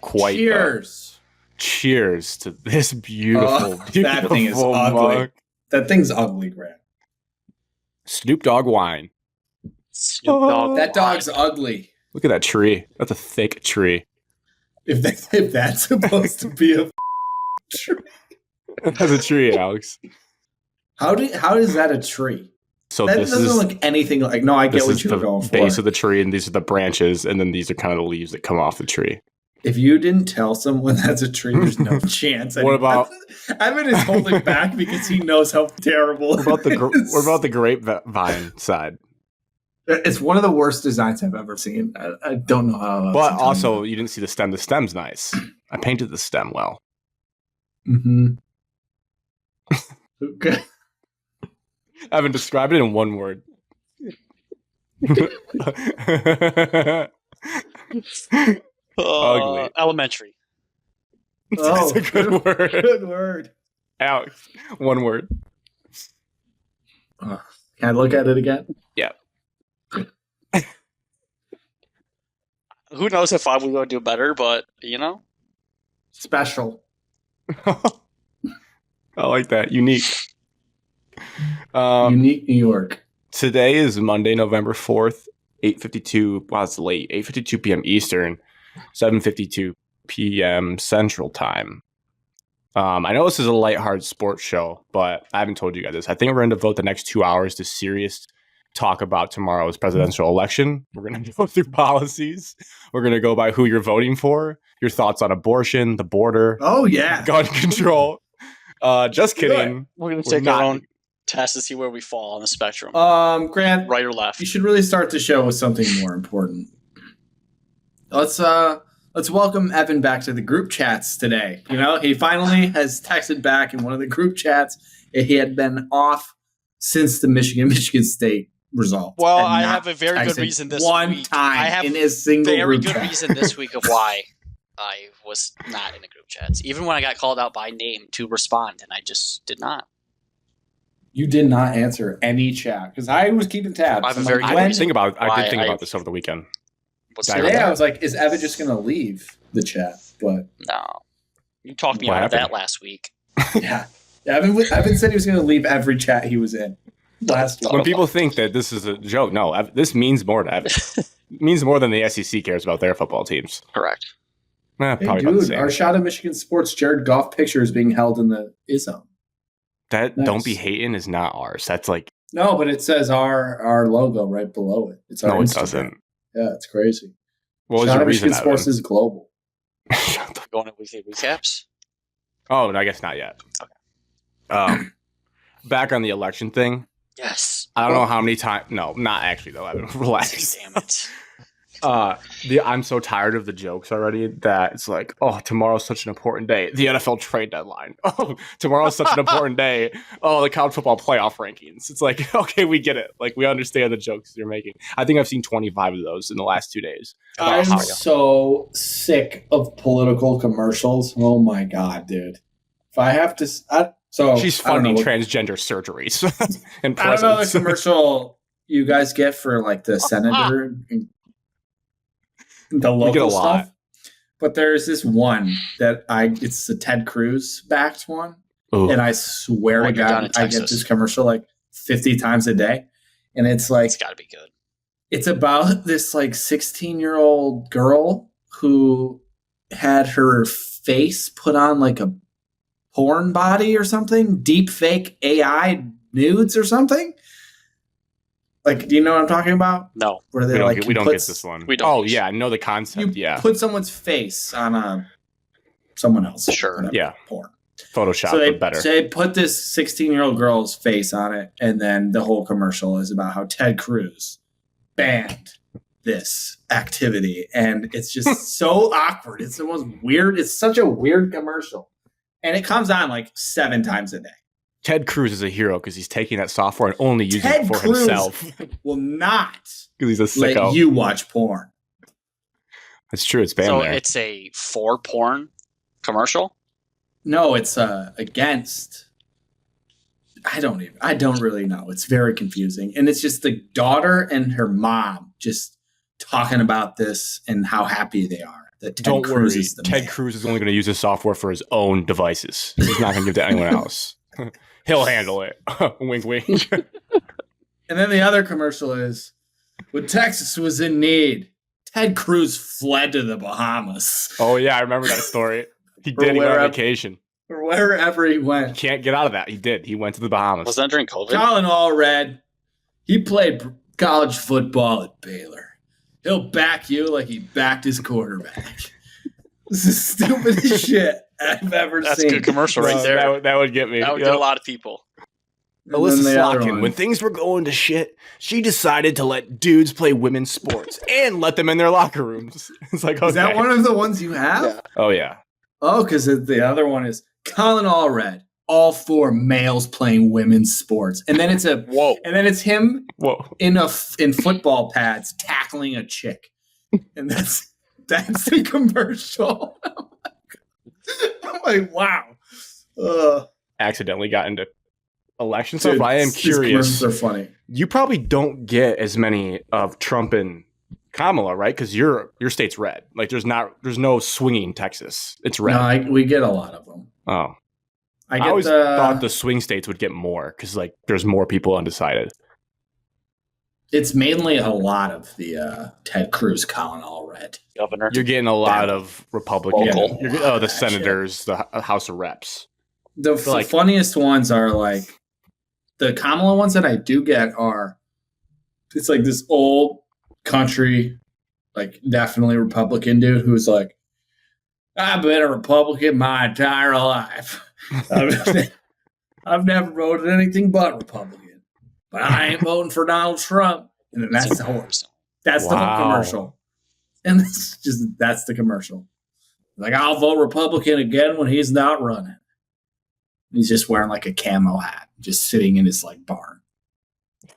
quite. Cheers. Cheers to this beautiful that thing is ugly. mug. That thing's ugly, Grant. Snoop Dogg wine. Snoop Dogg. That dog's ugly. Look at that tree. That's a thick tree. If that's supposed to be a tree. That's a tree, Alex. How is that a tree? So That this doesn't is look anything like. No, I get what you're going the for. base of the tree, and these are the branches, and then these are kind of the leaves that come off the tree. If you didn't tell someone that's a tree, there's no chance. What about? Evan is holding back because he knows how terrible. What about it is. what about the grapevine side? It's one of the worst designs I've ever seen. I don't know how. But also, you didn't see the stem. The stem's nice. I painted the stem well. Mm-hmm. Okay. I haven't described it in one word. Ugly. Elementary. That's a good word. Good word. Alex, one word. Can I look at it again? Yeah. Who knows if I would go do better, but Special. I like that. Unique. Unique New York. Today is Monday, November 4th, 8:52. Wow, it's late. 8:52 p.m. Eastern, 7:52 p.m. Central Time. I know this is a lighthearted sports show, but I haven't told you guys this. I think we're going to devote the next 2 hours to serious talk about tomorrow's presidential election. We're going to go through policies. We're going to go by who you're voting for, your thoughts on abortion, the border, Oh yeah. gun control. Just kidding. we're going to take our own test to see where we fall on the spectrum. Grant, Right or left? you should really start the show with something more important. Let's welcome Evan back to the group chats today. He finally has texted back in one of the group chats. He had been off since the Michigan State result. Well, and I not have a very good texted reason this one week. time I have in his single very group good chat. reason this week of why I was not in the group chats. Even when I got called out by name to respond, and I just did not. You did not answer any chat because I was keeping tabs. I have a I'm very like, good when- reason. I did think about this over the weekend. What's Today Today that? I was like, is Evan just going to leave the chat? But No. You talked me What out of happened? that last week. yeah, Evan said he was going to leave every chat he was in last week. When people think that this is a joke, no, this means more to Evan. It means more than the SEC cares about their football teams. Correct. Hey, Probably about the dude, same. our Shot of Michigan Sports Jared Goff picture is being held in the ISO. That Nice. Don't Be Hating is not ours. That's like, No, but it says our logo right below it. It's our no, it Instagram. doesn't. Yeah, it's crazy. What was Shot your of reason, Michigan Sports Evan? is global. Shut the- Going to weekly recaps. Oh, I guess not yet. Back on the election thing. Yes. I don't know how many times. No, not actually though. Evan, relax. Damn it. I'm so tired of the jokes already that it's like, oh, tomorrow's such an important day. The NFL trade deadline. Oh, tomorrow's such an important day. Oh, the college football playoff rankings. It's like, okay, we get it. Like, we understand the jokes you're making. I think I've seen 25 of those in the last 2 days. I'm How- so sick of political commercials. Oh my god, dude! If I have to, She's I don't funding know, transgender surgeries and I don't know the presents. commercial you guys get for like the senator, and the We get a local lot. stuff. But there's this one that it's the Ted Cruz backed one, Ooh. and I swear When to you're down God, in I get Texas. this commercial like 50 times a day, and it's like It's got to be good. it's about this like 16-year-old girl who had her face put on like a porn body or something, deep fake AI nudes or something. Like, do you know what I'm talking about? No. Where they We don't get this one. we don't. Oh, yeah, I know the concept. You Yeah. put someone's face on someone else. Sure. whatever, Yeah. porn. Photoshop, So but better. they put this 16-year-old girl's face on it, and then the whole commercial is about how Ted Cruz banned this activity, and it's just so awkward. It's the most weird. It's such a weird commercial, and it comes on like 7 times a day. Ted Cruz is a hero because he's taking that software and only using Ted it for Cruz himself will not because he's a let sicko. you watch porn. It's true. It's banned So there. it's a for porn commercial. No, it's against. I don't really know. It's very confusing, and it's just the daughter and her mom just talking about this and how happy they are. that Ted Don't Cruz worry. is the Ted man. Cruz is only going to use his software for his own devices. He's not going to give it to anyone else. He'll handle it. Wink, wink. And then the other commercial is, when Texas was in need, Ted Cruz fled to the Bahamas. Oh, yeah, I remember that story. He did. He went on vacation. Or wherever he went. Can't get out of that. He did. He went to the Bahamas. Was that during COVID? Colin Allred, he played college football at Baylor. He'll back you like he backed his quarterback. This is stupid as shit I've ever That's seen. a good commercial right there. That would get me. That would get a lot of people. Alyssa the other Slotkin, one. when things were going to shit, she decided to let dudes play women's sports and let them in their locker rooms. It's like, okay. Is that one of the ones you have? Yeah. Oh, yeah. Oh, because the other one is Colin Allred. All 4 males playing women's sports, and then it's him Whoa. in football pads tackling a chick, and that's the commercial. I'm like, wow. Accidentally got into election Dude, stuff. I am these curious. commercials are funny. You probably don't get as many of Trump and Kamala, right? Because your state's red. Like there's no swinging Texas. It's red. No, we get a lot of them. Oh. I I always thought the swing states would get more because like there's more people undecided. It's mainly a lot of the Ted Cruz, Colin Allred. Governor. You're getting a lot of Republican. Local. The senators, the House of Reps. The funniest ones are like the Kamala ones that I do get are it's like this old country, like definitely Republican dude who's like, I've been a Republican my entire life. I've never voted anything but Republican, but I ain't voting for Donald Trump. And then that's the whole commercial. And that's the commercial. Like, I'll vote Republican again when he's not running. He's just wearing like a camo hat, just sitting in his like barn.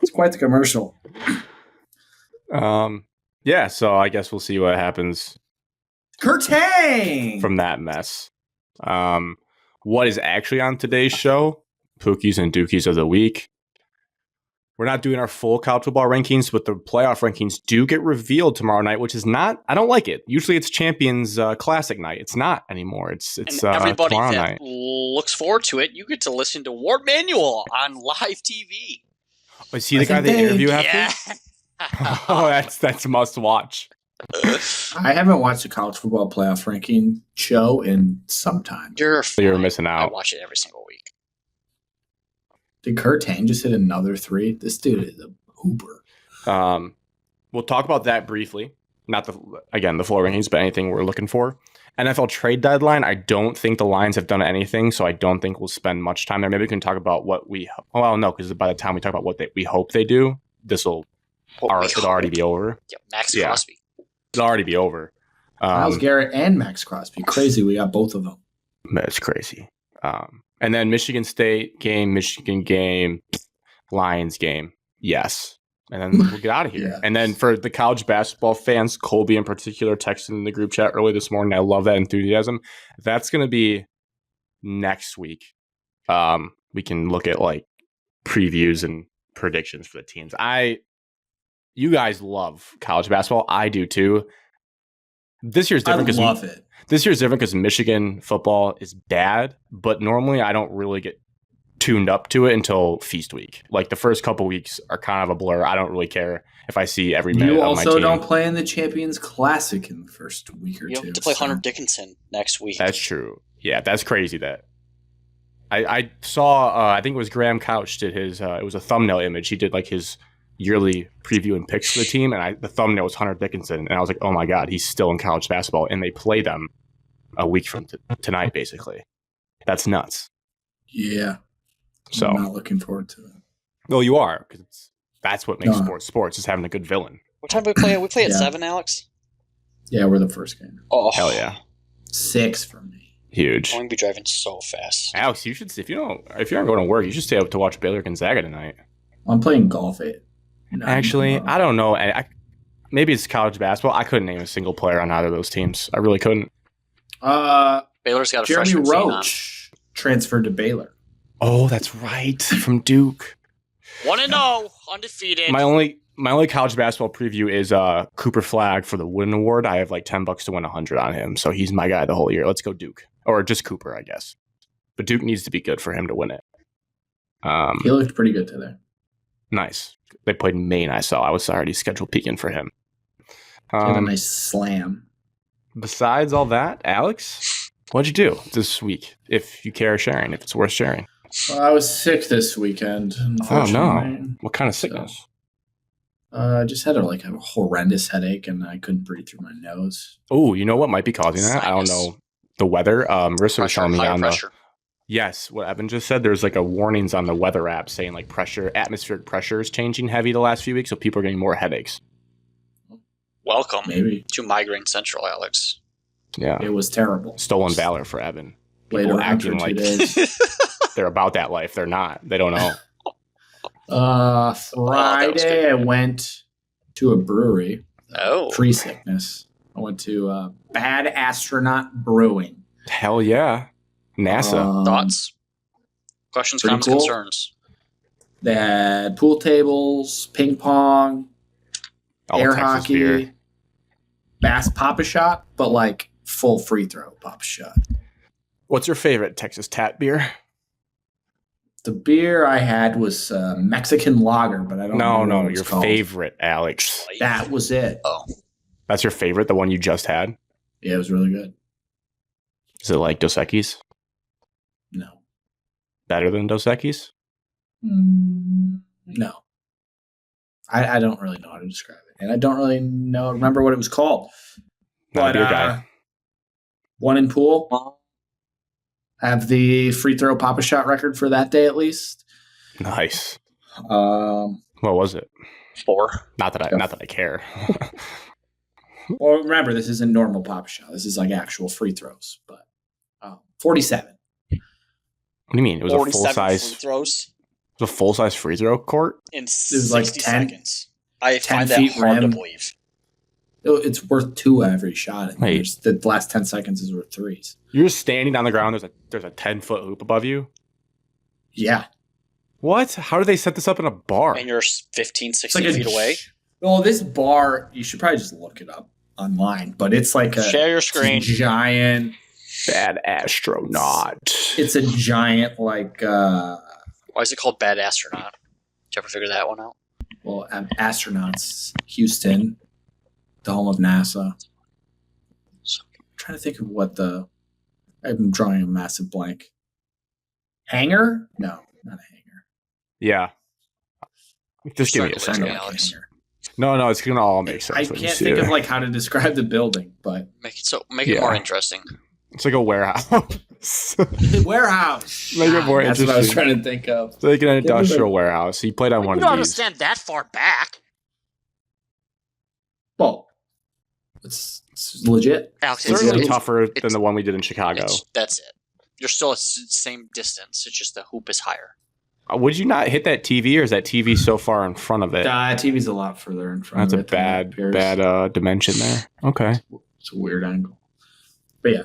It's quite the commercial. Yeah, so I guess we'll see what happens Curtain from that mess. What is actually on today's show? Pookies and Dookies of the week. We're not doing our full college football rankings, but the playoff rankings do get revealed tomorrow night, which is not. I don't like it. Usually, it's Champions Classic night. It's not anymore. It's and everybody tomorrow that night. looks forward to it. You get to listen to Ward Manuel on live TV. Is he the guy they interview after? Yeah. Oh, that's must watch. I haven't watched a college football playoff ranking show in some time. You're missing I out. watch it every single week. Did Curtain just hit another 3? This dude is a hooper. We'll talk about that briefly. Not the full rankings, but anything we're looking for. NFL trade deadline. I don't think the Lions have done anything, so I don't think we'll spend much time there. Maybe we can talk about what we. Well, no, because by the time we talk about what we hope they do, it'll already be over. Yeah, Max Crosby. It'll already be over. Myles Garrett and Max Crosby. Crazy. We got both of them. It's crazy. And then Michigan State game, Michigan game, Lions game. Yes. And then we'll get out of here. Yes. And then for the college basketball fans, Colby in particular texted in the group chat early this morning. I love that enthusiasm. That's going to be next week. We can look at like previews and predictions for the teams. You guys love college basketball. I do too. This year's different because This year's different because Michigan football is bad, but normally I don't really get tuned up to it until feast week. Like the first couple weeks are kind of a blur. I don't really care if I see every minute You on my also team. don't play in the Champions Classic in the first week or You two. have to play Hunter Dickinson next week. That's true. Yeah, that's crazy. That I saw. I think it was Graham Couch did his. It was a thumbnail image. He did like his yearly preview and picks for the team, and the thumbnail was Hunter Dickinson, and I was like, oh my god, he's still in college basketball, and they play them a week from tonight, basically. That's nuts. Yeah. So I'm not looking forward to it. Well, you are, because that's what makes sports is having a good villain. What time do we play? We play at 7, Alex? Yeah, we're the first game. Oh, hell yeah. 6 for me. Huge. I'm going to be driving so fast. Alex, you should, if you aren't going to work, you should stay up to watch Baylor Gonzaga tonight. I'm playing golf at Actually, I don't know. Maybe it's college basketball. I couldn't name a single player on either of those teams. I really couldn't. Baylor's got a Jeremy freshman Roach transferred to Baylor. Oh, that's right. From Duke. 1-0, undefeated. My My only college basketball preview is Cooper Flag for the Wooden Award. I have like $10 to win 100 on him, so he's my guy the whole year. Let's go Duke, or just Cooper, I guess. But Duke needs to be good for him to win it. He looked pretty good today. Nice. They played Maine. I saw. I was already scheduled peeking for him. He had a nice slam. Besides all that, Alex, what'd you do this week? If you care sharing, if it's worth sharing. Well, I was sick this weekend. Oh no! What kind of sickness? I just had a horrendous headache, and I couldn't breathe through my nose. Oh, you know what might be causing that? Sinus. I don't know. The weather. Rissa was telling me higher on pressure. Yes, what Evan just said. There's like a warnings on the weather app saying like atmospheric pressure is changing heavy the last few weeks, so people are getting more headaches. Welcome Maybe to Migraine Central, Alex. Yeah, it was terrible. stolen valor for Evan. Later People on for acting 2 like days. they're about that life. They're not. They don't know. Friday, I went to a brewery. Oh. Pre-sickness. I went to Bad Astronaut Brewing. Hell yeah, NASA. Thoughts? Questions, pretty comments, cool. concerns? They had pool tables, ping pong, All air Texas hockey, beer. bass pop-a shot, but like full free throw pop shot. What's your favorite Texas Tat beer? The beer I had was Mexican lager, but I don't know No, what it was your called. favorite, Alex. That was it. Oh. That's your favorite, the one you just had? Yeah, it was really good. Is it like Dos Equis? No. Better than Dos Equis? No. I don't really know how to describe it. And I don't really remember what it was called. Not a beer guy. One in pool. I have the free throw pop-a shot record for that day at least. Nice. Well, What was it? 4. Not that I care. remember, this isn't normal pop shot. This is like actual free throws. But 47. What do you mean? It was a 47 full size. free throws It was a full size free throw court. in was like 60 10 seconds. I 10 find that feet hard to rim. believe. It's worth 2 every shot. And Wait. the last 10 seconds is worth 3s. You're just standing on the ground. There's a 10-foot hoop above you. Yeah. What? How do they set this up in a bar? And you're 15, It's 16 like feet away. Well, this bar, you should probably just look it up online, but it's like a Share your screen. giant. Bad astronaut. It's a giant like Why is it called Bad Astronaut? Did you ever figure that one out? astronauts. Houston, the home of NASA. I'm trying to think of what I'm drawing a massive blank. Hangar? No, not a hangar. Yeah. Just give me a Circle second. it, Alex. No, it's gonna all make sense. I when you can't see think it. of like how to describe the building, but Make it Yeah. more interesting. It's like a warehouse. warehouse. Make it more That's what I was interesting. trying to think of. It's like an me industrial the- warehouse. He played on one You don't of these. understand that far back. Well, it's legit. Alex, Certainly It's- tougher it's- than the one we did in Chicago. That's it. You're still at the same distance. It's just the hoop is higher. Would you not hit that TV, or is that TV so far in front of it? TV's a lot further in front That's of a it. than it bad appears. dimension there. Okay. It's a weird angle. But yeah.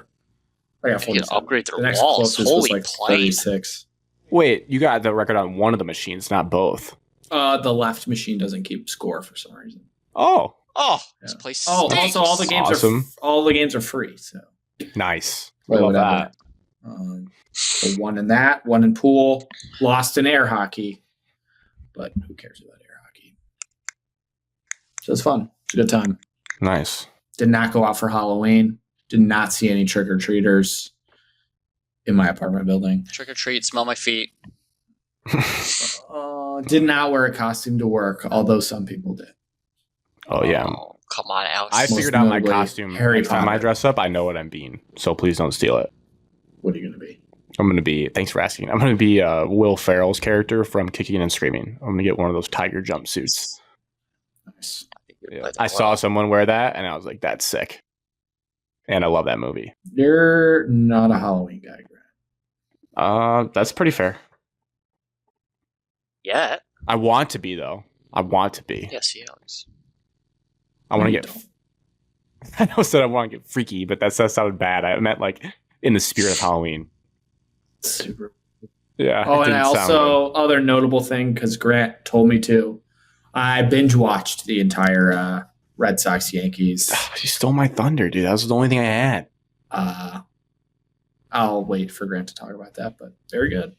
I got They can 47. upgrade their The next walls. closest was Holy like plane. 36. Wait, you got the record on one of the machines, not both. The left machine doesn't keep score for some reason. Oh, Oh, this Yeah. place Oh, stinks. also all the games Awesome. are free. So nice. I play love whatever. that. So one in that, one in pool, lost in air hockey, but who cares about air hockey? So it's fun. It's a good time. Nice. Did not go out for Halloween. Did not see any trick or treaters in my apartment building. Trick or treat, smell my feet. Did not wear a costume to work, although some people did. Oh yeah. Oh, come on, Alex. I Most figured out my notably, costume. Harry Next time I Potter. dress up, I know what I'm being. So please don't steal it. What are you going to be? I'm gonna be. Thanks for asking. I'm gonna be Will Ferrell's character from Kicking and Screaming. I'm gonna get one of those tiger jumpsuits. Nice. Yeah. I saw someone wear that, and I was like, "That's sick." And I love that movie. You're not a Halloween guy, Grant. That's pretty fair. Yeah. I want to be though. I want to be. Yes, Alex. I want to You get. don't. I know I said I want to get freaky, but that sounded bad. I meant like in the spirit of Halloween. Super. Yeah. Oh, it and I didn't sound also, other notable thing, because Grant told me to, I binge watched the entire Red Sox Yankees. You stole my thunder, dude. That was the only thing I had. I'll wait for Grant to talk about that, but very good.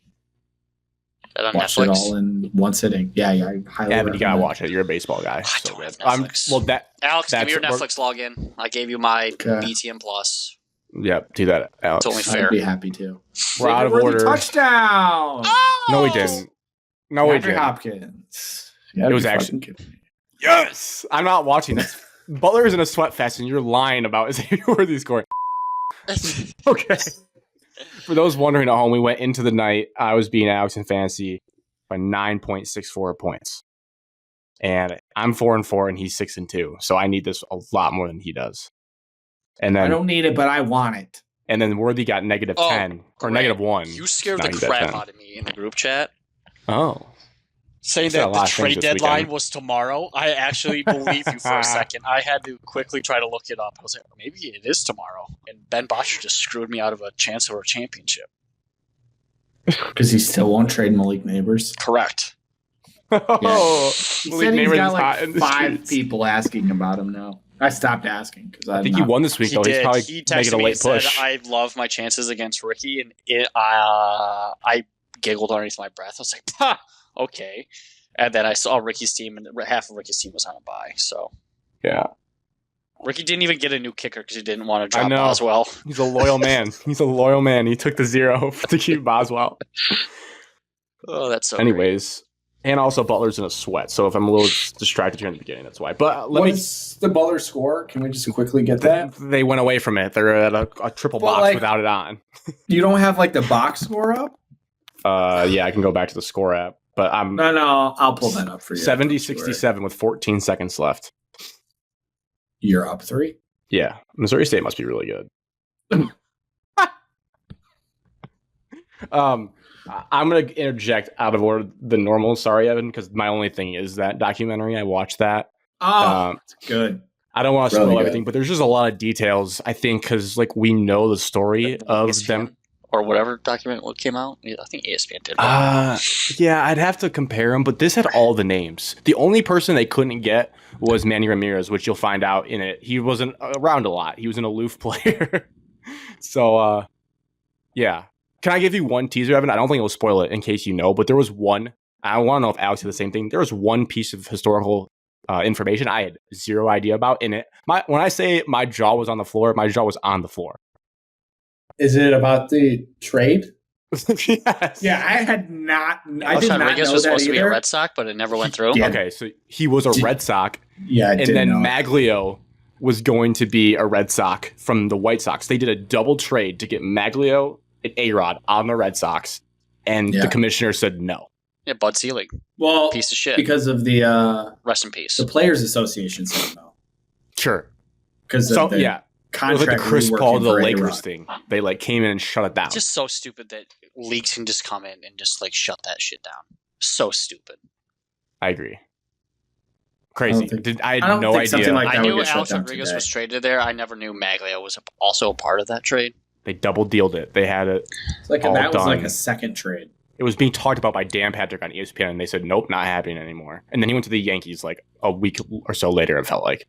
Is that on Watched Netflix? it all in one sitting. Yeah, I highly Yeah, but you recommend gotta it. watch it. You're a baseball guy. I So don't have good. Netflix. Alex, give me your that's- Netflix login. I gave you my Okay. BTN Plus. Yep, do that, Alex. It's only fair. I'd be happy to. We're out of Xavier Worthy order. Touchdown! No, we didn't. No, we Andrew didn't. Hopkins. It was actually- Yes! I'm not watching this. Butler is in a sweat fest, and you're lying about Xavier Worthy scoring. Okay. For those wondering at home, we went into the night. I was beating Alex in fantasy by 9.64 points. And I'm 4-4, and he's 6-2. So I need this a lot more than he does. And I then don't need it, but I want it. and then Worthy got negative Oh, 10 or Grant, negative 1. You scared Now the he's at crap 10. out of me in the group chat. Oh. Saying Said a that the lot of things trade this deadline weekend. was tomorrow. I actually believe you for a second. I had to quickly try to look it up. I was like, maybe it is tomorrow. And Ben Botcher just screwed me out of a chance for a championship. Because he still won't trade Malik Neighbors. Correct. Oh, He Malik said he's Neighbors got is hot like in the 5 streets. people asking about him now. I stopped asking because I think he won this week, He though. He's did. probably He making texted a me and late said, push. I love my chances against Ricky. And I giggled underneath my breath. I was like, ha, okay. And then I saw Ricky's team, and half of Ricky's team was on a bye. So Yeah. Ricky didn't even get a new kicker because he didn't want to I drop know. Boswell. He's a loyal man. He's a loyal man. He took the 0 to keep Boswell. Oh, that's so great. Anyways, and also Butler's in a sweat. So if I'm a little distracted here in the beginning, that's why. But let me. What's the Butler score? Can we just quickly get that? They went away from it. They're at a triple But, box like- without it on. You don't have like the box score up? Yeah, I can go back to the score app. But I'm No, I'll pull that up for you. 70-67 with 14 seconds left. You're up 3. Yeah, Missouri State must be really good. I'm gonna interject out of order the normal. Sorry, Evan, because my only thing is that documentary. I watched that. Oh, that's good. I don't want to Really spoil good. everything, but there's just a lot of details. I think because like we know the story of ESPN, them. or whatever document what came out. I think ESPN did. Yeah, I'd have to compare them, but this had all the names. The only person they couldn't get was Manny Ramirez, which you'll find out in it. He wasn't around a lot. He was an aloof player. So, yeah. Can I give you one teaser, Evan? I don't think it'll spoil it in case you know, but there was one. I want to know if Alex had the same thing. There was one piece of historical information I had zero idea about in it. When I say my jaw was on the floor, my jaw was on the floor. Is it about the trade? Yes. Yeah, I had not. I Alex did not Rodriguez know was that supposed to be a either. Red Sox, but it never went through. Yeah. Okay, so he was a Did- Red Sox, Yeah, I and didn't then know. Maglio was going to be a Red Sox from the White Sox. They did a double trade to get Maglio and A-Rod on the Red Sox, and Yeah. the commissioner said no. Yeah, Bud Selig, Well, piece of shit. because of the Rest in peace. Players Association said no. Sure. Because So of the yeah, it was contract like the Chris reworking Paul to the for Lakers A-Rod. thing. They like came in and shut it down. It's just so stupid that leagues can just come in and just like shut that shit down. So stupid. I agree. Crazy. I I had don't no think something idea. like I that would knew get shut Alex down Rodriguez today. was traded there. I never knew Maglio was also a part of that trade. They double dealed it. They had it. It's like all that was like done. a second trade. It was being talked about by Dan Patrick on ESPN, and they said, nope, not happening anymore. And then he went to the Yankees like a week or so later, it felt like.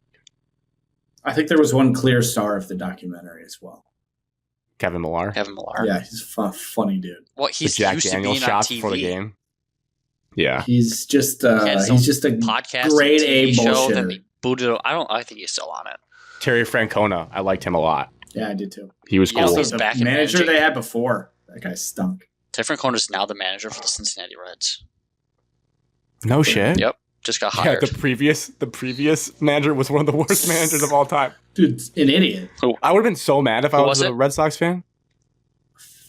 I think there was one clear star of the documentary as well. Kevin Millar. Kevin Millar. Yeah, he's a funny dude. Well, The he's Jack used Daniel to being on shots TV. before the game. Yeah. He's just had some he's just a Podcast, grade TV A show. Then bullshitter. they booted him. I think he's still on it. Terry Francona. I liked him a lot. Yeah, I did too. He was Yeah, cool. he's the back in manager managing. they had before. That guy stunk. Different Cone is now the manager for the Cincinnati Reds. No shit. Yep, just got Yeah, hired. the previous manager was one of the worst managers of all time. Dude's an idiot. I would have been so mad if I Who was was a it? Red Sox fan.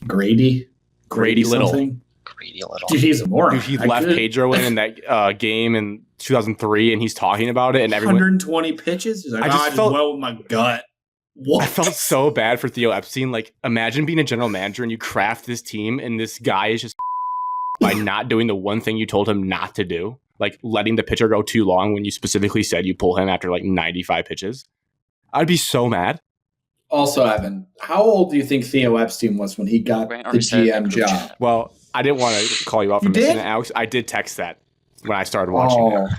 Grady Little. something. Greedy little. Dude, he's a moron. Dude, he I left could- Pedro in that game in 2003, and he's talking about it, and everyone. 120 pitches. He's like, I I just just felt- went with my gut. What? I felt so bad for Theo Epstein. Like, imagine being a general manager and you craft this team, and this guy is just by not doing the one thing you told him not to do, like letting the pitcher go too long when you specifically said you pull him after like 95 pitches. I'd be so mad. Also, Evan, how old do you think Theo Epstein was when he got Grant the already said it in GM group job? chat. Well, I didn't want to call you out for You missing did? it, Alex. I did text that when I started watching it.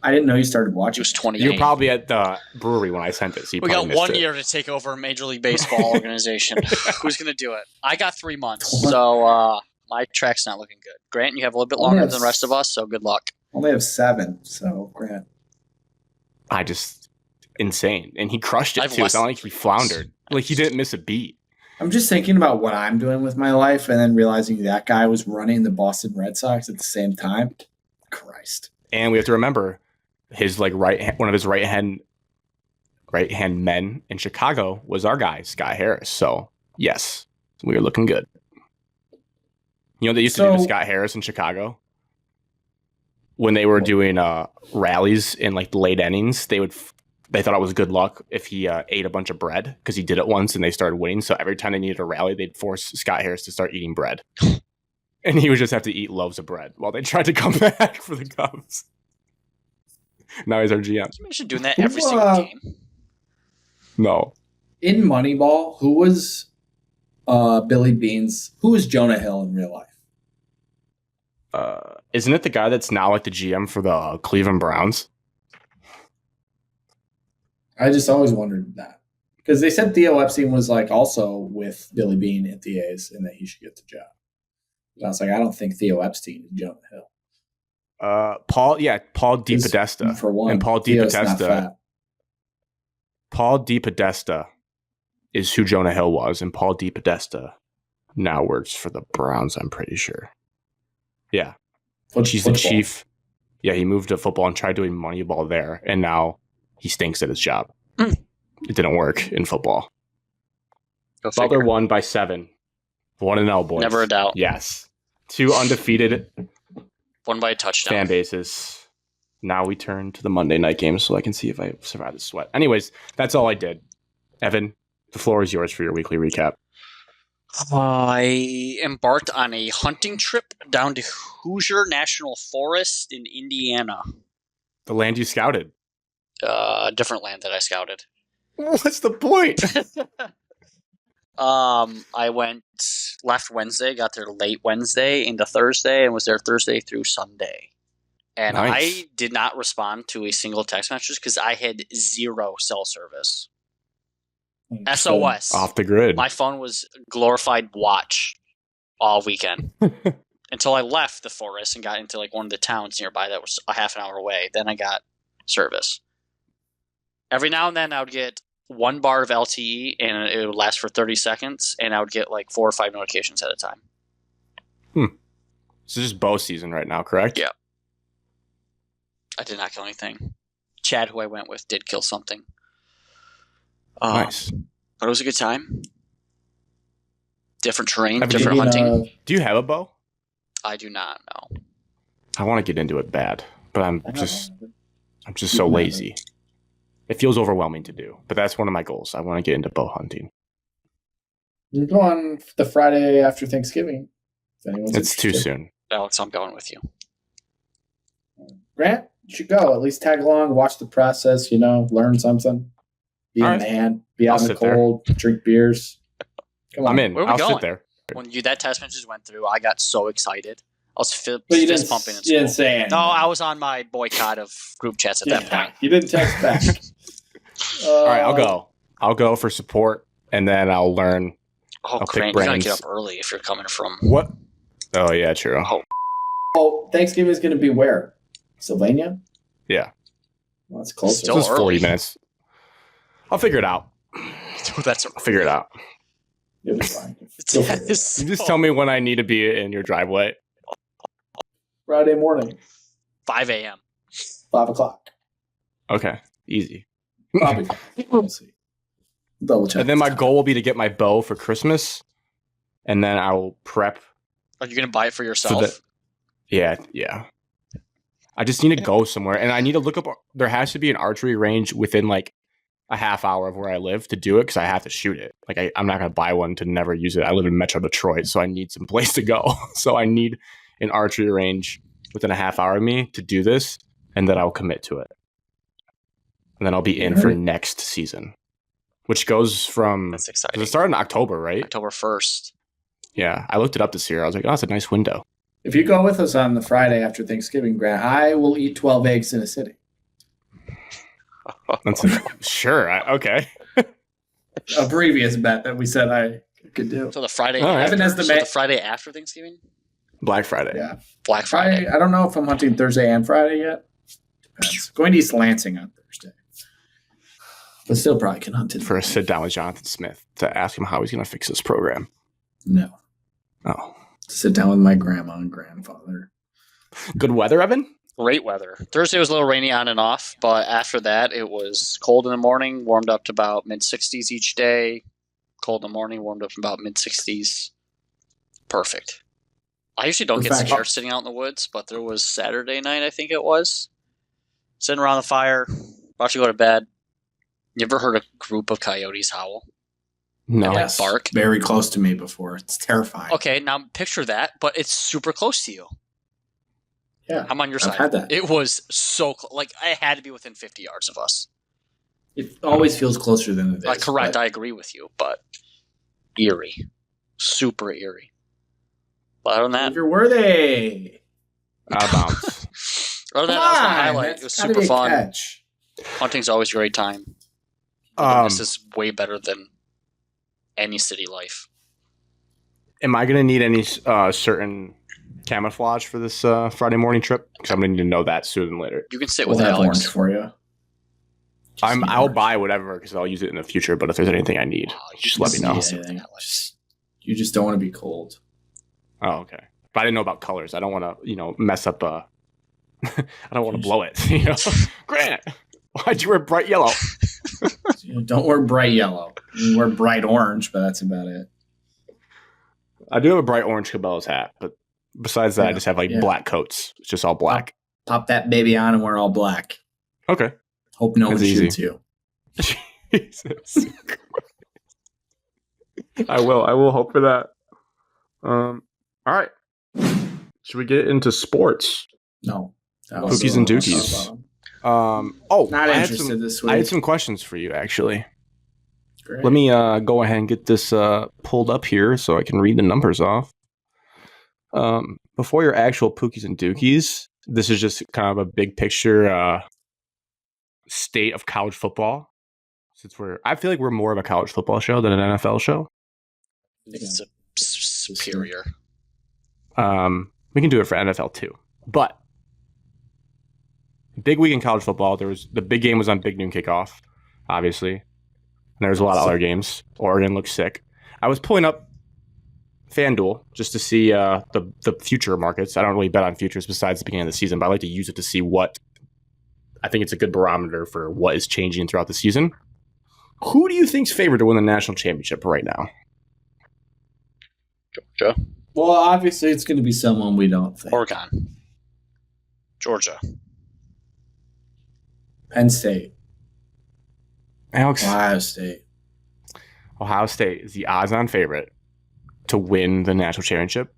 I didn't know you started He watching. was 28. You were probably at the brewery when I sent it. So you We probably got 1 missed it. year to take over a Major League Baseball organization. Who's going to do it? I got 3 months, so my track's not looking good. Grant, you have a little bit longer than the rest of us, so good luck. Only have 7, so Grant. I just insane, and he crushed it I've too. It's not less- like he floundered. Like he didn't miss a beat. I'm just thinking about what I'm doing with my life and then realizing that guy was running the Boston Red Sox at the same time. Christ. And we have to remember his like one of his right hand men in Chicago was our guy, Scott Harris. So yes, we were looking good. You know they used to do to Scott Harris in Chicago when they were doing rallies in like the late innings. They thought it was good luck if he ate a bunch of bread because he did it once and they started winning. So every time they needed a rally, they'd force Scott Harris to start eating bread. And he would just have to eat loaves of bread while they tried to come back for the Cubs. Now he's our GM. Can you imagine doing that every single game? No. In Moneyball, who was Billy Beans? Who was Jonah Hill in real life? Isn't it the guy that's now like the GM for the Cleveland Browns? I just always wondered that. Because they said Theo Epstein was like also with Billy Bean at the A's and that he should get the job. And I was like, I don't think Theo Epstein is Jonah Hill. Paul DePodesta. For one, and Paul Theo's not DePodesta. fat. Paul DePodesta is who Jonah Hill was, and Paul DePodesta now works for the Browns, I'm pretty sure. Yeah. He's the chief. Yeah, he moved to football and tried doing Moneyball there, and now he stinks at his job. It didn't work in football. Butler won by 7. 1-0, boys. Never a doubt. Yes. 2 undefeated Won by a touchdown. fan bases. Now we turn to the Monday night games so I can see if I survive the sweat. Anyways, that's all I did. Evan, the floor is yours for your weekly recap. I embarked on a hunting trip down to Hoosier National Forest in Indiana. The land you scouted. Different land that I scouted. What's the point? I left Wednesday, got there late Wednesday into Thursday, and was there Thursday through Sunday. And Nice. I did not respond to a single text message because I had 0 cell service. SOS. Off the grid. My phone was glorified watch all weekend until I left the forest and got into like one of the towns nearby that was a half an hour away. Then I got service. Every now and then I would get 1 bar of LTE and it would last for 30 seconds and I would get like 4 or 5 notifications at a time. This is bow season right now, correct? Yeah. I did not kill anything. Chad, who I went with, did kill something. Nice. But it was a good time. Different terrain, Have you different hunting. Do you have a bow? I do not know. I want to get into it bad, but I'm just so lazy. It feels overwhelming to do, but that's one of my goals. I want to get into bow hunting. You go on the Friday after Thanksgiving. If anyone's It's too interested. soon. Alex, I'm going with you. Grant, you should go. At least tag along, watch the process, learn something. Be All a right. man, be out I'll in the sit there. cold, drink beers. Come on. I'm in. Where are we I'll going? sit there. When that text message went through, I got so excited. I was But you fist didn't, pumping in you school. didn't say anything. No, I was on my boycott of group chats at that point. You didn't text back. All right, I'll go. I'll go for support, and then I'll learn. Oh, I'll pick Grant, you're going to get brains. up early if you're coming from... What? Oh, yeah, true. Oh, Thanksgiving is going to be where? Sylvania? Yeah. Well, that's closer. Still So it's 40 early. minutes. I'll figure it out. That's I'll figure it out. You'll be fine. You'll figure it out. You just tell me when I need to be in your driveway. Friday morning, 5 a.m. 5 o'clock. Okay, easy. Probably fine. We'll see. Double check. And then my goal will be to get my bow for Christmas, and then I will prep. Are you going to buy it for yourself? that- Yeah. I just need to go somewhere, and I need to look up. There has to be an archery range within like a half hour of where I live to do it because I have to shoot it. Like I'm not going to buy one to never use it. I live in Metro Detroit, so I need some place to go. So I need an archery range within a half hour of me to do this, and then I'll commit to it. And then I'll be in for next season, which goes from That's does exciting. it start in October, right? October 1st. Yeah, I looked it up this year. I was like, oh, that's a nice window. If you go with us on the Friday after Thanksgiving, Grant, I will eat 12 eggs in a sitting. Sure. Okay. A previous bet that we said I could do. So the Friday All right. after, Evan has the so ma- the Friday after Thanksgiving? Black Friday. Yeah. Black Friday. I don't know if I'm hunting Thursday and Friday yet. Depends. Going to East Lansing on Thursday. But still probably can hunt it. For a sit down with Jonathan Smith to ask him how he's going to fix this program. No. Oh. Sit down with my grandma and grandfather. Good weather, Evan? Great weather. Thursday was a little rainy on and off, but after that it was cold in the morning, warmed up to about mid-60s each day. Cold in the morning, warmed up to about mid-60s. Perfect. I usually don't get Perfection. scared sitting out in the woods, but there was Saturday night, I think it was. Sitting around the fire, about to go to bed. You ever heard a group of coyotes howl? No. Yes. bark? Very close to me before. It's terrifying. Okay, now picture that, but it's super close to you. Yeah. I'm on your I've side. had that. It was so close. Like, I had to be within 50 yards of us. It always feels closer than it is. Correct, but I agree with you, but eerie. Super eerie. But other than that, if you're worthy. Bounce. other than that, that was my highlight. It was super fun. Catch. Hunting's always a great time. This is way better than any city life. Am I going to need any certain camouflage for this Friday morning trip? Because I'm going to need to know that sooner than later. You can sit We'll with have Alex. orange for you. I'll buy whatever because I'll use it in the future. But if there's anything I need, just let me know. You just don't want to be cold. Oh, okay. But I didn't know about colors. I don't want to, mess up. I don't want to blow it. Grant, why'd you wear bright yellow? Don't wear bright yellow. You wear bright orange, but that's about it. I do have a bright orange Cabela's hat, but besides that, I just have black coats. It's just all black. Pop that baby on and wear all black. Okay. Hope no That's one easy. shoots you. Jesus. I will hope for that. All right. Should we get into sports? No. Pookies and Dookies. Not I had interested this week. I had some questions for you, actually. Great. Let me go ahead and get this pulled up here so I can read the numbers off. Before your actual Pookies and Dookies, this is just kind of a big picture state of college football. Since I feel like we're more of a college football show than an NFL show. It's superior. We can do it for NFL too. But big week in college football. The big game was on Big Noon Kickoff, obviously. And there was a lot of other games. Oregon looked sick. I was pulling up FanDuel just to see the future markets. I don't really bet on futures besides the beginning of the season, but I like to use it to see what I think it's a good barometer for what is changing throughout the season. Who do you think's favored to win the national championship right now? Georgia. Well, obviously it's going to be someone we don't think. Oregon. Georgia. Penn State. Alex, Ohio State. Ohio State is the odds-on favorite to win the national championship.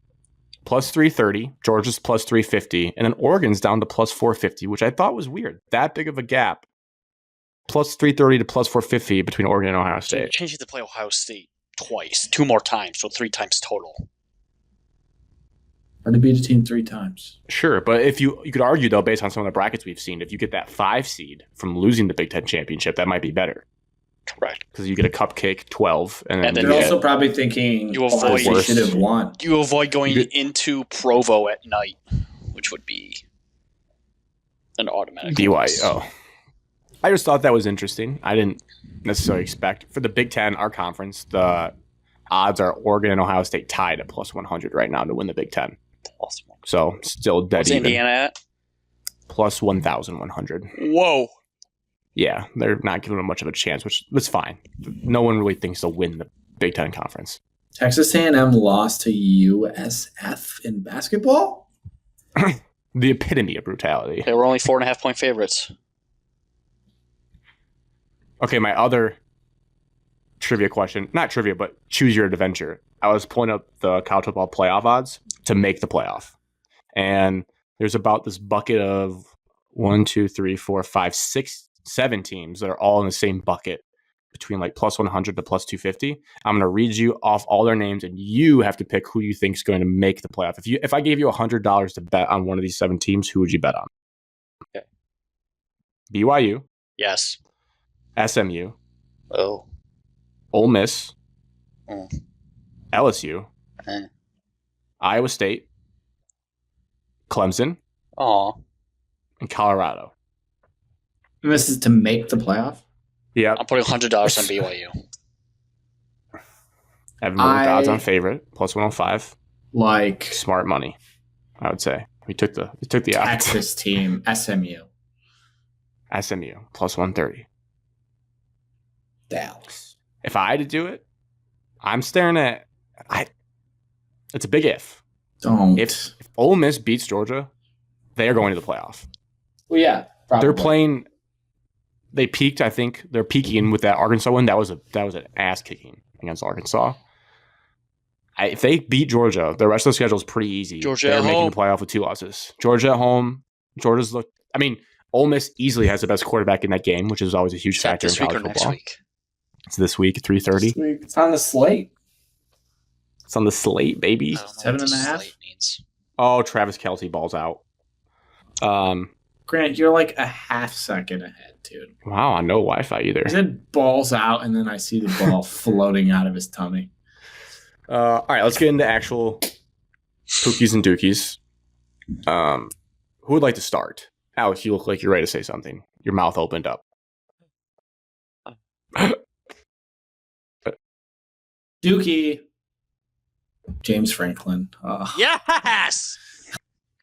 Plus 330, Georgia's plus 350, and then Oregon's down to plus 450, which I thought was weird. That big of a gap. Plus 330 to plus 450 between Oregon and Ohio So State. changing to play Ohio State twice, 2 more times, so 3 times total. Or to beat a team 3 times. Sure, but if you could argue, though, based on some of the brackets we've seen, if you get that 5 seed from losing the Big Ten championship, that might be better. Correct. Because you get a cupcake 12, and then And then They're you also get, probably thinking You Ohio avoid- State should have won. You avoid going You- into Provo at night, which would be an automatic BYU. loss. Oh. I just thought that was interesting. I didn't necessarily expect. For the Big Ten, our conference, the odds are Oregon and Ohio State tied at plus 100 right now to win the Big Ten. Plus one. So still dead What's even. Indiana at? Plus 1,100. Whoa. Yeah, they're not giving them much of a chance, which is fine. No one really thinks they'll win the Big Ten conference. Texas A&M lost to USF in basketball? The epitome of brutality. They were only 4.5 point favorites. Okay, my other trivia question, not trivia, but choose your adventure. I was pulling up the college football playoff odds to make the playoff. And there's about this bucket of 1, 2, 3, 4, 5, 6, 7 teams that are all in the same bucket between like plus 100 to plus 250. I'm going to read you off all their names, and you have to pick who you think is going to make the playoff. If I gave you $100 to bet on one of these 7 teams, who would you bet on? Okay. BYU, Yes. SMU, Oh. Ole Miss, Mm. LSU, Eh. Iowa State, Clemson, Aw. and Colorado. And this is to make the playoff. Yep. I'm putting $100 on BYU. Evan Moore with the odds on favorite, plus 105. Like Smart money, I would say. We took the odds. Texas team, SMU. SMU, plus 130. Dallas. If I had to do it, I'm staring at it's a big if. Don't. If Ole Miss beats Georgia, they are going to the playoff. Well, yeah. Probably. They're playing. They peaked. I think they're peaking with that Arkansas win. That was an ass kicking against Arkansas. If they beat Georgia, the rest of the schedule is pretty easy. Georgia They're at making home. the playoff with 2 losses. Georgia at home. Georgia's look. I mean, Ole Miss easily has the best quarterback in that game, which is always a huge Is that factor in this week college or next football. week? It's this week, 3:30. It's on the slate. It's on the slate, baby. I don't know 7.5? what the slate means. Oh, Travis Kelce balls out. Grant, you're like a half second ahead, dude. Wow, no Wi-Fi either. He said balls out, and then I see the ball floating out of his tummy. All right, let's get into actual Pookies and Dookies. Who would like to start? Alex, you look like you're ready to say something. Your mouth opened up. Dookie. James Franklin. Yes!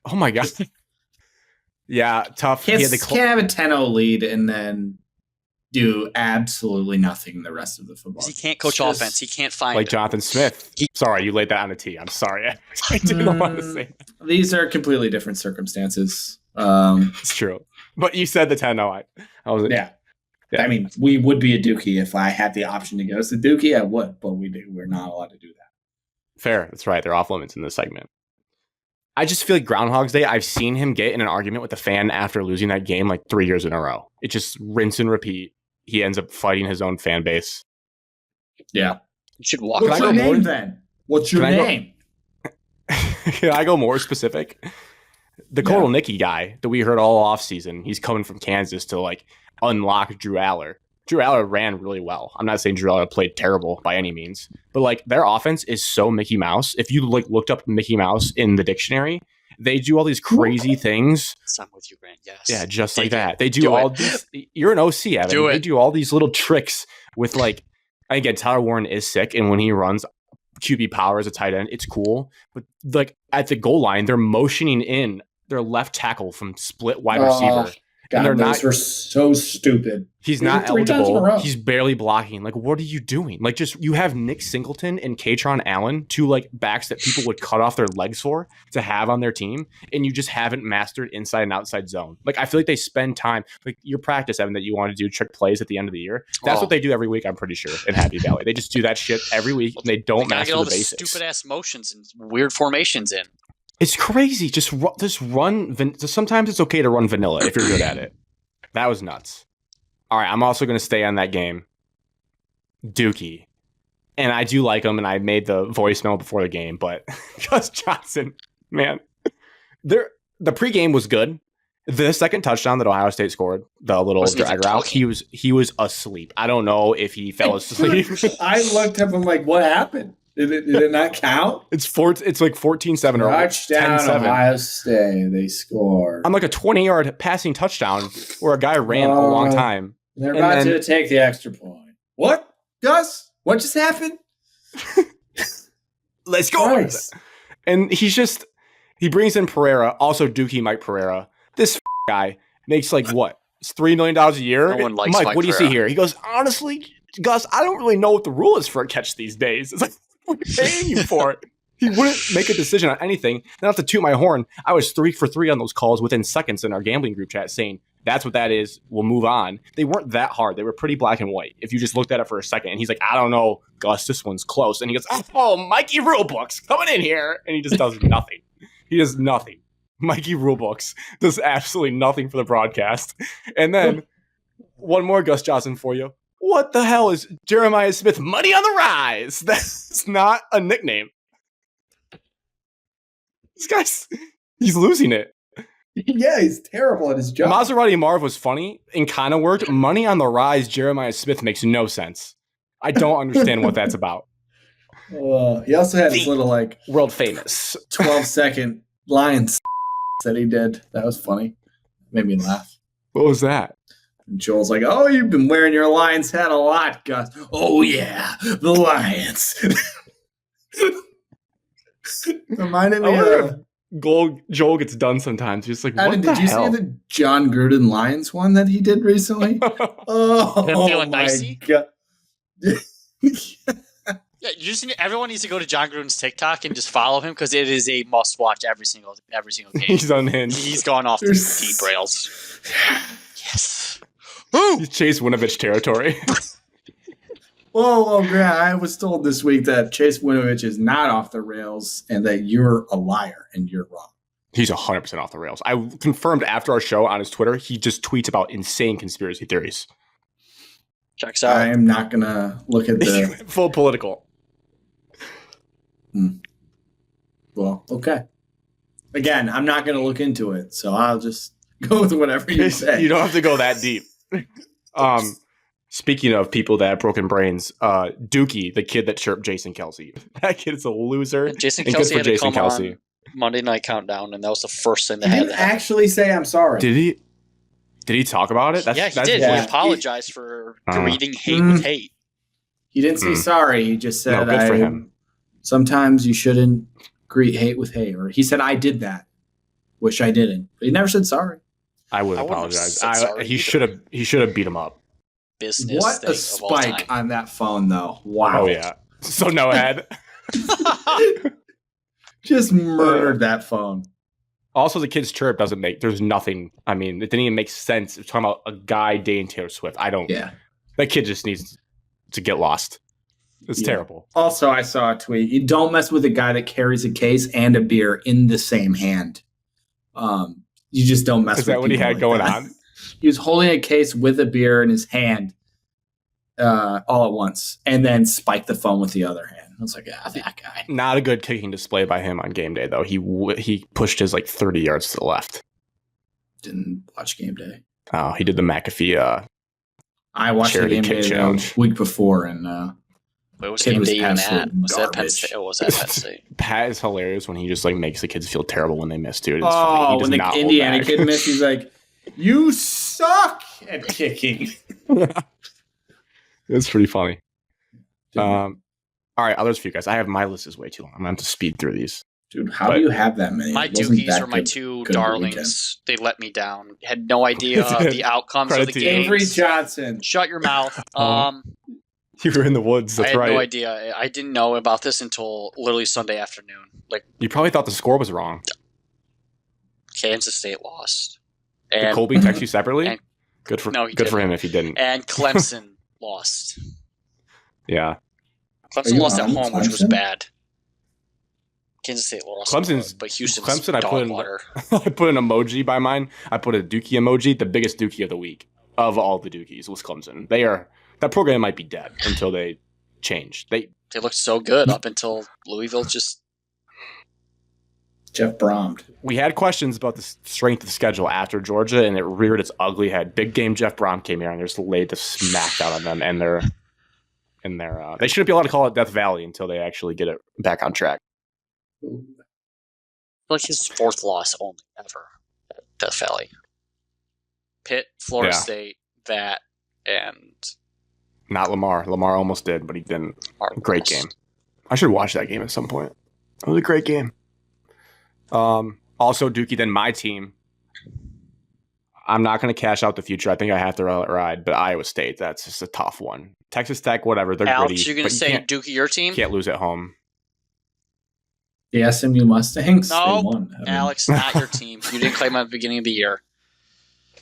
Oh my god. Yeah, tough. Can't, He had the can't have a 10-0 lead and then do absolutely nothing the rest of the football. He can't coach It's just- offense. He can't find like it. Jonathan Smith. Sorry, you laid that on a tee. I'm sorry. I didn't want to say that. These are completely different circumstances. It's true. But you said the 10-0. I was Yeah. Yeah. I mean, we would be a Dookie if I had the option to go to Dookie. I would, but we're not allowed to do that. fair. That's right. They're off limits in this segment. I just feel like Groundhog's Day, I've seen him get in an argument with a fan after losing that game like 3 years in a row. It just rinse and repeat. He ends up fighting his own fan base. Yeah. You should walk What's I your go name more? then? What's your Can I go- name? Can I go more specific? The Kotal Nicky guy that we heard all off season, he's coming from Kansas to like unlock Drew Aller. Drew Aller ran really well. I'm not saying Drew Aller played terrible by any means, but like their offense is so Mickey Mouse. If you like looked up Mickey Mouse in the dictionary, they do all these crazy things. I'm with you, Grant. Yes. Yeah, just Dig like it. that. They do Do all it. these. You're an OC, Evan. Do They it. do all these little tricks with like. Again, Tyler Warren is sick, and when he runs QB power as a tight end, it's cool. But like at the goal line, they're motioning in their left tackle from split wide receiver. God, they're those not- were so stupid. He's These not are 3 times in a eligible. row. He's barely blocking. Like, what are you doing? Like, just you have Nick Singleton and Katron Allen, 2 like backs that people would cut off their legs for to have on their team, and you just haven't mastered inside and outside zone. Like, I feel like they spend time, like your practice, Evan, that you want to do trick plays at the end of the year. That's Oh. what they do every week. I'm pretty sure in Happy Valley, they just do that shit every week, and they don't They gotta master get all the the basics. stupid ass motions and weird formations in. It's crazy. Just run. Sometimes it's okay to run vanilla if you're good at it. That was nuts. All right, I'm also going to stay on that game. Dookie. And I do like him, and I made the voicemail before the game, but Gus Johnson, man. The pregame was good. The second touchdown that Ohio State scored, the little Wasn't even drag route, talking. he was asleep. I don't know if he fell asleep. I looked up. I'm like, what happened? Did it not count? It's like 14-7 or Touchdown, 10-7. Ohio State. They score. I'm like a 20-yard passing touchdown where a guy ran a long time. They're and about then- to take the extra point. What? Gus? What just happened? Let's go. Christ. And he brings in Pereira, also Dookie Mike Pereira. This guy makes like what? It's $3 million a year. No one likes Mike, Mike what do you see Pereira. here? He goes, honestly, Gus, I don't really know what the rule is for a catch these days. It's like, what are we paying you for it? He wouldn't make a decision on anything. Not to toot my horn, I was 3 for 3 on those calls within seconds in our gambling group chat saying, that's what that is. We'll move on. They weren't that hard. They were pretty black and white. If you just looked at it for a second, and he's like, I don't know, Gus, this one's close. And he goes, oh, Mikey Rulebooks coming in here. And he just does nothing. He does nothing. Mikey Rulebooks does absolutely nothing for the broadcast. And then one more Gus Johnson for you. What the hell is Jeremiah Smith money on the rise? That's not a nickname. This guy's, he's losing it. Yeah, he's terrible at his job. Maserati Marv was funny and kind of worked. Money on the Rise, Jeremiah Smith makes no sense. I don't understand what that's about. He also had his little like World famous 12-second lines that he did. That was funny. Made me laugh. What was that? And Joel's like, "Oh, you've been wearing your Lions hat a lot, Gus." "Oh yeah, the Lions." Reminded me of Joel gets done sometimes. He's like, Evan, what the did you hell? see the John Gruden Lions one that he did recently? Oh feeling my dicey? god. Yeah, you just everyone needs to go to John Gruden's TikTok and just follow him because it is a must watch every single game. He's unhinged. He's gone off the deep rails. Yes. He's Chase Winovich territory. Whoa, Grant, I was told this week that Chase Winovich is not off the rails and that you're a liar and you're wrong. He's 100% off the rails. I confirmed after our show on his Twitter, he just tweets about insane conspiracy theories. Checks out. I am not going to look at the... Full political. Well, okay. Again, I'm not going to look into it, so I'll just go with whatever you say. You don't have to go that deep. Speaking of people that have broken brains, Dookie, the kid that chirped Jason Kelsey. That kid is a loser. Jason And Kelsey good had for to Jason come Kelsey. on Monday Night Countdown, and that was the first thing He that had didn't to happen. actually say I'm sorry. Did he? Did he talk about it? Yeah, he did. yeah. He apologized for greeting hate with hate. He didn't say sorry. He just said, No, good for him. Sometimes you shouldn't greet hate with hate. Or he said, I did that. Wish I didn't. But he never said sorry. I would I wouldn't have apologize. said sorry He either. should have beat him up. Business What thing a of all time. spike on that phone, though. Wow. Oh yeah. So no head. Just murdered that phone. Also, the kid's chirp doesn't make. There's nothing. I mean, it didn't even make sense. It's talking about a guy dating Taylor Swift. I don't. Yeah. That kid just needs to get lost. It's Yeah. terrible. Also, I saw a tweet. You don't mess with a guy that carries a case and a beer in the same hand. You just don't mess with Is that what he people had like going that. on? He was holding a case with a beer in his hand all at once and then spiked the phone with the other hand. I was like, that guy. Not a good kicking display by him on game day, though. He pushed his like 30 yards to the left. Didn't watch game day. Oh, he did the McAfee. I watched the Charity game kick day challenge. the week before, and Where was Kid game was day even at? absolute Was that Penn garbage. State? It was at Penn State. Pat is hilarious when he just like makes the kids feel terrible when they miss, dude. It's funny. oh, He does when the not hold Indiana back. kid missed, he's like, "You suck at kicking." It's pretty funny. All right, others for you guys. I have my list is way too long. I'm gonna have to speed through these. Dude, how But do you have that many? My It wasn't Dookies that were my good. two good darlings. They let me down. Had no idea the outcomes of Credit the to you. games. Avery Johnson. Shut your mouth. You were in the woods. I That's had right. no idea. I didn't know about this until literally Sunday afternoon. Like You probably thought the score was wrong. Kansas State lost, Did and Colby text you separately? and- Good for No, he good for didn't. him if he didn't. and Clemson lost. Yeah, Are Clemson you lost at on home, which was Clemson? bad. Kansas State lost, Clemson's- but Houston's Clemson, I dog put in- water. I put an emoji by mine. I put a Dookie emoji. The biggest Dookie of the week of all the Dookies was Clemson. That program might be dead until they change. They looked so good up until Louisville just. Jeff Bromd. We had questions about the strength of the schedule after Georgia, and it reared its ugly head. Big game Jeff Brom came here and just laid the smack down on them, and they shouldn't be allowed to call it Death Valley until they actually get it back on track. Like his fourth loss only ever at Death Valley. Pitt, Florida Yeah. State, that, and Not Lamar. Lamar almost did, but he didn't. Martin Great lost. game. I should watch that game at some point. It was a great game. Also, Dookie, then my team. I'm not going to cash out the future. I think I have to ride, but Iowa State, that's just a tough one. Texas Tech, whatever. They're Alex, gritty. you're going but to you say can't, Dookie your team? can't lose at home. The SMU Mustangs. No, they won. I mean, Alex, not your team. You didn't claim at the beginning of the year.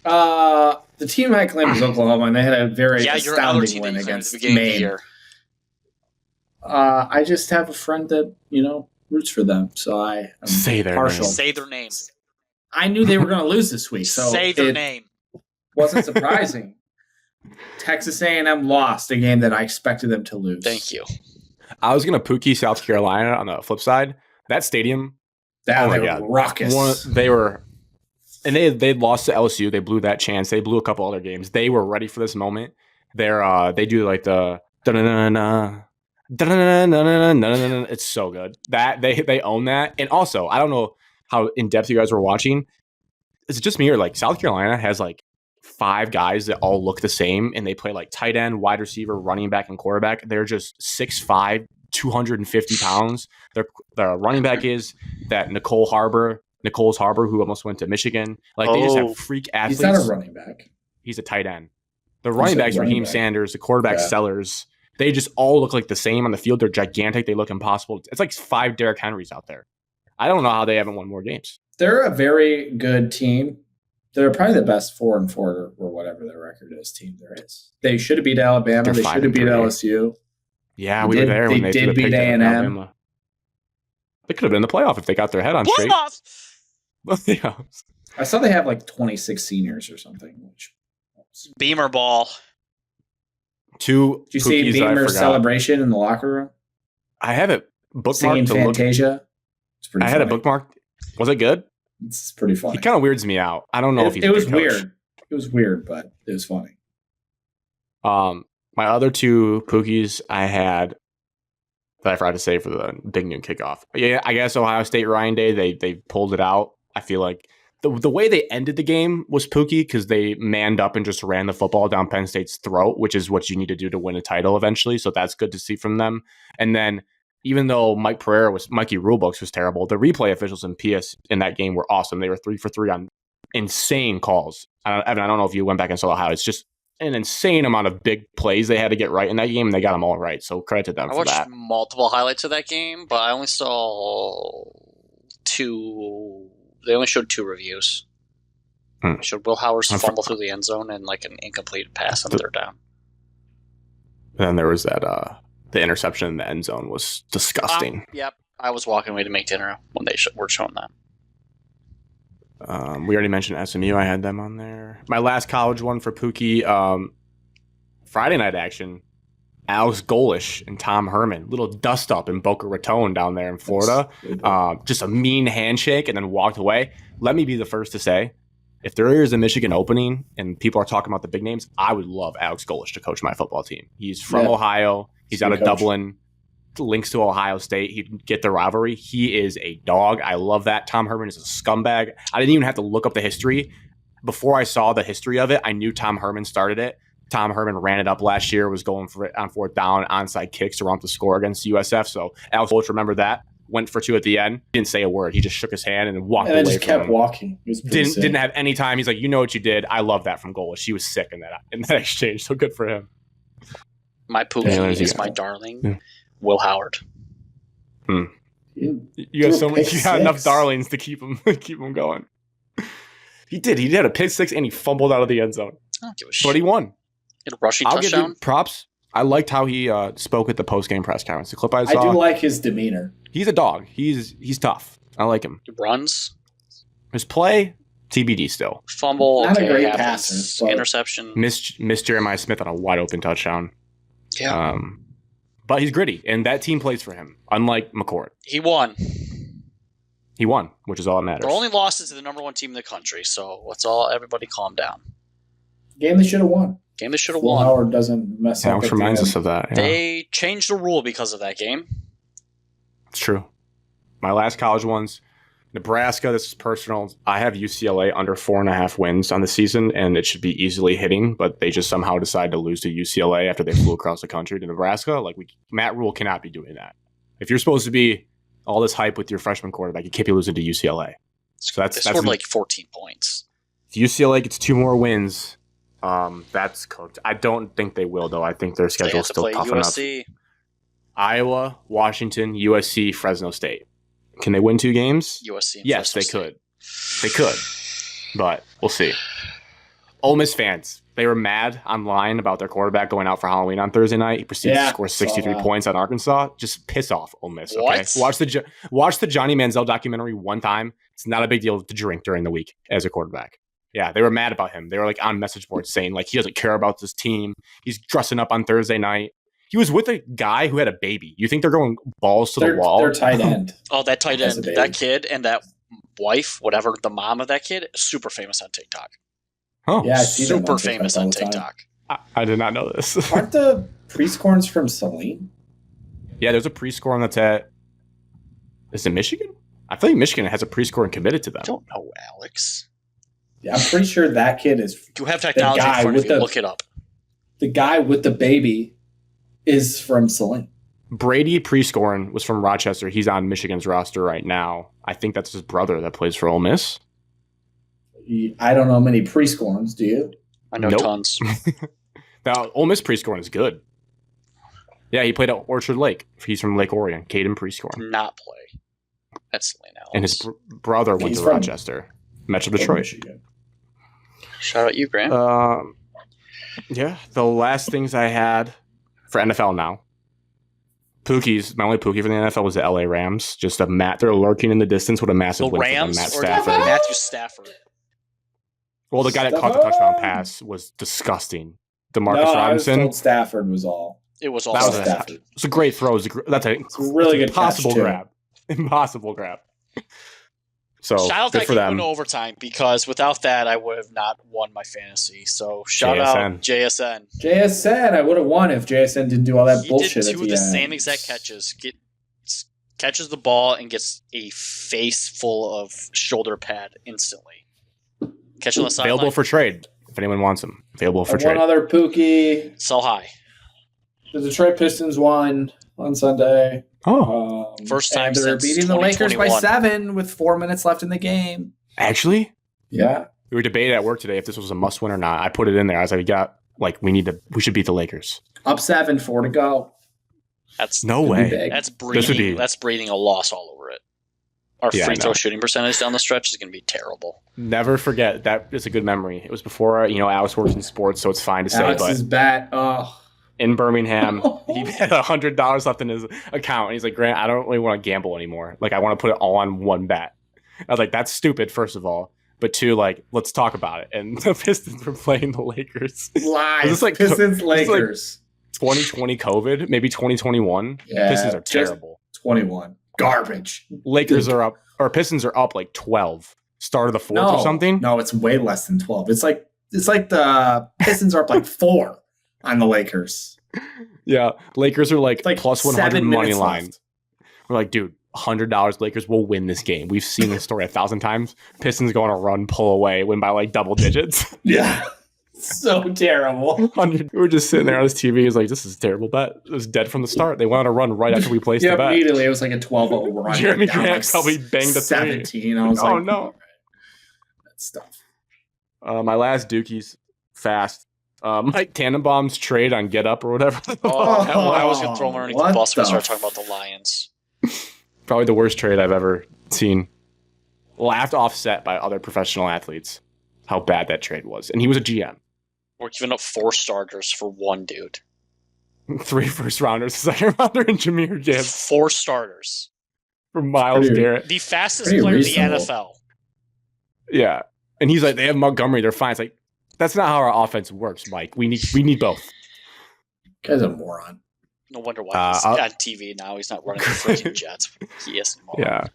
the team I claimed was Oklahoma, and they had a very Yeah, your other astounding team win that you claimed at the against beginning of the Maine. year. I just have a friend that roots for them, so I am Say their partial. name. Say their name. I knew they were going to lose this week, so Say their it name. wasn't surprising. Texas A&M lost a game that I expected them to lose. Thank you. I was going to Pookie, South Carolina on the flip side. That stadium, That Oh my they God. were raucous. they were And they lost to LSU. They blew that chance. They blew a couple other games. They were ready for this moment. They do like the it's so good that they own that. And also, I don't know how in depth you guys were watching. Is it just me or like South Carolina has like 5 guys that all look the same and they play like tight end, wide receiver, running back, and quarterback. They're just 6'5", 250 pounds. Their running back is that Nicole's Harbor, who almost went to Michigan. Like they just have freak athletes. He's not a running back. He's a tight end. The running back's Raheem Sanders, the quarterback Sellers. They just all look like the same on the field. They're gigantic. They look impossible. It's like 5 Derrick Henrys out there. I don't know how they haven't won more games. They're a very good team. They're probably the best 4-4 or whatever their record is team there is. They should have beat Alabama. They should have beat LSU. Yeah, we were there when they did beat A&M. They could have been in the playoff if they got their head on straight. Playoffs! I saw they have like 26 seniors or something. Beamer ball. Did you see Beamer's celebration in the locker room? I have it bookmarked. Singing Fantasia. It's pretty funny. Had it bookmarked. Was it good? It's pretty funny. He kind of weirds me out. I don't know if he's it was weird. It was weird, but it was funny. My other 2 Pookies I had that I forgot to say for the big noon kickoff. Yeah, I guess Ohio State Ryan Day, they pulled it out. I feel like the way they ended the game was Pookie because they manned up and just ran the football down Penn State's throat, which is what you need to do to win a title eventually. So that's good to see from them. And then even though Mikey Rulebooks was terrible, the replay officials in PS in that game were awesome. They were 3 for 3 on insane calls. Evan, I don't know if you went back and saw how it's just an insane amount of big plays they had to get right in that game, and they got them all right. So credit to them for that. I watched multiple highlights of that game, but I only saw 2. They only showed 2 reviews. They showed Will Howard's fumble through the end zone and like an incomplete pass on the 3rd down. And then there was that the interception in the end zone was disgusting. Yep, I was walking away to make dinner when they were showing that. We already mentioned SMU. I had them on there. My last college one for Pookie, Friday night action. Alex Golish and Tom Herman, little dust up in Boca Raton down there in Florida. Just a mean handshake and then walked away. Let me be the first to say, if there is a Michigan opening and people are talking about the big names, I would love Alex Golish to coach my football team. He's from Ohio. He's out of Dublin. Links to Ohio State. He'd get the rivalry. He is a dog. I love that. Tom Herman is a scumbag. I didn't even have to look up the history. Before I saw the history of it, I knew Tom Herman started it. Tom Herman ran it up last year, was going for it on 4th down, onside kicks to run up the score against USF. So Alex Golish, remember that. Went for 2 at the end. Didn't say a word. He just shook his hand and walked away. And just kept walking. Didn't have any time. He's like, you know what you did. I love that from Golish. He was sick in that exchange. So good for him. My Pookie is my darling, Will Howard. You got enough darlings to keep him going. He did. He had a pick 6 and he fumbled out of the end zone. I don't give a shit. But he won. Get a rushing I'll touchdown. give you props. I liked how he spoke at the post-game press conference. The clip I saw. I do like his demeanor. He's a dog. He's tough. I like him. He runs. His play, TBD still. Fumble. Not a great passer. Interception. Missed Jeremiah Smith on a wide open touchdown. Yeah. But he's gritty, and that team plays for him. Unlike McCourt, he won. He won, which is all that matters. Their only loss is to the number 1 team in the country. So everybody calm down. Game they should have won. won. Howard doesn't mess up. Which reminds us of that. Yeah. They changed the rule because of that game. It's true. My last college ones, Nebraska. This is personal. I have UCLA under 4.5 wins on the season, and it should be easily hitting. But they just somehow decided to lose to UCLA after they flew across the country to Nebraska. Matt Rule cannot be doing that. If you're supposed to be all this hype with your freshman quarterback, you can't be losing to UCLA. So they scored like 14 points. If UCLA gets 2 more wins, that's cooked. I don't think they will, though. I think their schedule is still tough USC. enough. Iowa, Washington, USC, Fresno State. Can they win 2 games? USC. And yes, Fresno they State. could. They could, but we'll see. Ole Miss fans, they were mad online about their quarterback going out for Halloween on Thursday night. He proceeded to score 63 points on Arkansas. Just piss off, Ole Miss. Okay, what? Watch the Johnny Manziel documentary one time. It's not a big deal to drink during the week as a quarterback. Yeah, they were mad about him. They were like on message boards saying like he doesn't care about this team. He's dressing up on Thursday night. He was with a guy who had a baby. You think they're going balls to the wall? They're tight end. Oh, that tight end, that kid, and that wife, whatever, the mom of that kid, super famous on TikTok. Oh, Yeah, I see them Super on TikTok famous all on the time. TikTok. I did not know this. Aren't the Priestcorns from Saline? Yeah, there's a Priestcorn that's at. Is it Michigan? I feel like Michigan has a Priestcorn committed to them. I don't know, Alex. Yeah, I'm pretty sure that kid is You have technology in guy front of with you. the- Look it up. the guy with the baby is from Saline. Brady Priestcorn was from Rochester. He's on Michigan's roster right now. I think that's his brother that plays for Ole Miss. I don't know many Priestcorns, do you? I know Nope. tons. Now, Ole Miss Priestcorn is good. Yeah, he played at Orchard Lake. He's from Lake Orion. Caden Priestcorn. Not play. That's Selena Alex. And his brother went He's to from- Rochester. Metro Detroit. Michigan. Shout out you, Graham. Yeah, the last things I had for NFL now. Pookies, my only Pookie for the NFL was the LA Rams. Just they're lurking in the distance with a massive the win Rams for them, or Matt Stafford. Matthew Stafford? Well, the guy that caught the touchdown pass was disgusting. DeMarcus No, I was Robinson. told Stafford was all. It was That also was Stafford. It's a great throw. That's a really good impossible catch, too. grab. Impossible grab. So Shout out good that for game them. in overtime, because without that, I would have not won my fantasy. So shout out JSN. JSN, I would have won if JSN didn't do all that He bullshit did at two of the end. same exact catches. Catches the ball and gets a face full of shoulder pad instantly. Catch on the sideline. Available for trade if anyone wants them. Available for One trade. other Pookie. Sell high. The Detroit Pistons won on Sunday. Oh, First time and they're since beating the Lakers by 2021. 7 with 4 minutes left in the game. actually, Yeah. we were debating at work today if this was a must win or not. I put it in there. I was like, we should beat the Lakers. Up 7, 4 to go. That's No Could be way. big. that's This would breathing. be- That's breathing a loss all over it. Our Yeah, I free throw know. shooting percentage down the stretch is going to be terrible. Never forget that is a good memory. It was before Alex works in sports, so it's fine to say. Alex's But bat. Oh. in Birmingham, he had $100 left in his account, and he's like, "Grant, I don't really want to gamble anymore. Like, I want to put it all on one bet." I was like, "That's stupid." First of all, but two, like, let's talk about it. And the Pistons were playing the Lakers. Live. Is this like- Pistons, is this like- Lakers. 2020 COVID, maybe 2021. Yeah, Pistons are just- terrible. 21. Garbage. Lakers are up, or Pistons are up like 12. Start of the fourth or something. No, it's way less than 12. It's like the Pistons are up like 4 on the Lakers. Yeah, Lakers are like, It's like plus 100 7 money minutes line. left. We're like, dude, $100 Lakers will win this game. We've seen this story 1,000 times. Pistons go on a run, pull away, win by like double digits. Yeah. So terrible. 100. We were just sitting there on his TV. He's like, this is a terrible bet. It was dead from the start. They went on a run right after we placed Yeah, the bet. immediately it was like a 12-0 run. Jeremy down Grant probably banged a 17. I was Oh, like, no. all right. That stuff. My last Dookies fast. Mike Tannenbaum's trade on Get Up or whatever. Oh, I was going to throw him underneath the What bus when I the started talking about the Lions. Probably the worst trade I've ever seen. Laughed offset by other professional athletes. How bad that trade was. And he was a GM. We're giving up 4 starters for one dude. 3 first rounders, a second rounder, and Jameer Gibbs 4 starters. for Myles Pretty- Garrett. The fastest Pretty player reasonable. in the NFL. Yeah. And he's like, they have Montgomery, they're fine. It's like, that's not how our offense works, Mike. We need both. Guy's a moron. No wonder why he's I'll- on TV now. He's not running the freaking Jets. He is anymore. Yeah.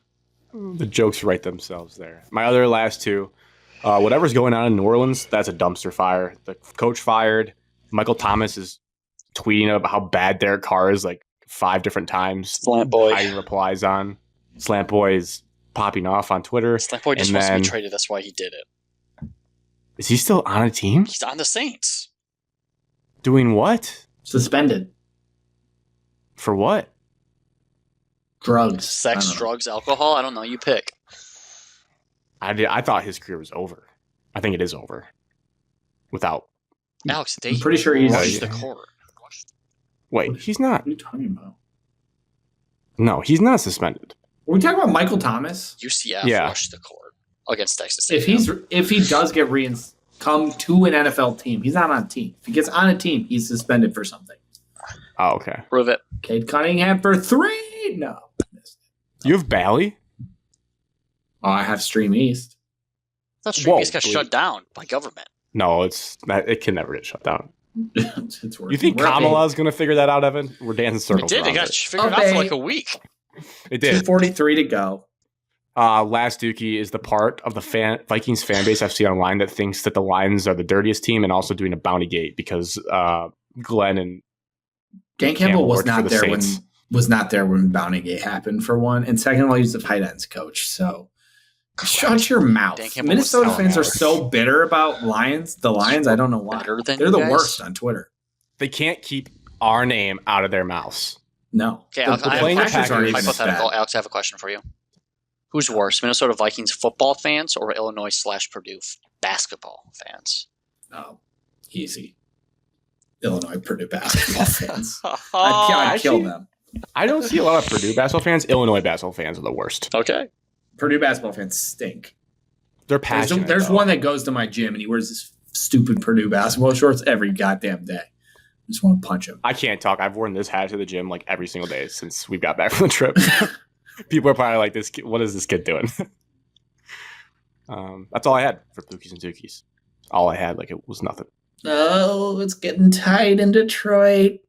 The jokes write themselves there. My other last 2. Whatever's going on in New Orleans, that's a dumpster fire. The coach fired. Michael Thomas is tweeting about how bad Derek Carr is like 5 different times. Slant boy. Hiding replies on. Slant boy is popping off on Twitter. Slant boy just And wants to then- be traded. That's why he did it. Is he still on a team? He's on the Saints. Doing what? Suspended. For what? Drugs. Sex, I don't know. drugs, alcohol. I don't know. You pick. I thought his career was over. I think it is over. Without. Alex, they I'm pretty sure he's- rushed the court. Wait, he's not. What are you talking about? No, he's not suspended. Are we talking about Michael Thomas? UCF Yeah. rushed the court against Texas. If he does get come to an NFL team, he's not on a team. If he gets on a team, he's suspended for something. Oh, okay. prove it. Cade Cunningham for 3. No. You have Bally? Oh, I have Stream East. That stream Whoa, just got wait. shut down by government. No, it can never get shut down. It's working. You think We're up Kamala's going to figure that out, Evan? We're dancing It circles did. It around got it. figured out Okay. for like a week. It 8. did. 2:43 to go. Last Dookie is the part of the Vikings fan base I've seen online that thinks that the Lions are the dirtiest team and also doing a bounty gate because Glenn and Dan Campbell was worked for not the there Saints. when Bountygate happened, for one, and second of all, he's the tight ends coach. So shut your mouth. Dan Campbell Minnesota was fans are Alex. so bitter about the Lions. I don't know why. Better than They're you the guys? worst on Twitter. They can't keep our name out of their mouths. No. Okay, Alex, I have playing a the question. Packers- Hypothetical. Alex, I have a question for you. Who's worse, Minnesota Vikings football fans or Illinois/Purdue basketball fans? Oh, easy. Illinois Purdue basketball fans. I'd Actually- kill them. I don't see a lot of Purdue basketball fans. Illinois basketball fans are the worst. Okay. Purdue basketball fans stink. They're passionate. There's though. one that goes to my gym and he wears this stupid Purdue basketball shorts every goddamn day. I just want to punch him. I can't talk. I've worn this hat to the gym like every single day since we got back from the trip. People are probably like, "This kid, what is this kid doing?" That's all I had for Pookies and Dookies. All I had, like it was nothing. Oh, it's getting tight in Detroit.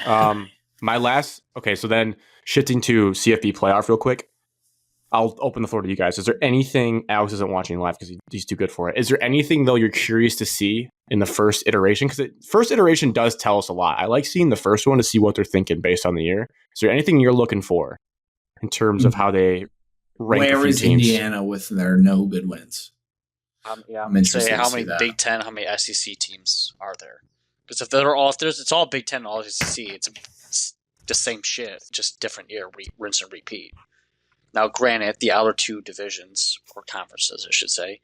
My last. Okay, so then shifting to CFB playoff real quick. I'll open the floor to you guys. Is there anything Alex isn't watching live because he's too good for it? Is there anything though you're curious to see in the first iteration? Because the first iteration does tell us a lot. I like seeing the first one to see what they're thinking based on the year. Is there anything you're looking for in terms of how they rank a Where few is teams? Indiana with their no good wins? Yeah, I'm interested say to how see many that. Big Ten, how many SEC teams are there? Because if it's all Big Ten and all SEC, it's the same shit, just different year, rinse and repeat. Now, granted, the outer two divisions or conferences, I should say,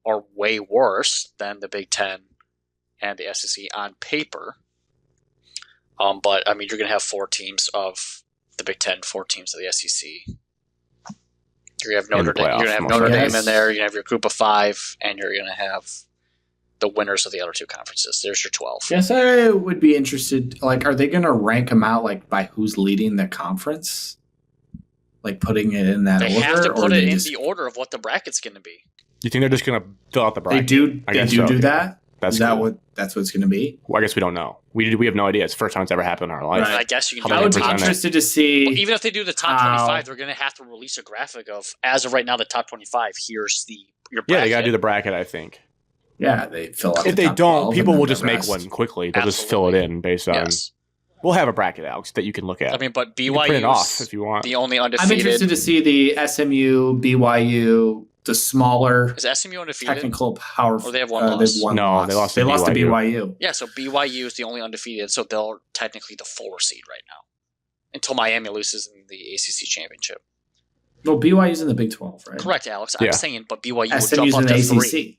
are way worse than the Big Ten and the SEC on paper. But I mean, you're going to have 4 teams of the Big Ten, 4 teams of the SEC. You're going to have Notre Dame. You're going to have Notre Dame in there. You're going to have your group of 5, and you're going to have the winners of the other 2 conferences. There's your 12. Yes, I would be interested. Like, are they going to rank them out like by who's leading the conference? Like putting it in that They order? have to or put they it in just- the order of what the bracket's going to be. You think they're just going to fill out the They bracket? do. I They guess do so. do that. That's Is that cool. that's what it's going to be? Well, I guess we don't know. We have no idea. It's the first time it's ever happened in our life. Right. I guess you can How do I would the be top. present it? interested to see. Well, even if they do the top how- 25, they're going to have to release a graphic of, as of right now, the top 25. Here's your bracket. Yeah, they got to do the bracket, I think. Yeah, they fill out. If the they top don't, 12 people and will then just the make rest. one quickly. They'll just fill it in based on. Yes. We'll have a bracket, Alex, that you can look at. I mean, but you can print it off BYU's if you want. the only I'm undefeated. interested to see the SMU, BYU, the smaller Is SMU undefeated? technical power. Or they have one loss? One No, loss. they lost to They lost to BYU. BYU. Yeah, so BYU is the only undefeated, so they're technically the 4 seed right now. Until Miami loses in the ACC championship. No, BYU's in the Big 12, right? Correct, Alex. Yeah. I'm saying, but BYU will SMU's jump in up the to ACC. 3.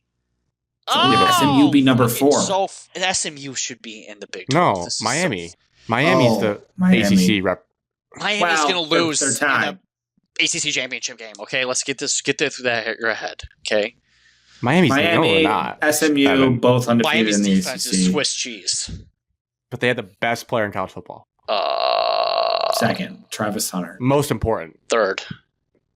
So SMU be number 4. So SMU should be in the Big 12. No, This is Miami. so- Miami's the Miami. ACC rep. Miami's Well, going to lose their in time. the ACC championship game. Okay, let's get through that your head. Okay, Miami's no, Miami, they're not. SMU, Evan. both undefeated Miami's in the defense is ACC. Swiss cheese. But they had the best player in college football. Second, Travis Hunter. Most important. 3rd.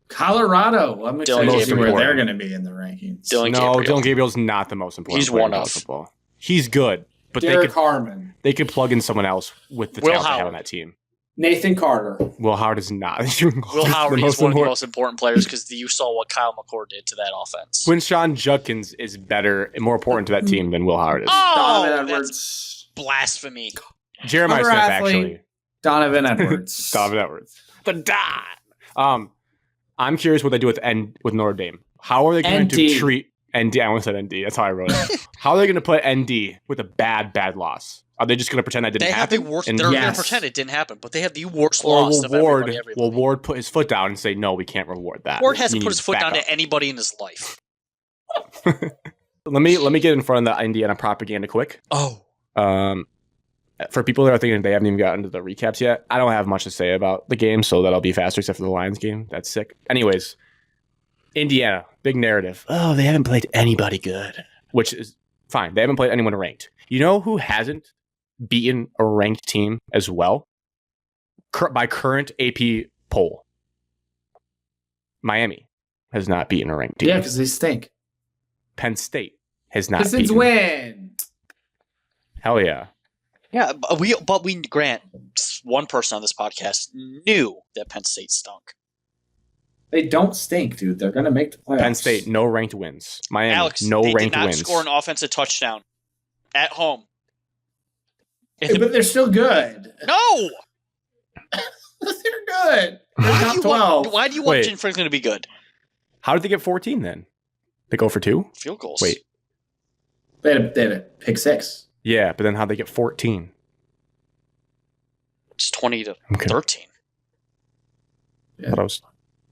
Colorado. I'm excited to Most see where important. they're going to be in the rankings. Dylan No, Gabriel. Dylan Gabriel's not the most important. He's player one in college of. football. He's good, but Derek Harmon. they could plug in someone else with the Will talent they have Howard. on that team. Nathan Carter. Will Howard is not. Will Howard is one of the most important players because you saw what Kyle McCord did to that offense. Quinshawn Judkins is better and more important to that team than Will Howard is. Oh, Donovan that's Edwards. blasphemy. Jeremiah Other Smith, athlete. actually. Donovan Edwards. Donovan Edwards. The Don. I'm curious what they do with Notre Dame. How are they going to ND. treat ND? I almost said ND. That's how I wrote it. How are they going to put ND with a bad loss? Are they just going to pretend that didn't They have the happen? worst. And- They're going Yes. to pretend it didn't happen, but they have the worst or loss will of Ward, everybody. will Ward put his foot down and say, no, we can't reward that. Ward hasn't You put need his foot back down up. to anybody in his life. Let me get in front of the Indiana propaganda quick. Oh. For people that are thinking they haven't even gotten to the recaps yet, I don't have much to say about the game, so that'll be faster except for the Lions game. That's sick. Anyways, Indiana, big narrative. Oh, they haven't played anybody good, which is fine. They haven't played anyone ranked. You know who hasn't beaten a ranked team as well? By current AP poll, Miami has not beaten a ranked team. Yeah, because they stink. Penn State has not Pistons beaten. win. Hell yeah. Yeah, but we grant one person on this podcast knew that Penn State stunk. They don't stink, dude. They're going to make the playoffs. Penn State, no ranked wins. Miami, Alex, no they ranked did not wins. score an offensive touchdown at home. But they're still good. No! They're good. They're top 12. Why do you want Jim Franklin to be good? How did they get 14 then? They go for 2? Field goals. Wait. They had a pick 6. Yeah, but then how'd they get 14? It's 20 to 13. Yeah.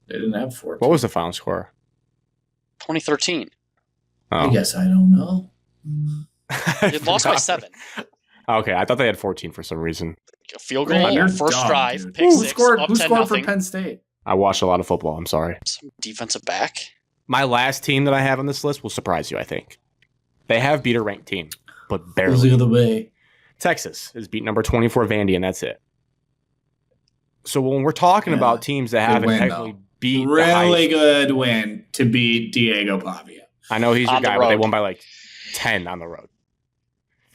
They didn't have 14. What was the final score? 2013. Oh. I guess I don't know. You lost by 7. Okay, I thought they had 14 for some reason. A field goal, first drive, dude. pick 6, Who scored up 10 for Penn State? I watched a lot of football. I'm sorry. Some defensive back. My last team that I have on this list will surprise you, I think. They have beat a ranked team, but Who's barely. the other way? Texas has beat number 24 Vandy, and that's it. So when we're talking about teams that haven't technically beat really good win to beat Diego Pavia. I know he's your On the guy, but they road. won by like 10 on the road.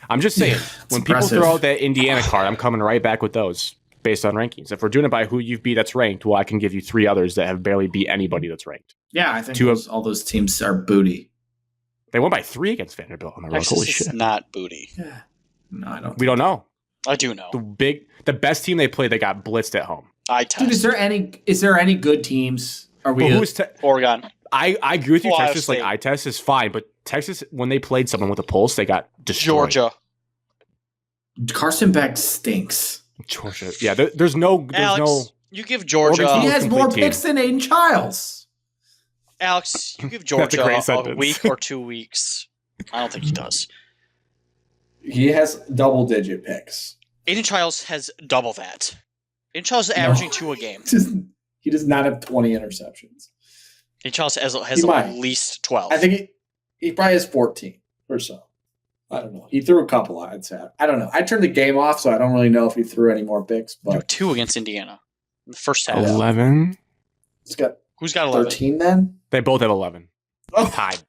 I'm just saying, when impressive. people throw out that Indiana card, I'm coming right back with those based on rankings. If we're doing it by who you've beat that's ranked, well, I can give you 3 others that have barely beat anybody that's ranked. Yeah, I think 2 all those teams are booty. They won by 3 against Vanderbilt on the road. Texas Holy is shit. not booty. Yeah. No, I don't. We don't know. I do know. The best team they played, they got blitzed at home. I test. Dude, is there any good teams? Are we? But who's Oregon. I agree with you. Ohio Texas, State. like eye test is fine, but Texas, when they played someone with a pulse, they got destroyed. Carson Beck stinks. Georgia. Yeah, there's no. Alex, you give Georgia. Oregon- He has more complete picks than Aiden Childs. Alex, you give That's a Georgia great a sentence. week or 2 weeks. I don't think he does. He has double-digit picks. Aiden Childs has double that. Aiden Childs is averaging 2 a game. He does not have 20 interceptions. Aiden Childs has He might. at least 12. I think he probably has 14 or so. I don't know. He threw a couple, I'd say. I don't know. I turned the game off, so I don't really know if he threw any more picks. Threw But 2 against Indiana in the first half. 11. it's got Who's got 11? 13 then. They both have 11. Oh, Tied.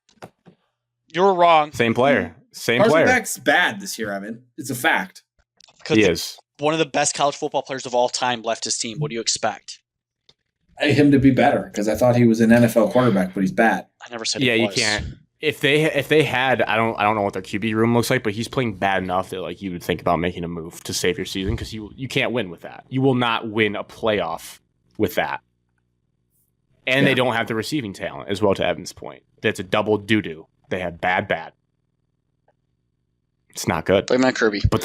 You're wrong. Same player. Same Carson player. Beck's bad this year, Evan. It's a fact. Because He is. one of the best college football players of all time left his team. What do you expect? I need him to be better because I thought he was an NFL quarterback, but he's bad. I never said Yeah, he you was. can't. If they had, I don't know what their QB room looks like, but he's playing bad enough that like you would think about making a move to save your season because you can't win with that. You will not win a playoff with that. And they don't have the receiving talent as well. To Evan's point, that's a double doo-doo. They have bad. It's not good. Blame on Kirby. But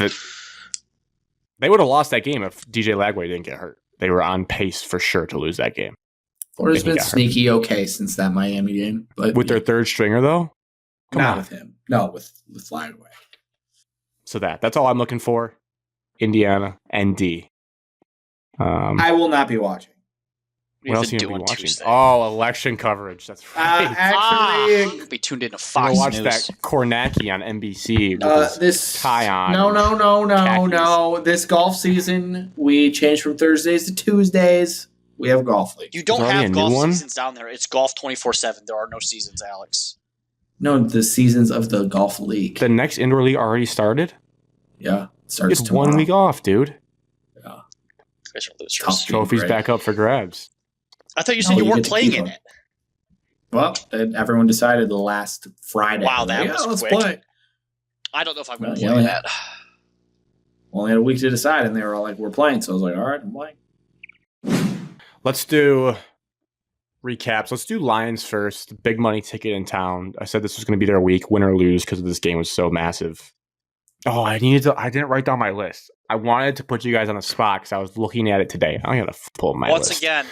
they would have lost that game if DJ Lagway didn't get hurt. They were on pace for sure to lose that game. Florida's He got been hurt. sneaky okay since that Miami game. But With their third stringer, though? Come not on. with him. No, with Flagway. So that's all I'm looking for. Indiana, ND. I will not be watching. What What else are you are you doing going to be watching? Tuesday? Oh, election coverage. That's right. Actually, Be tuned into I'm Fox watch News. that Kornacki on NBC with his this tie on. No. This golf season, we changed from Thursdays to Tuesdays. We have golf league. You don't Is there already have a golf new one? seasons down there. It's golf 24/7. There are no seasons, Alex. No, the seasons of the golf league. The next indoor league already started? Yeah, it starts It's tomorrow. 1 week off, dude. You guys are losers. Tough. Trophy's Great. back up for grabs. I thought you No, said you you weren't get to playing keep in them. it. Well, everyone decided the last Friday. Wow, that Like, was let's quick. play. I don't know if I'm going Well, to yeah, play yeah. that. Only had a week to decide, and they were all like, "We're playing." So I was like, "All right, I'm playing." Let's do recaps. Let's do Lions first. Big money ticket in town. I said this was going to be their week, win or lose, because this game was so massive. Oh, I didn't write down my list. I wanted to put you guys on the spot because I was looking at it today. I got to pull up my Once list. again,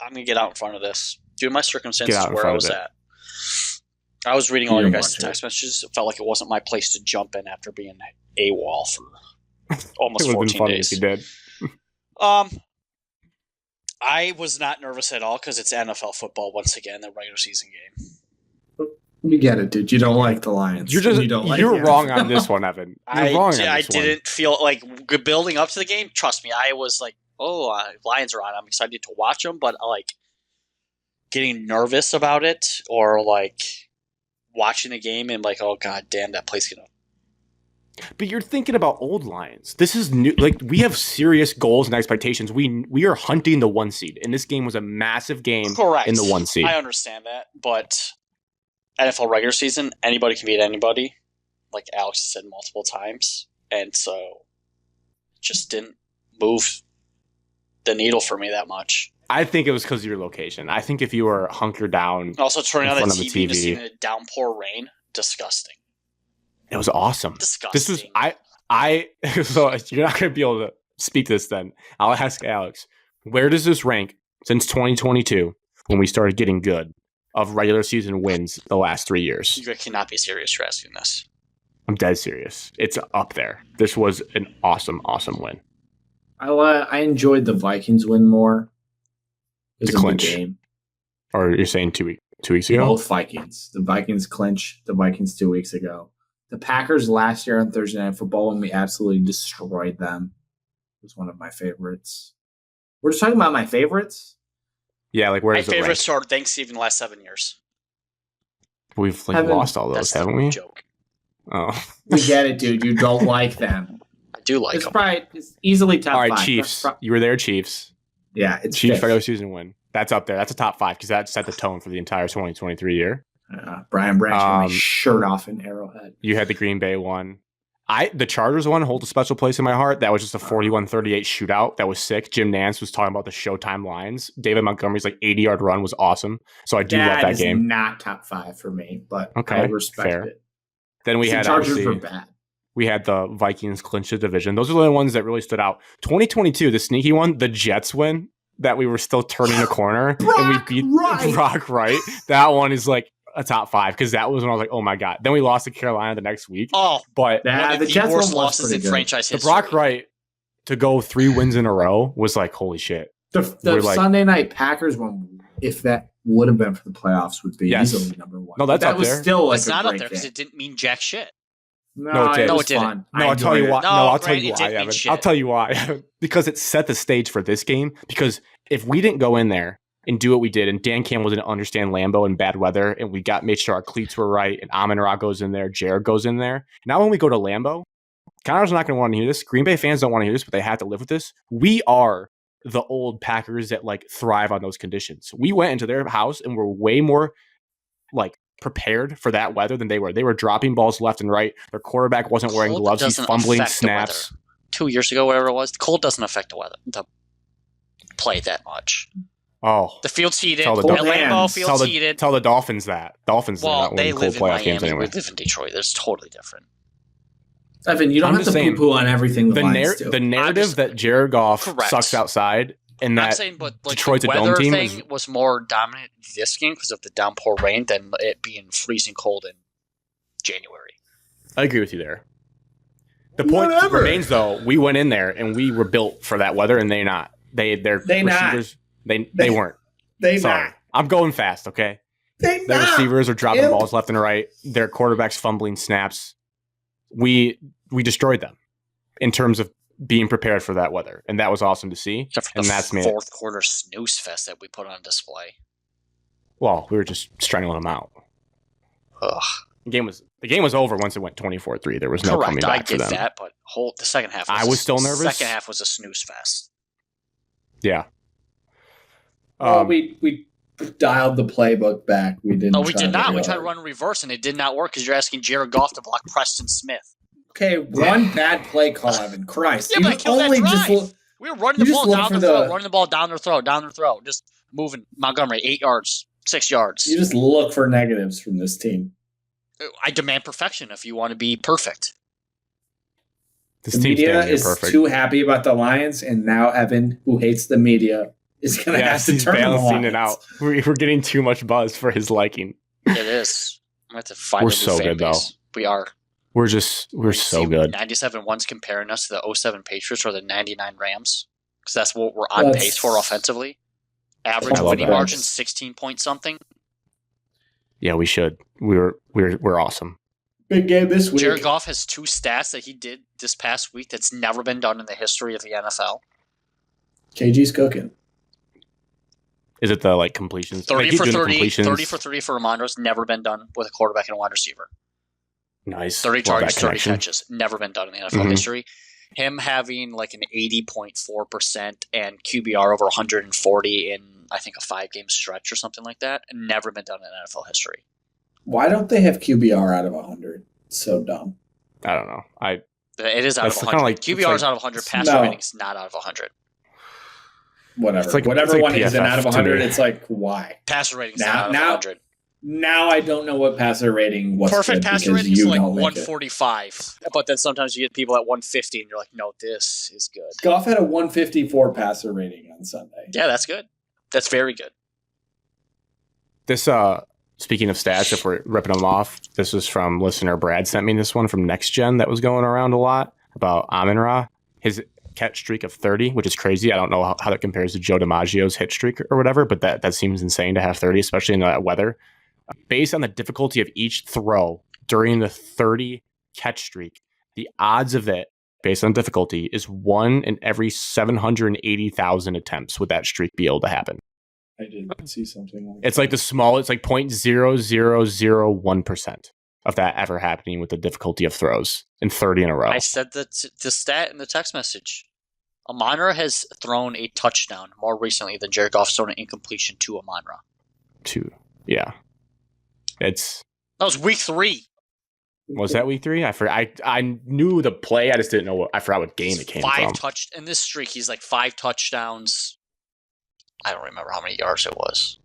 I'm going to get out in front of this. Due to my circumstances Get out in where I front was of it. at. I was reading all You your didn't guys' watch it. text messages. It felt like it wasn't my place to jump in after being AWOL for almost It would have 14 been funny days. if you did. I was not nervous at all because it's NFL football once again, the regular season game. We get it, dude. You don't like the Lions. You're just You don't like you're the wrong NFL. on this one, Evan. You're wrong on this I one. didn't feel like building up to the game. Trust me, I was like, Lions are on. I'm excited to watch them, but like getting nervous about it or like watching the game and like, oh god damn, that play's gonna But you're thinking about old Lions. This is new. Like, we have serious goals and expectations. We are hunting the 1 seed, and this game was a massive game Correct. in the 1 seed. I understand that, but NFL regular season, anybody can beat anybody, like Alex has said multiple times, and so it just didn't move the needle for me that much. I think it was because of your location. I think if you were hunkered down, Also, turning on the front of a TV to TV. see the downpour rain, disgusting. it was awesome. Disgusting. This was I. So you're not going to be able to speak this. Then I'll ask Alex, where does this rank since 2022 when we started getting good of regular season wins the last 3 years? You cannot be serious. You're asking this. I'm dead serious. It's up there. This was an awesome win. I enjoyed the Vikings win more. The because of clinch. game. Or you're saying 2 weeks ago? Both Vikings. The Vikings clinch the Vikings 2 weeks ago. The Packers last year on Thursday Night Football when we absolutely destroyed them was one of my favorites. We're just talking about my favorites? Yeah, like where My is it rank? favorite started Thanksgiving the last 7 years. We've like Haven't- lost all those, That's haven't the we? joke. Oh. We get it, dude. You don't like them. I do like It's them. probably it's easily top All right, 5. Chiefs. You were there, Chiefs. Yeah, it's Chiefs fifth. regular season win. That's up there. That's a top 5 because that set the tone for the entire 2023 year. Brian Branch had my Um, shirt off in Arrowhead. You had the Green Bay one. The Chargers one holds a special place in my heart. That was just a 41-38 shootout. That was sick. Jim Nance was talking about the Showtime lines. David Montgomery's like 80-yard run was awesome. So I do love that is game. not top 5 for me, but Okay, I respect fair. it. Then we The had Chargers obviously, were bad. we had the Vikings clinch the division. Those are the only ones that really stood out. 2022, the sneaky one, the Jets win that we were still turning a corner and we Brock beat Wright. Brock Wright. That one is like a top 5 because that was when I was like, oh my god. Then we lost to Carolina the next week. Oh, But Yeah, one of the the Jets worst one was losses pretty in good. franchise the history. Brock Wright to go 3 wins in a row was like, holy shit. The We're like- Sunday night Packers one, if that would have been for the playoffs, would be Yes. easily number 1. No, that's that up was there. still like It's a not up great there because game. it didn't mean jack shit. No, it did. No, was it didn't. fun. No, I I'll tell you enjoyed why. it. No, I'll tell Grant, you it why, didn't mean Evan. shit. I'll tell you why. Because it set the stage for this game. Because if we didn't go in there and do what we did, and Dan Campbell didn't understand Lambeau and bad weather, and we made sure our cleats were right, and Amon-Ra goes in there, Jared goes in there. Now when we go to Lambeau, Connor's not going to want to hear this. Green Bay fans don't want to hear this, but they have to live with this. We are the old Packers that like thrive on those conditions. We went into their house and were way more like prepared for that weather than they were. They were dropping balls left and right. Their quarterback wasn't wearing Cold gloves. He's doesn't fumbling affect the weather. snaps. 2 years ago, whatever it was, the cold doesn't affect the weather. The play that much. Oh, The field's heated. Tell the At Cold Lambeau, hands. field's heated. tell the Dolphins that. Dolphins are Well, not they winning live cold in playoff games Miami. anyway. We live in Detroit. It's totally different. Evan, you don't I'm have just to saying, poo-poo on everything the The, Lions do. the narrative just- that Jared Goff Correct. sucks outside and I'm that saying, but like Detroit's the a dome weather team thing is- was more dominant this game because of the downpour rain than it being freezing cold in January. I agree with you there. The point Whatever. remains though, we went in there and we were built for that weather and their They receivers they weren't. They Sorry. not. I'm going fast, okay? They Their not. receivers are dropping Imp. balls left and right. Their quarterback's fumbling snaps. We destroyed them in terms of being prepared for that weather, and that was awesome to see. Except for And the that's me. fourth quarter snooze fest that we put on display. Well, we were just strangling them out. Ugh. The game was over once it went 24-3. There was no coming Correct, I back for get them. that, but the second half. I was still nervous. Second half was a snooze fest. Yeah. Well, we dialed the playbook back. We didn't. No, we try did not. We really tried to hard. run in reverse, and it did not work because you're asking Jared Goff to block Preston Smith. Okay, one bad play call, Evan. Christ. Yeah, You but I killed that only drive. just look- We were running You the just ball look down for their throat, the- running the ball down their throat, just moving Montgomery 8 yards, 6 yards. you just look for negatives from this team. I demand perfection if you want to be perfect. This The team's media damn near is perfect. too happy about the Lions, and now Evan, who hates the media, is going to have Yes, to he's turn the balancing Lions. it out. We're getting too much buzz for his liking. It is. I'm going to have to find We're a new so fan good, though. base. We are. We're so good. 97 ones comparing us to the 07 Patriots or the 99 Rams. Because that's what we're on That's- pace for offensively. Average I love winning that. margin 16 point something. Yeah, we should. We're awesome. Big game this week. Jared Goff has 2 stats that he did this past week that's never been done in the history of the NFL. KG's cooking. Is it the like completions? 30 Like, he's for doing the 30, completions. 30 for 30 for Ramondre's never been done with a quarterback and a wide receiver. Nice. 30 Love targets, that 30 connection. catches. Never been done in the NFL Mhm. history. Him having like an 80.4% and QBR over 140 in, I think, a 5-game stretch or something like that. Never been done in NFL history. Why don't they have QBR out of 100? So dumb. I don't know. It is out That's of kinda 100. like- QBR it's is out of 100. Passer No. rating is not out of 100. Whatever. It's like- Whatever it's like one isn't PFF out of to 100, me. it's like, why? Passer rating is Now- not out of now- 100. Now I don't know what passer rating was. Perfect passer rating is you like don't make it. 145. But then sometimes you get people at 150 and you're like, no, this is good. Goff had a 154 passer rating on Sunday. Yeah, that's good. That's very good. This speaking of stats, if we're ripping them off, this was from listener Brad sent me this one from Next Gen that was going around a lot about Amon-Ra. His catch streak of 30, which is crazy. I don't know how that compares to Joe DiMaggio's hit streak or whatever, but that seems insane to have 30, especially in that weather. Based on the difficulty of each throw during the 30 catch streak, the odds of it, based on difficulty, is 1 in every 780,000 attempts would that streak be able to happen. I did see something like It's like the small, it's like 0.0001% of that ever happening with the difficulty of throws in 30 in a row. I said the stat in the text message. Amon-Ra has thrown a touchdown more recently than Jared Goff's thrown an incompletion to Amon-Ra. Yeah. It's, That was week 3. was that week 3? I knew the play. I just didn't know I forgot what game it came from. In this streak, he's like 5 touchdowns. I don't remember how many yards it was.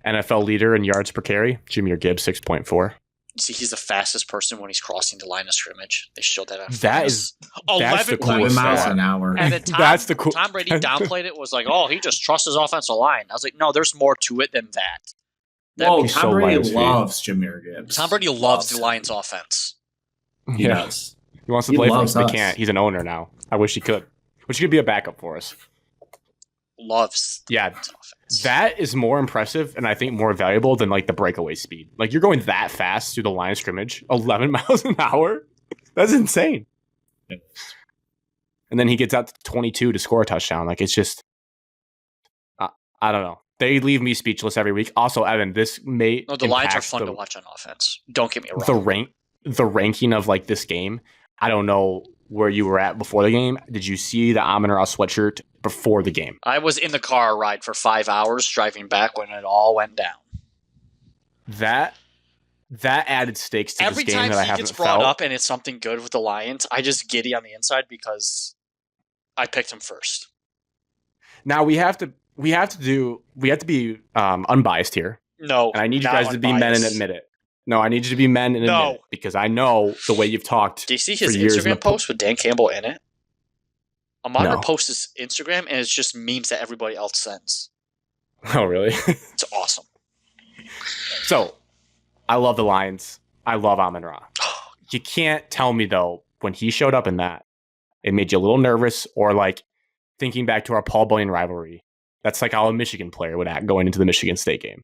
NFL leader in yards per carry, Jahmyr Gibbs, 6.4. See, he's the fastest person when he's crossing the line of scrimmage. They showed that on That's the 11 coolest miles stat. an hour. And then Tom, That's the cool- Tom Brady downplayed it, was like, oh, he just trusts his offensive line. I was like, no, there's more to it than that. Whoa, He's Tom so light Brady on his feet. loves Jahmyr Gibbs. Tom Brady loves the Lions offense. He Yeah. does. He wants to He play for us, loves but us. he can't. He's an owner now. I wish he could. Wish he could be a backup for us. Loves the Yeah, Lions offense. that is more impressive and I think more valuable than like the breakaway speed. Like you're going that fast through the line of scrimmage, 11 miles an hour. That's insane. And then he gets out to 22 to score a touchdown. Like it's just, I don't know. They leave me speechless every week. Also, Evan, this may No, the Lions are impact fun to watch on offense. Don't get me wrong. the ranking of like this game. I don't know where you were at before the game. Did you see the Amon-Ra sweatshirt before the game? I was in the car ride for 5 hours driving back when it all went down. That added stakes to Every this game time that I he haven't gets brought felt. up and it's something good with the Lions, I just giddy on the inside because I picked him first. Now we have to be unbiased here, No, and I need you not guys to be men and unbiased. admit it. No, I need you to be men and admit No. it because I know the way you've talked. Do you see for his years in the Instagram post with Dan Campbell in it? Amon-Ra No. posts his Instagram and it's just memes that everybody else sends. Oh, really? It's awesome. So, I love the Lions. I love Amon-Ra. You can't tell me though when he showed up in that, it made you a little nervous, or like thinking back to our Paul Bunyan rivalry. That's like how a Michigan player would act going into the Michigan State game.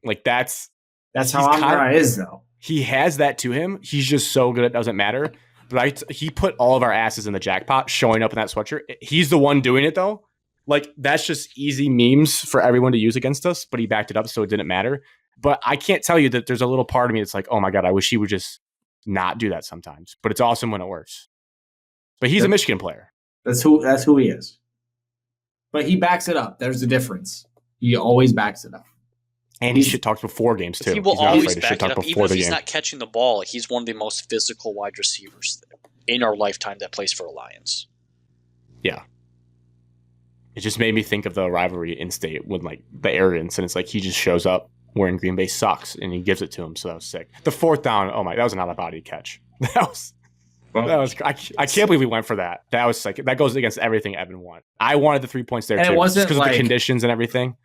Like that's That's how He's Amon-Ra kind is, though. he has that to him. He's just so good it doesn't matter. But he put all of our asses in the jackpot showing up in that sweatshirt. He's the one doing it though. Like that's just easy memes for everyone to use against us, but he backed it up so it didn't matter. But I can't tell you that there's a little part of me that's like, oh my God, I wish he would just not do that sometimes. But it's awesome when it works. But he's a Michigan player. That's who he is. But he backs it up. There's the difference. He always backs it up. And he shit talks before games too. He will He's not always afraid to back shit it talk up, even before if the he's game. not catching the ball. He's one of the most physical wide receivers in our lifetime that plays for the Lions. Yeah. It just made me think of the rivalry in state with like the arrogance, and it's like he just shows up wearing Green Bay sucks and he gives it to him. So that was sick. The fourth down, oh my, that was an out of body catch. That was I can't believe we went for that. That was like that goes against everything Evan wanted. I wanted the 3 points there And it too, wasn't because of like- the conditions and everything.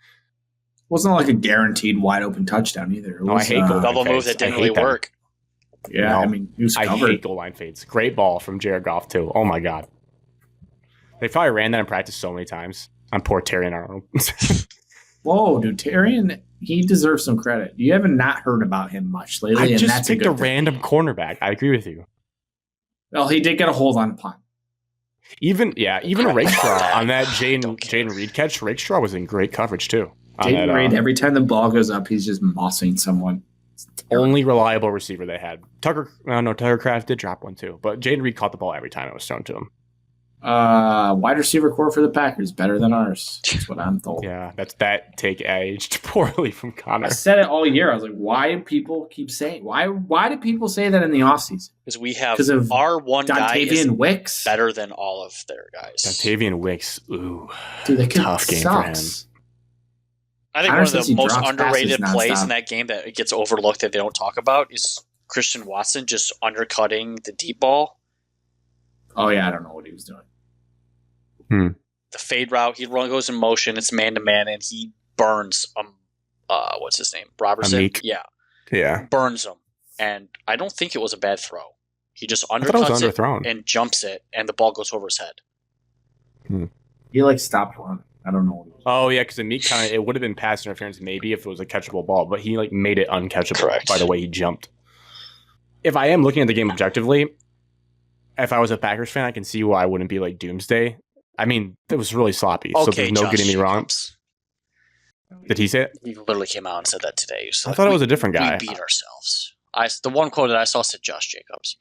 Wasn't like a guaranteed wide open touchdown either. It No, I was, hate goal line Double move fades. that didn't I really hate them. work. Yeah, No. I mean, he was I covered. hate goal line fades. Great ball from Jared Goff too. Oh my God. They probably ran that in practice so many times. I'm poor Terry Arnold. Whoa, dude, Tyrion, he deserves some credit. You haven't not heard about him much lately, I and just that's picked a a good thing. random cornerback. I agree with you. Well, he did get a hold on punt. Even Rakestraw on that Don't care. Jaden Reed catch. Rakestraw was in great coverage too. On Jaden that, Reed, every time the ball goes up, he's just mossing someone. Only reliable receiver they had. Tucker Kraft did drop one too, but Jaden Reed caught the ball every time it was thrown to him. Wide receiver core for the Packers better than ours. That's what I'm told. Yeah, that take aged poorly from Connor. I said it all year. I was like, why do people keep saying why do people say that in the offseason? Because we have of our one guy is Wicks better than all of their guys. Dontavian Wicks, ooh, dude, that kid tough game sucks. for him. I think one of the most underrated plays in that game that gets overlooked that they don't talk about is Christian Watson just undercutting the deep ball. Oh yeah, I don't know what he was doing. The fade route, he goes in motion. It's man to man, and he burns what's his name, Robertson? Amik. Yeah, burns him. And I don't think it was a bad throw. He just I thought it was undercuts it underthrown. and jumps it, and the ball goes over his head. He stopped running. I don't know what it was. Oh yeah, because Amik it would have been pass interference maybe if it was a catchable ball, but he made it uncatchable. Correct. By the way he jumped. If I am looking at the game objectively, if I was a Packers fan, I can see why I wouldn't be doomsday. I mean, it was really sloppy, so there's no getting me wrong. Did he say it? He literally came out and said that today. I thought it was a different guy. We beat ourselves. The one quote that I saw said Josh Jacobs.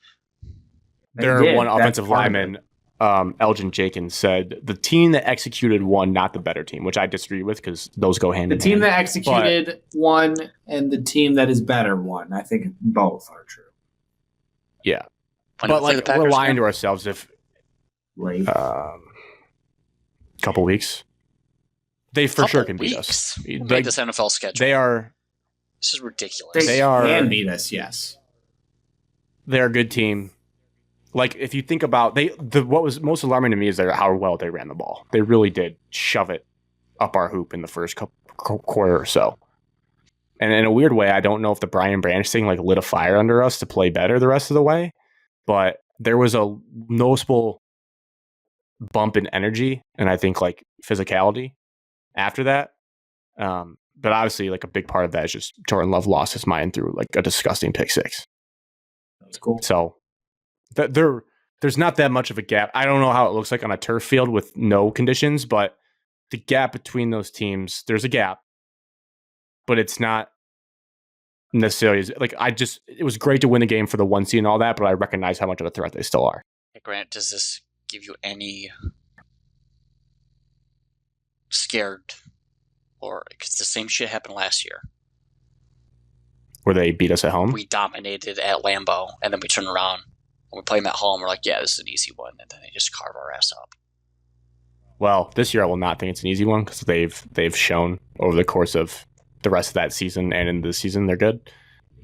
One offensive lineman, Elgin Jenkins, said the team that executed won, not the better team, which I disagree with because those go hand in hand. The team that executed won, and the team that is better won. I think both are true. Yeah, but we're lying to ourselves if couple weeks. They for sure can beat us. Make this NFL schedule. This is ridiculous. They can beat us, yes. They're a good team. If you think about what was most alarming to me is how well they ran the ball. They really did shove it up our hoop in the first quarter or so. And in a weird way, I don't know if the Brian Branch thing lit a fire under us to play better the rest of the way, but there was a noticeable bump in energy and I think physicality after that. But obviously a big part of that is just Jordan Love lost his mind through a disgusting pick six. That's cool. So there's not that much of a gap. I don't know how it looks on a turf field with no conditions, but the gap between those teams, there's a gap, but it's not necessarily it was great to win the game for the 1 seed and all that, but I recognize how much of a threat they still are. Hey, Grant, does this give you any scared, or because the same shit happened last year where they beat us at home? We dominated at Lambeau, and then we turn around and we play them at home. We're like, yeah, this is an easy one, and then they just carve our ass up. Well, this year I will not think it's an easy one because they've shown over the course of the rest of that season and in this season they're good.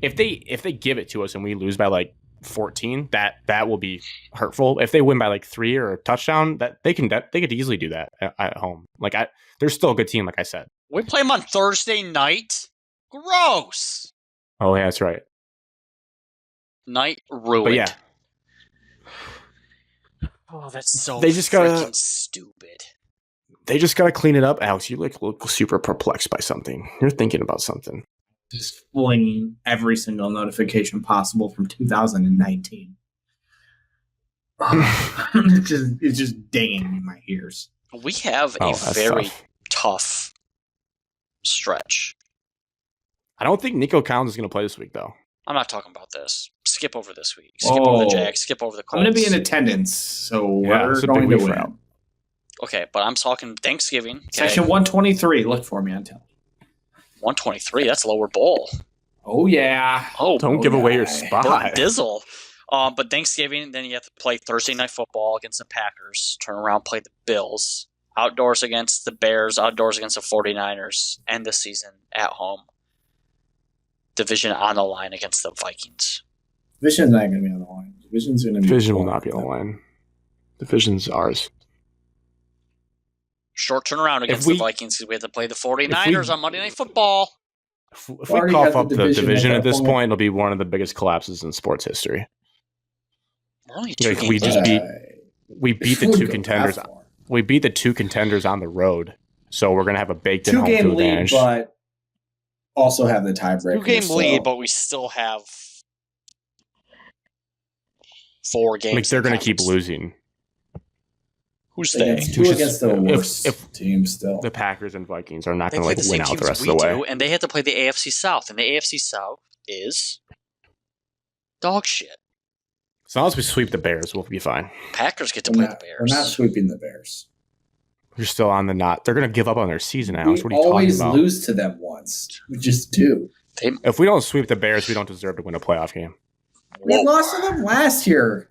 If they give it to us and we lose by 14, that will be hurtful. If they win by 3 or a touchdown, that they could easily do that at home. They're still a good team, like I said. We play them on Thursday night. Gross. Oh yeah, that's right. Night ruined. But yeah. Oh, that's so they just gotta, stupid. They just gotta clean it up, Alex. You look super perplexed by something. You're thinking about something. Just flinging every single notification possible from 2019. It's just dinging in my ears. We have a very tough stretch. I don't think Nico Collins is going to play this week, though. I'm not talking about this. Skip over this week. Skip over the Jags. Skip over the Colts. I'm going to be in attendance, so we're going to win. Okay, but I'm talking Thanksgiving. Okay. Section 123. Look for me, I'm telling you. 123. That's lower bowl. Oh yeah. Don't give away your spot. Dizzle. But Thanksgiving, then you have to play Thursday Night Football against the Packers. Turn around, play the Bills. Outdoors against the Bears. Outdoors against the 49ers. End the season at home. Division on the line against the Vikings. Division's not going to be on the line. Division will not be on the line. Division's ours. Short turnaround against the Vikings because we have to play the 49ers on Monday Night Football. If we cough up the division at this point, it'll be one of the biggest collapses in sports history. We're only we beat the two contenders. We beat the two contenders on the road, so we're going to have a baked-in home field advantage. But also have the tiebreaker. 2-game lead, but we still have 4 games. They're going to keep losing. Who's they? Two against the worst team still. The Packers and Vikings are not going to win out the rest of the way. And they have to play the AFC South. And the AFC South, is dog shit. As long as we sweep the Bears, we'll be fine. Packers get to play the Bears. We're not sweeping the Bears. You're still on the knot. They're going to give up on their season, We Alex. What are you talking always about? lose to them once. We just do. If we don't sweep the Bears, we don't deserve to win a playoff game. We lost to them last year.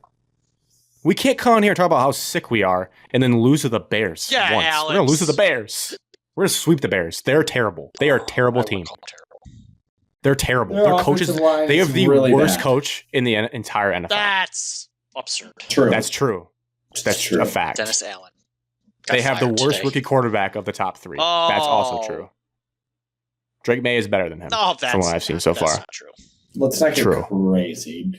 We can't come in here and talk about how sick we are and then lose to the Bears Yeah, once. Alex. We're going to lose to the Bears. We're going to sweep the Bears. They're terrible. They are a terrible team. They're terrible. Their coaches, they have the really worst bad. coach in the entire NFL. That's absurd. True. That's true. That's true. a fact. Dennis Allen. Got They have the fired worst today. rookie quarterback of the top three. That's also true. Drake May is better than him No, that's from what I've seen so that's far. not true. Let's not get True. crazy.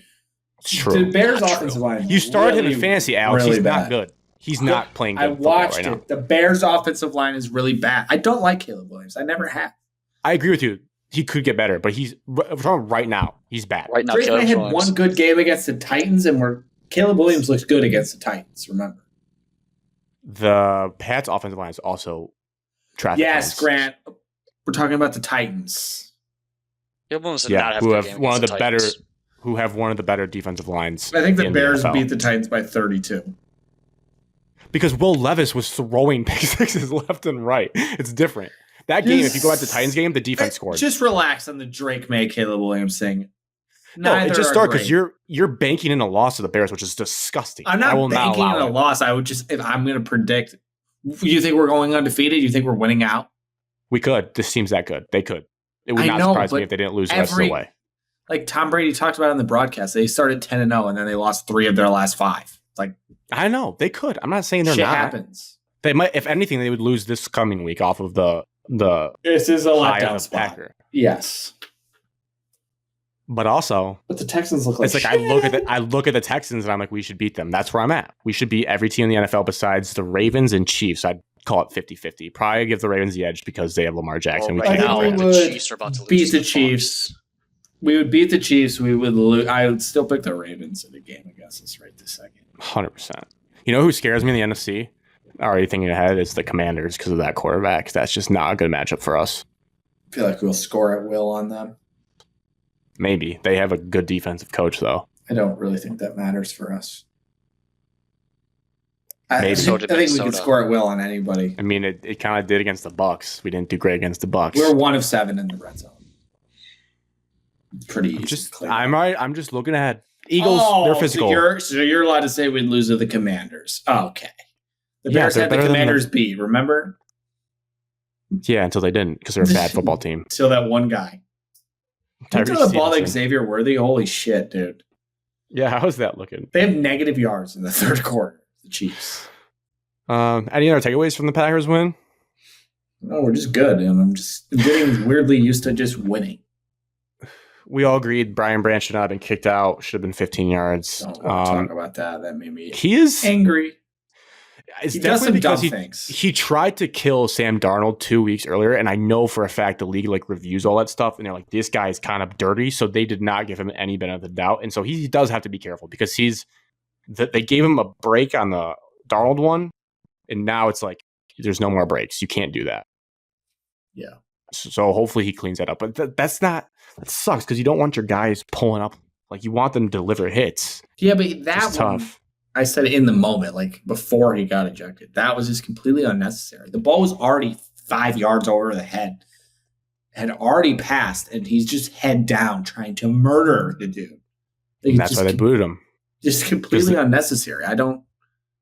It's true. The Bears Not offensive true. line. You started him really, in fantasy, Alex. really He's bad. not good. He's not playing good I football watched right it. now. The Bears offensive line is really bad. I don't like Caleb Williams. I never have. I agree with you. He could get better, but we're talking right now. He's bad. Right now, Drake May Caleb had Williams. one good game against the Titans, and Caleb Williams looks good against the Titans. Remember? The Pats offensive line is also traffic. Yes, counts. Grant. We're talking about the Titans. Caleb Williams did Yeah, not have a who good have game one of against the better, Titans. who have one of the better defensive lines. I think the in Bears NFL. beat the Titans by 32. Because Will Levis was throwing pick sixes left and right. It's different. That game, if you go back to the Titans game, the defense scored. Just relax on the Drake May, Caleb Williams thing. No, it Neither just are started because great. you're banking in a loss to the Bears, which is disgusting. I'm I not will banking not on allow a it. loss. I would just, if I'm going to predict, you think we're going undefeated? You think we're winning out? We could. This team's that good. They could. It would I not know, surprise me but if they didn't lose the rest of the way. Like Tom Brady talked about on the broadcast, they started 10-0 and then they lost 3 of their last 5. Like, I know they could. I'm not saying they're shit not. happens. They might. If anything, they would lose this coming week off of the This is a high letdown of spot. Packer. Yes, But also, but the Texans look like it's like shit. I look at the Texans and I'm like, we should beat them. That's where I'm at. We should beat every team in the NFL besides the Ravens and Chiefs. I'd call it 50-50. Probably give the Ravens the edge because they have Lamar Jackson. Well, We right can't now, get we the the would Chiefs are about to lose beat to the Bucs. Chiefs. We would beat the Chiefs. We would lose. I would still pick the Ravens in the game against us right this second. 100%. You know who scares me in the NFC? Already thinking ahead is the Commanders because of that quarterback. That's just not a good matchup for us. I feel like we'll score at will on them. Maybe. They have a good defensive coach, though. I don't really think that matters for us. I Maybe. think, So I did think we could Minnesota. score at will on anybody. I mean, it kind of did against the Bucks. We didn't do great against the Bucks. We're 1 of 7 in the red zone. Pretty easy. to clean up. I'm just looking ahead. Eagles, they're physical. So you're allowed to say we'd lose to the Commanders. Oh, okay. The Yeah, Bears they're had the better than Commanders beat, remember? Yeah, until they didn't because they're a bad football team. Till that one guy. Tyrese Until the ball like Stevenson. Xavier Worthy. Holy shit, dude. Yeah, how's that looking? They have negative yards in the third quarter. The Chiefs. Any other takeaways from the Packers win? No, we're just good, and I'm getting weirdly used to just winning. We all agreed Brian Branch should not have been kicked out. Should have been 15 yards. Don't want to talk about that. That made me He is. angry. It's He does some definitely dumb because things. he tried to kill Sam Darnold 2 weeks earlier, and I know for a fact the league like reviews all that stuff, and they're like, this guy is kind of dirty, so they did not give him any benefit of the doubt, and so he does have to be careful because they gave him a break on the Darnold one, and now it's like there's no more breaks. You can't do that. Yeah. So hopefully he cleans that up, but that sucks because you don't want your guys pulling up. Like you want them to deliver hits. Yeah, but that It's one, tough. I said in the moment, like before he got ejected, that was just completely unnecessary. The ball was already 5 yards over the head, had already passed, and he's just head down trying to murder the dude. Like, And that's why they booted him. just completely unnecessary. I don't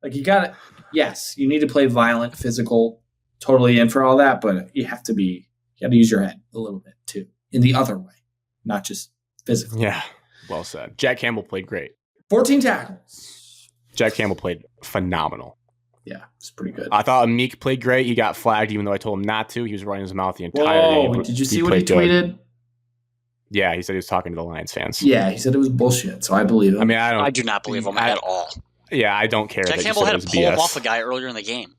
like you got to. Yes, you need to play violent, physical, totally in for all that, but you have to use your head a little bit too in the other way, not just physically. Yeah, well said. Jack Campbell played great. 14 tackles. Jack Campbell played phenomenal. Yeah, it's pretty good. I thought Meek played great. He got flagged even though I told him not to. He was running his mouth the entire Whoa, game. did you see what he played good. tweeted? Yeah, he said he was talking to the Lions fans. Yeah, he said it was bullshit, so I believe him. I mean, I do not believe him at all. Yeah, I don't care. Jack that you Campbell said had it to was pull him BS. off a guy earlier in the game.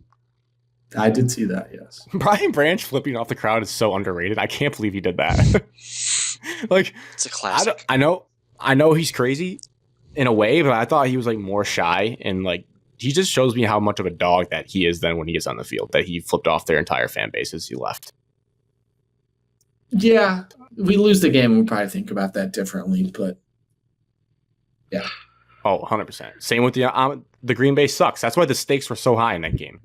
I did see that, yes. Brian Branch flipping off the crowd is so underrated. I can't believe he did that. Like, It's a classic. I know he's crazy in a way, but I thought he was like more shy and like he just shows me how much of a dog that he is then when he gets on the field. That he flipped off their entire fan base as he left. Yeah, we lose the game, we'll probably think about that differently. But Oh, 100%. Same with the Green Bay sucks. That's why the stakes were so high in that game.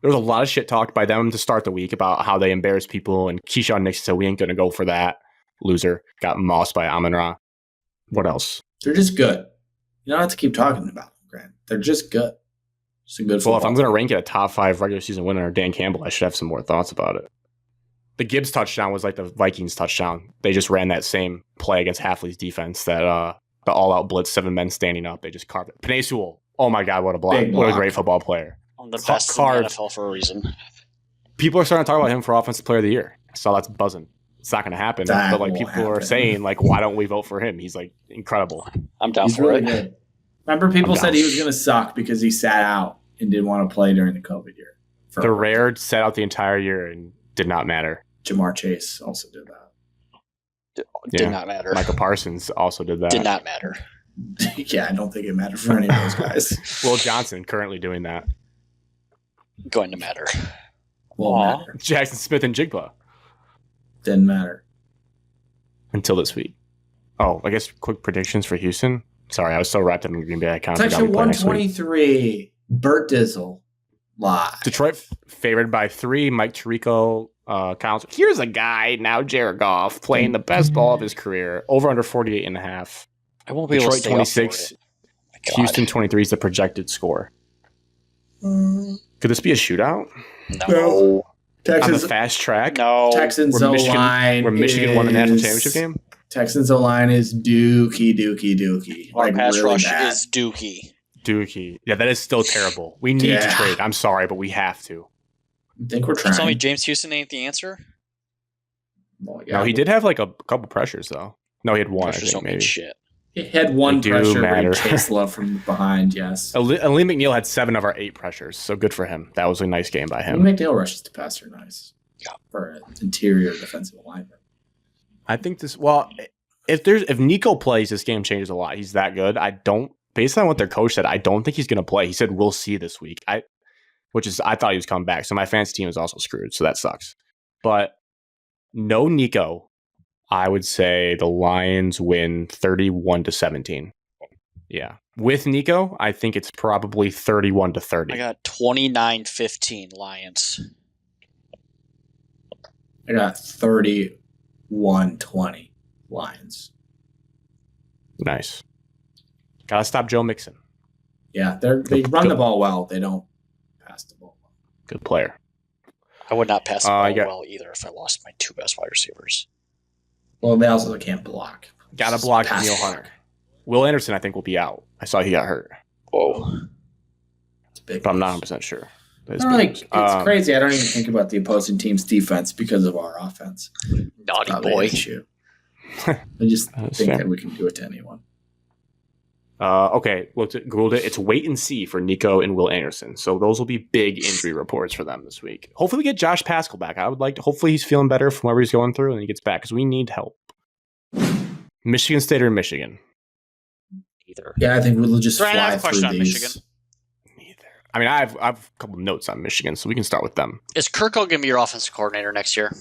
There was a lot of shit talked by them to start the week about how they embarrassed people, and Keyshawn Nixon said, we ain't going to go for that. Loser. Got mossed by Amon-Ra. What else? they're just good. You don't have to keep talking about them, Grant. They're just good. Just a good football. Well, if I'm going to rank it a top 5 regular season winner, Dan Campbell, I should have some more thoughts about it. The Gibbs touchdown was like the Vikings touchdown. They just ran that same play against Halfley's defense, that the all-out blitz, 7 men standing up. They just carved it. Penei Sewell, oh my God, what a block. Big block. What a great football player. I'm the best in the NFL for a reason. People are starting to talk about him for Offensive Player of the Year. So that's buzzing. It's not going to happen. That but like won't people are happen. saying, like, why don't we vote for him? He's like incredible. I'm down He's for really it. good. Remember, people I'm said down. he was going to suck because he sat out and didn't want to play during the COVID year. The Rare sat out the entire year and did not matter. Jamar Chase also did that. Did Yeah. not matter. Michael Parsons also did that. Did not matter. Yeah, I don't think it mattered for any of those guys. Will Johnson currently doing that. Going to matter. Won't Aw. matter. Jackson Smith and Jigba Didn't matter. until this week. Oh, I guess quick predictions for Houston. Sorry, I was so wrapped up in Green Bay. I kind of forgot Section we play next week. 123. Burt Dizzle. Live. Detroit favored by 3. Mike Tirico counts. Here's a guy now, Jared Goff, playing the best ball of his career. Over under 48.5. I won't be able to Detroit stay 26. up for it. My God. Houston 23 is the projected score. Could this be a shootout? No. On Texans, the fast track? No. Texans Where O-line Where Michigan won the national is- championship game? Texans O-line is dookie. Our Like, pass really rush bad. is Dookie. Dookie. Yeah, that is still terrible. We need to Yeah. trade. I'm sorry, but we have to. I think we're Tell me trying. James Houston ain't the answer? Well, yeah, No, he did have like a couple pressures, though. No, he had one, I Pressures think, don't mean maybe. shit. He had one They do pressure where he matter. chased love from behind, yes. Ali McNeil had 7 of our 8 pressures, so good for him. That was a nice game by Lee him. McNeil rushes to passer nice. Yeah. For an interior defensive lineman. I think this. Well, if Nico plays, this game changes a lot. He's that good. Based on what their coach said, I don't think he's going to play. He said we'll see this week. I thought he was coming back. So my fantasy team is also screwed. So that sucks. But no Nico, I would say the Lions win 31-17. Yeah, with Nico, I think it's probably 31-30. I got 29-15 Lions. I got 31-20 Lions. Nice. Gotta stop Joe Mixon. Yeah, they run the ball well. They don't pass the ball well. Good player. I would not pass the ball you got- well either if I lost my 2 best wide receivers. Well, they also can't block. Gotta Just block pass Neil the Hunter. ball. Will Anderson, I think, will be out. I saw he got hurt, Whoa. It's big. but I'm not news. 100% sure. I don't really- it's crazy. I don't even think about the opposing team's defense because of our offense. Naughty Probably boy. an issue. I just That's think fair. that we can do it to anyone. Okay, Googled it. It's wait and see for Nico and Will Anderson. So those will be big injury reports for them this week. Hopefully we get Josh Pascal back. I would like to. Hopefully he's feeling better from whatever he's going through and he gets back because we need help. Michigan State or Michigan? Either. Yeah, I think we'll just Ryan, I have fly a question through on these. Michigan. Neither. I mean, I have a couple notes on Michigan, so we can start with them. Is Kirk going to be your offensive coordinator next year?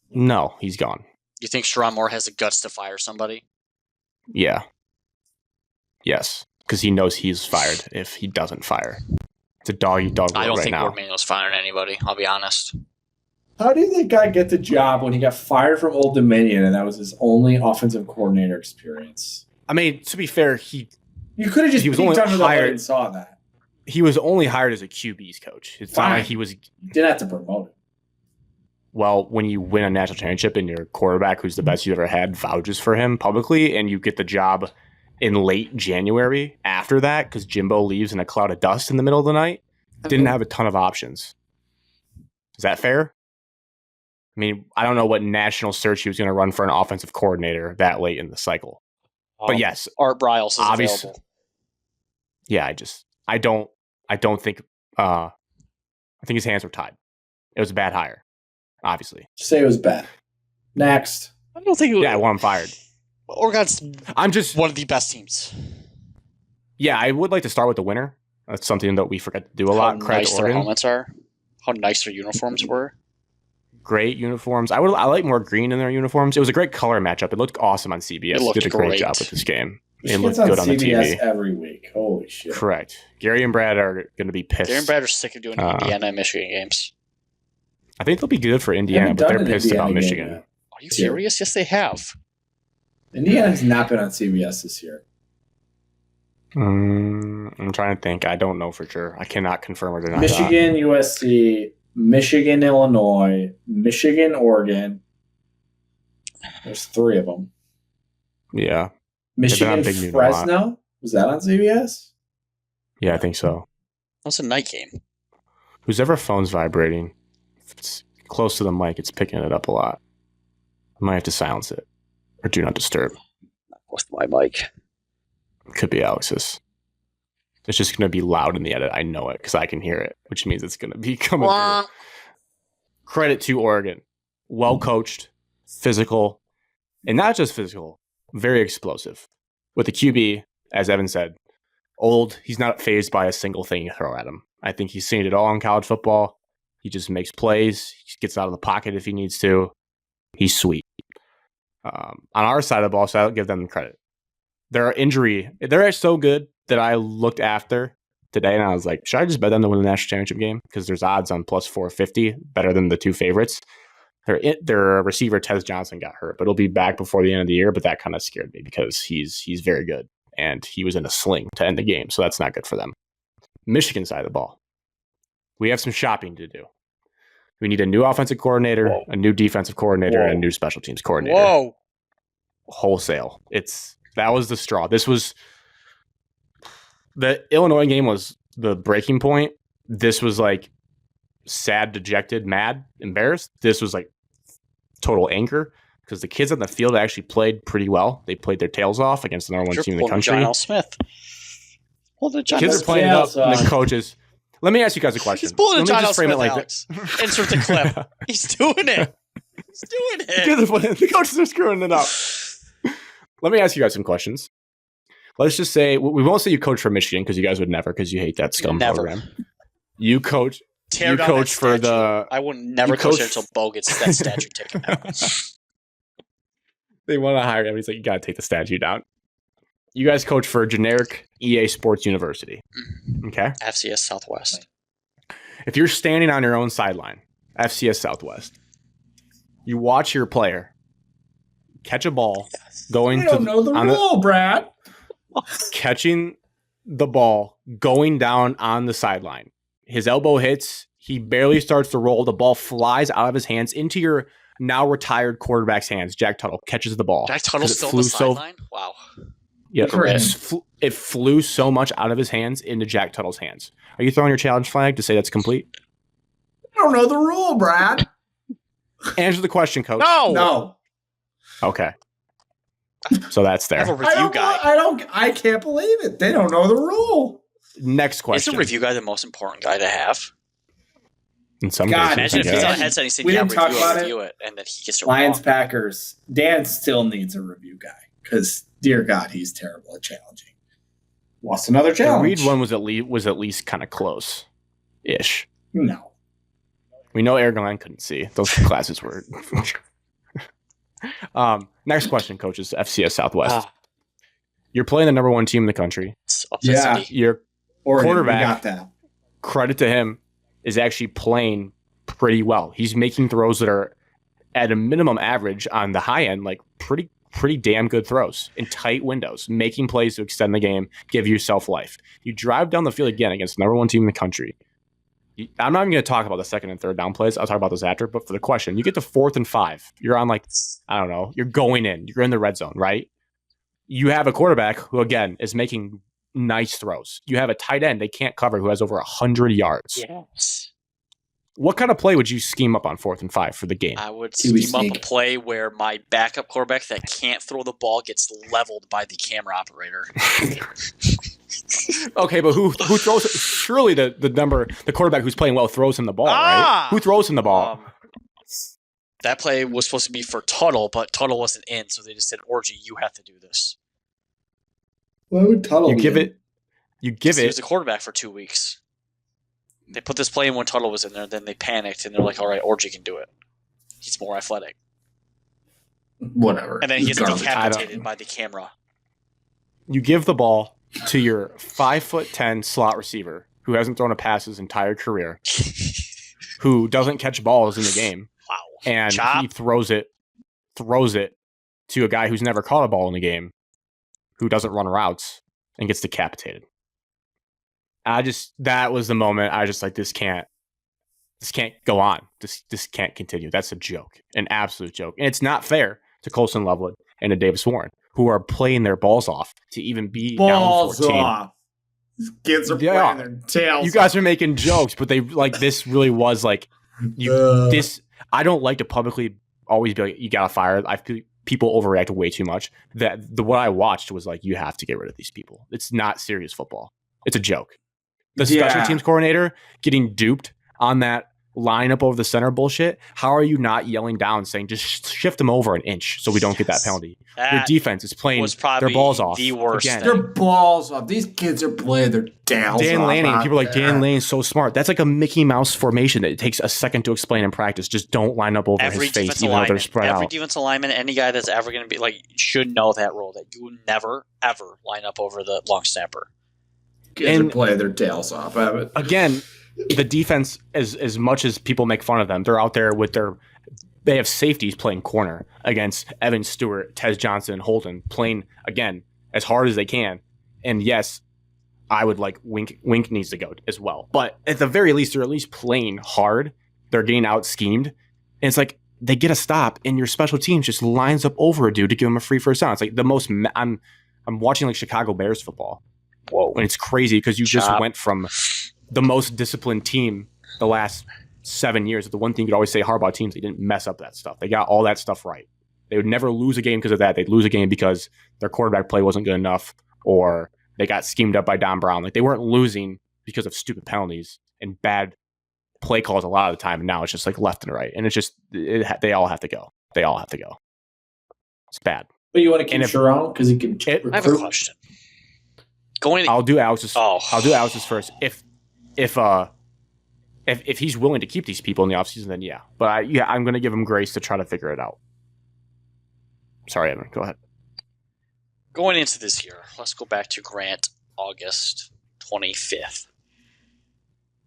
No, he's gone. You think Sharon Moore has the guts to fire somebody? Yeah. Yes, because he knows he's fired if he doesn't fire. It's a dog-eat-dog I world don't right think now. Ward Manuel's firing anybody. I'll be honest. How did the guy get the job when he got fired from Old Dominion and that was his only offensive coordinator experience? I mean, to be fair, You could have just He was peeked only under the hood hired- and saw that. he was only hired as a QB's coach. It's not Fine. like he was. You didn't have to promote him. Well, when you win a national championship and your quarterback, who's the best you've ever had, vouches for him publicly, and you get the job in late January after that because Jimbo leaves in a cloud of dust in the middle of the night, didn't have a ton of options. Is that fair? I mean, I don't know what national search he was going to run for an offensive coordinator that late in the cycle. But yes, Art Briles is Obvious- available. yeah, I don't think, I think his hands were tied. It was a bad hire, obviously. Just say it was bad. Next. I don't think. Yeah, I want him fired. Oregon's I'm just, one of the best teams. yeah, I would like to start with the winner. That's something that we forget to do a lot. How Credit nice their Oregon. helmets are. How nice their uniforms were. great uniforms. I like more green in their uniforms. It was a great color matchup. It looked awesome on CBS. It looked Did a great great. job with this game. It Michigan's looked good on the CBS TV. every week. Holy shit! Correct. Gary and Brad are going to be pissed. Gary and Brad are sick of doing Indiana and Michigan games. I think they'll be good for Indiana, but they're pissed about Michigan. Are you serious? Yes, they have. Indiana has not been on CBS this year. I'm trying to think. I don't know for sure. I cannot confirm or deny. Michigan, USC, Michigan, Illinois, Michigan, Oregon. There's 3 of them. Yeah. Michigan, Fresno. Was that on CBS? Yeah, I think so. That was a night game. Whoever phone's vibrating, if it's close to the mic, it's picking it up a lot. I might have to silence it or do not disturb. With my mic. Could be Alex's. It's just going to be loud in the edit. I know it because I can hear it, which means it's going to be coming through. Credit to Oregon. Well coached, physical, and not just physical, very explosive. With the QB, as Evan said, old. He's not fazed by a single thing you throw at him. I think he's seen it all in college football. He just makes plays. He gets out of the pocket if he needs to. He's sweet. On our side of the ball, so I'll give them credit. They're so good that I looked after today and I was like, should I just bet them to win the national championship game? Because there's odds on plus 450, better than the 2 favorites. Their receiver, Tez Johnson, got hurt, but he'll be back before the end of the year. But that kind of scared me because he's very good. And he was in a sling to end the game. So that's not good for them. Michigan side of the ball. We have some shopping to do. We need a new offensive coordinator, a new defensive coordinator, and a new special teams coordinator. Whoa. Wholesale. That was the straw. This was the Illinois game was the breaking point. This was like sad, dejected, mad, embarrassed. This was like total anger because the kids on the field actually played pretty well. They played their tails off against the number 1 team in the country. John L. Smith. The kids are playing it up, and the coaches. Let me ask you guys a question. He's pulling a John L. Smith, like Alex. Insert the clip. He's doing it. He's doing it. The coaches are screwing it up. Let me ask you guys some questions. Let's just say, we won't say you coach for Michigan because you guys would never, because you hate that scum program. You coach for the... I would never coach there until Bo gets that statue taken down. They want to hire him. He's like, you got to take the statue down. You guys coach for a generic EA Sports University. Okay? FCS Southwest. If you're standing on your own sideline, FCS Southwest, you watch your player catch a ball going I don't know the rule, Brad. Catching the ball going down on the sideline. His elbow hits. He barely starts to roll. The ball flies out of his hands into your now retired quarterback's hands. Jack Tuttle catches the ball. Jack Tuttle's still on the sideline? Wow. Yeah, it flew so much out of his hands into Jack Tuttle's hands. Are you throwing your challenge flag to say that's complete? I don't know the rule, Brad. Answer the question, coach. No. Okay. So that's there. I have a review guy. I can't believe it. They don't know the rule. Next question. Is the review guy the most important guy to have? In some God, cases, Imagine if he's on a headset and he's saying, We didn't talk about review it, and then he gets it Lions, wrong. Packers. Dan still needs a review guy because, dear God, he's terrible at challenging. Lost another the challenge. Reed one was at least kind of close-ish. No. We know Aaron Glenn couldn't see. Those classes were... Next question, coaches. FCS Southwest. You're playing the number 1 team in the country. Yeah. Your Oregon, quarterback, we got that. credit to him, is actually playing pretty well. He's making throws that are at a minimum average on the high end, like pretty damn good throws in tight windows, making plays to extend the game, give yourself life. You drive down the field again against the number 1 team in the country. I'm not even going to talk about the second and third down plays. I'll talk about this after. But for the question, you get to 4th and 5. You're on I don't know. You're going in. You're in the red zone, right? You have a quarterback who, again, is making nice throws. You have a tight end they can't cover who has over 100 yards. Yes. What kind of play would you scheme up on 4th and 5 for the game? I would Kiwi scheme up a sneak. play where my backup quarterback that can't throw the ball gets leveled by the camera operator. Okay, but who throws? Surely the quarterback who's playing well throws him the ball, right? Who throws him the ball? That play was supposed to be for Tuttle, but Tuttle wasn't in, so they just said, "Orgy, you have to do this." Why would Tuttle You be give in? it. You He give was it. the quarterback for 2 weeks. They put this play in when Tuttle was in there, then they panicked, and they're like, "All right, Orgy can do it." He's more athletic. Whatever. And then he gets Garbage. decapitated by the camera. You give the ball to your 5'10" slot receiver who hasn't thrown a pass his entire career, who doesn't catch balls in the game, Wow. and Chop. he throws it to a guy who's never caught a ball in the game, who doesn't run routes, and gets decapitated. That was the moment I just like, this can't go on. This can't continue. That's a joke, an absolute joke. And it's not fair to Colson Loveland and to Davis Warren, who are playing their balls off to even be Balls down 14. off. These kids are They playing are. their tails. You guys are making jokes, but they like this really was like this. I don't like to publicly always be like, you gotta fire. I feel people overreact way too much. What I watched was like, you have to get rid of these people. It's not serious football. It's a joke. The special teams coordinator getting duped on that lineup over the center bullshit. How are you not yelling down saying just shift them over an inch so we don't get that penalty? Your defense is playing their balls off. The worst again. Their balls off. These kids are playing their tails Dan off. Lanning, out people are like, there. Dan Lanning's so smart. That's like a Mickey Mouse formation that it takes a second to explain in practice. Just don't line up over Every his face, defensive even though they're lineman, spread every out. defensive lineman, any guy that's ever going to be like should know that rule that you never ever line up over the long snapper. Kids are playing their tails off. Again, the defense, as much as people make fun of them, they're out there with they have safeties playing corner against Evan Stewart, Tez Johnson, Holden, playing, again, as hard as they can. And yes, I would like Wink needs to go as well. But at the very least, they're at least playing hard. They're getting out schemed. And it's like they get a stop and your special teams just lines up over a dude to give him a free first down. It's like the most I'm watching like Chicago Bears football. Whoa. And it's crazy because you just went from the most disciplined team the last 7 years. The one thing you could always say Harbaugh teams, they didn't mess up that stuff. They got all that stuff right. They would never lose a game because of that. They'd lose a game because their quarterback play wasn't good enough or they got schemed up by Don Brown. Like they weren't losing because of stupid penalties and bad play calls a lot of the time. And now it's just like left and right. And it's just, they all have to go. They all have to go. It's bad. But you want to keep Sharon because he can I have a question. I'll do Alex's. Oh. I'll do Alex's first. If he's willing to keep these people in the offseason, then yeah. But I'm going to give him grace to try to figure it out. Sorry, Evan. Go ahead. Going into this year, let's go back to Grant, August 25th.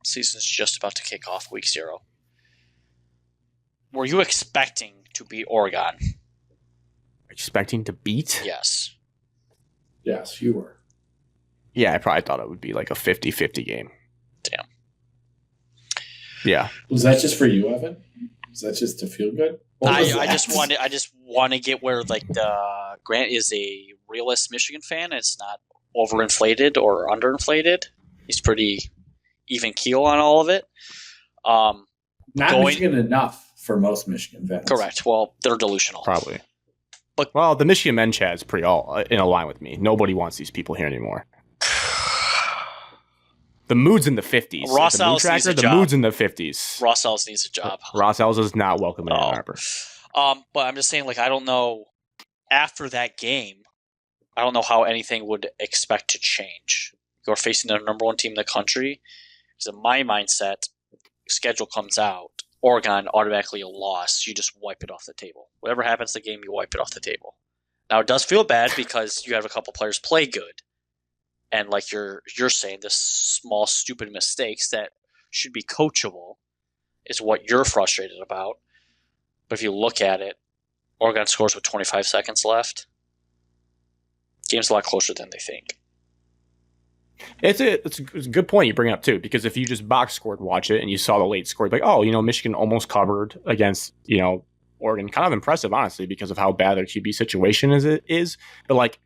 Season's just about to kick off week 0. Were you expecting to beat Oregon? Expecting to beat? Yes. Yes, you were. Yeah, I probably thought it would be like a 50-50 game. Damn. Yeah. Was that just for you, Evan? Was that just to feel good? I just want to get where like the Grant is a realist Michigan fan. It's not overinflated or underinflated. He's pretty even keel on all of it. Not Michigan enough for most Michigan fans. Correct. Well, they're delusional. Probably. But the Michigan men chat is pretty all in a line with me. Nobody wants these people here anymore. The mood's in the 50s. Ross Ellis needs a job. The mood's in the 50s. Ross Ellis needs a job. Ross Ellis is not welcome in Ann Arbor. But I'm just saying, like, I don't know. After that game, I don't know how anything would expect to change. You're facing the number 1 team in the country. Because in my mindset, schedule comes out, Oregon automatically a loss. You just wipe it off the table. Whatever happens in the game, you wipe it off the table. Now, it does feel bad because you have a couple players play good. And like you're saying, this small, stupid mistakes that should be coachable is what you're frustrated about. But if you look at it, Oregon scores with 25 seconds left. Game's a lot closer than they think. It's a good point you bring up, too, because if you just box scored, watch it, and you saw the late score, like, Michigan almost covered against, Oregon. Kind of impressive, honestly, because of how bad their QB situation is. But, like,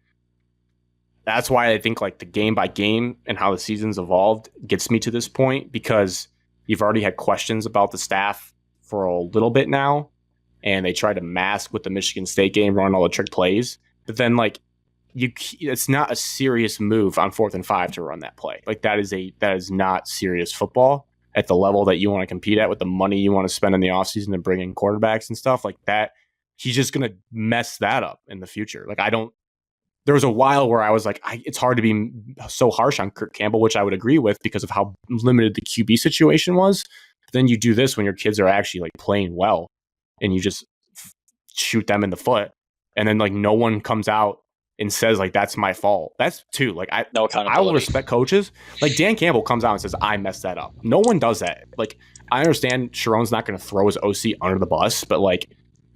that's why I think like the game by game and how the season's evolved gets me to this point, because you've already had questions about the staff for a little bit now, and they tried to mask with the Michigan State game, running all the trick plays. But then like it's not a serious move on 4th and 5 to run that play. Like that is not serious football at the level that you want to compete at with the money you want to spend in the offseason to bring in quarterbacks and stuff like that. He's just going to mess that up in the future. Like there was a while where I was like, it's hard to be so harsh on Kirk Campbell, which I would agree with because of how limited the QB situation was. But then you do this when your kids are actually like playing well. and you just shoot them in the foot, and then like no one comes out and says like that's my fault. That's too like No I accountability. will respect coaches. Like Dan Campbell comes out and says I messed that up. No one does that. Like I understand Sharon's not going to throw his OC under the bus, but like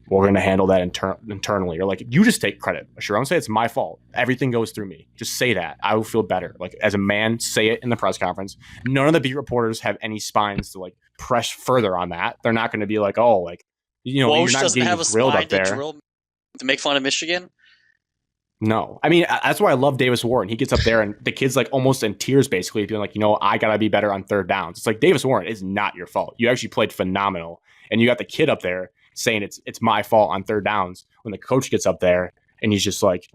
we're going to handle that internally. Or like you just take credit. Sharon say it's my fault. Everything goes through me. Just say that. I will feel better. Like as a man, say it in the press conference. None of the beat reporters have any spines to like press further on that. They're not going to be like, oh, like you're not doesn't getting have a grilled spine up there. to make fun of Michigan. No, I mean that's why I love Davis Warren. He gets up there and the kid's like almost in tears, basically being like, I gotta be better on third downs. It's like Davis Warren is not your fault. You actually played phenomenal, and you got the kid up there saying it's my fault on third downs. When the coach gets up there and he's just like,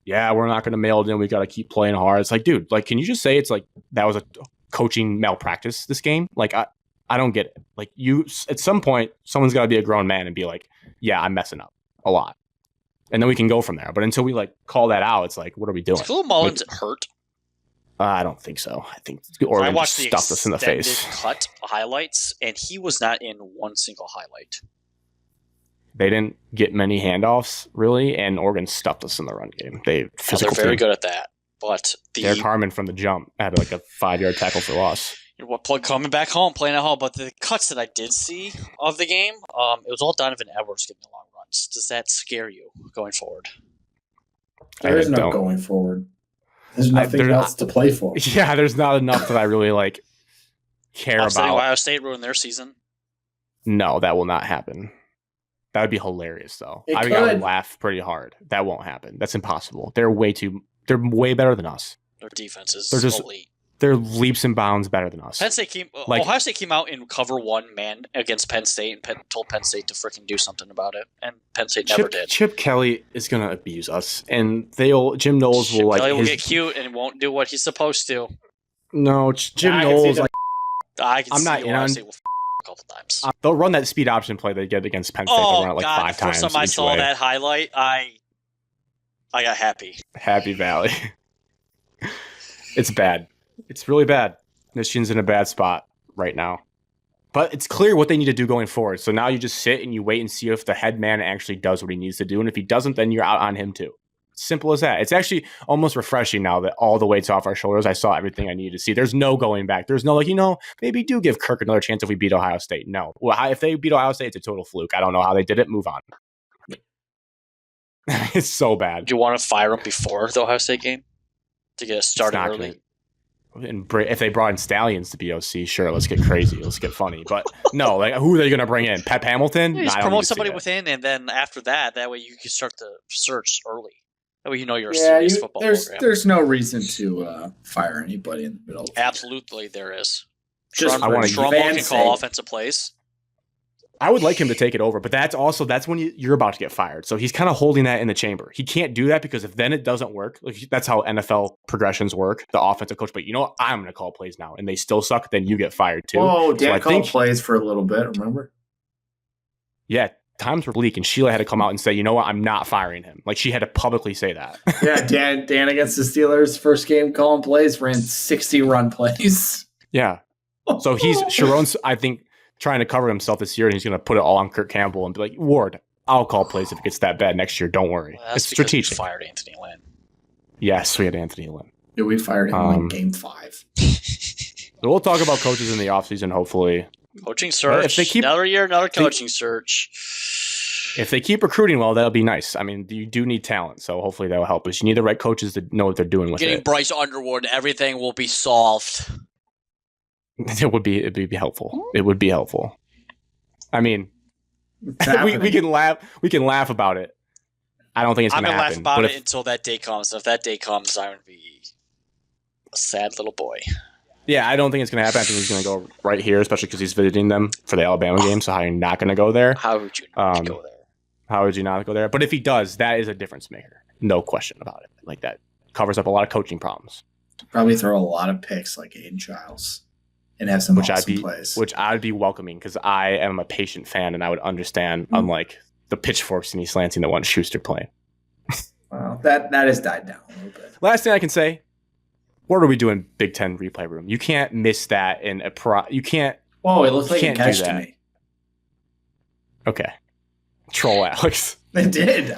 yeah, we're not gonna mail it in. We gotta keep playing hard. It's like, dude, like, can you just say it's like that was a coaching malpractice this game? Like, I don't get it. Like, you at some point, someone's got to be a grown man and be like, yeah, I'm messing up a lot. And then we can go from there. But until we like call that out, it's like, what are we doing? Is Phil Mullins hurt? I don't think so. I think Oregon just stuffed us in the face. Cut highlights, and he was not in one single highlight. They didn't get many handoffs really, and Oregon stuffed us in the run game. They're very good at that. But Derek Harmon from the jump had like a 5-yard tackle for loss. Coming back home, playing at home. But the cuts that I did see of the game, it was all Donovan Edwards getting the long runs. Does that scare you going forward? There is no going forward. There's nothing else to play for. Yeah, there's not enough that I really like care about. Ohio State ruined their season. No, that will not happen. That would be hilarious, though. I would laugh pretty hard. That won't happen. That's impossible. They're way better than us. Their defense is elite. They're leaps and bounds better than us. Ohio State came out in cover one man against Penn State and told Penn State to freaking do something about it, and Penn State never did. Chip Kelly is going to abuse us, and Jim Knowles will like. Kelly will get cute and won't do what he's supposed to. No, Jim Knowles. I'm not in on. A couple times. They'll run that speed option play they get against Penn State. They'll run it like 5 times. The first time I saw that highlight, I got happy. Happy Valley. It's bad. It's really bad. Michigan's in a bad spot right now. But it's clear what they need to do going forward. So now you just sit and you wait and see if the head man actually does what he needs to do. And if he doesn't, then you're out on him too. Simple as that. It's actually almost refreshing now that all the weight's off our shoulders. I saw everything I needed to see. There's no going back. There's no like, maybe do give Kirk another chance if we beat Ohio State. No. Well, if they beat Ohio State, it's a total fluke. I don't know how they did it. Move on. It's so bad. Do you want to fire him before the Ohio State game to get us started early? And if they brought in Stallions to be OC, sure, let's get crazy, let's get funny. But no, like who are they going to bring in? Pep Hamilton? Yeah, just promote somebody within, and then after that way you can start the search early. That way you're a serious football program. There's no reason to fire anybody in the middle. Absolutely, there is. Trumbo can call offensive plays. I would like him to take it over, but that's when you're about to get fired. So he's kind of holding that in the chamber. He can't do that because if then it doesn't work, like that's how NFL progressions work. The offensive coach, but I'm going to call plays now, and they still suck. Then you get fired too. Oh, Dan called plays for a little bit. Remember? Yeah, times were bleak, and Sheila had to come out and say, "You know what? I'm not firing him." Like she had to publicly say that. Yeah, Dan against the Steelers, first game calling plays, ran 60 run plays. Yeah. So Sharon's, I think, trying to cover himself this year, and he's going to put it all on Kirk Campbell and be like, Ward, I'll call plays if it gets that bad next year. Don't worry. Well, it's strategic. We fired Anthony Lynn. Yes, we had Anthony Lynn. Yeah, we fired him in game 5. So we'll talk about coaches in the offseason, hopefully. Coaching search. If they keep, another year, another coaching search. If they keep recruiting well, that'll be nice. I mean, you do need talent, so hopefully that'll help us. You need the right coaches to know what they're doing with it. Getting Bryce Underwood, everything will be solved. It'd be helpful. It would be helpful. I mean, we can laugh about it. I don't think it's going to happen. I'm going to laugh about it until that day comes. And if that day comes, I'm going to be a sad little boy. Yeah, I don't think it's going to happen. I think he's going to go right here, especially because he's visiting them for the Alabama game. So how are you not going to go there? How would you not go there? How would you not go there? But if he does, that is a difference maker. No question about it. Like that covers up a lot of coaching problems. Probably throw a lot of picks like Aiden Childs. And have some awesome plays. Which I'd be welcoming because I am a patient fan and I would understand, unlike the pitchforks and East Lansing that want Schuster playing. Well, that has died down a little bit. Last thing I can say, what are we doing Big Ten replay room? You can't miss that in a you can't. Whoa, it looks like a catch to me. Okay. Troll Alex. It did.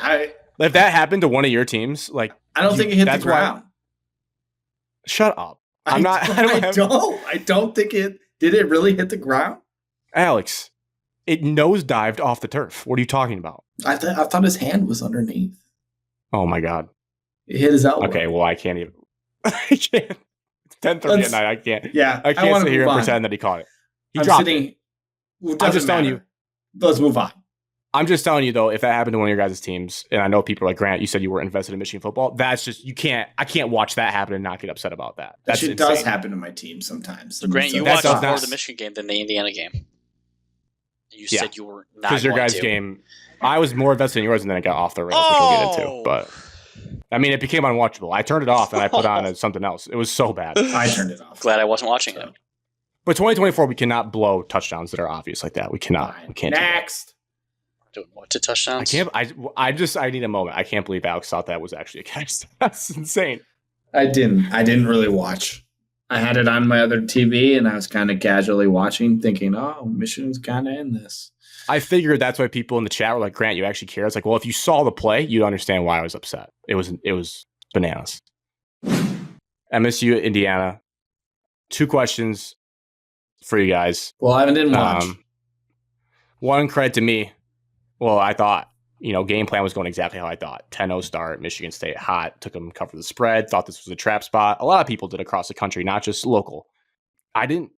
If that happened to one of your teams, like I don't think it hit the that's why- ground. Shut up. I'm not. I don't think it did. It really hit the ground? Alex, it nosedived off the turf. What are you talking about? I thought his hand was underneath. Oh my god. It hit his elbow. Okay, well I can't even. I can't. It's 10:30 at night. I can't. Yeah, I can't wanna sit here move and on. pretend that he caught it. He I'm dropped sitting. it. Well, I'm just telling matter. Let's move on. I'm just telling you though, if that happened to one of your guys' teams, and I know people are like, Grant, you said you were invested in Michigan football. That's just I can't watch that happen and not get upset about that. That That's shit insane. does happen to my team sometimes. So Grant, you That watched does more not- of the Michigan game than the Indiana game. You Yeah. said you were not Because your going guys' to. game, I was more invested in yours, and then it got off the rails, which we'll get into. But I mean, it became unwatchable. I turned it off and I put on something else. It was so bad. I turned it off. Glad I wasn't watching it. But 2024, we cannot blow touchdowns that are obvious like that. We cannot. Fine. We can't. do that. Next. Doing what to touchdowns? I can't. I need a moment. I can't believe Alex thought that was actually a catch. That's insane. I didn't really watch. I had it on my other TV and I was kind of casually watching, thinking, oh, Michigan's kind of in this. I figured that's why people in the chat were like, Grant, you actually care. It's like, well, if you saw the play, you'd understand why I was upset. It was bananas. MSU, Indiana. 2 questions for you guys. Well, I didn't watch. One, credit to me. Well, I thought, game plan was going exactly how I thought. 10-0 start, Michigan State hot, took them to cover the spread, thought this was a trap spot. A lot of people did across the country, not just local. I didn't.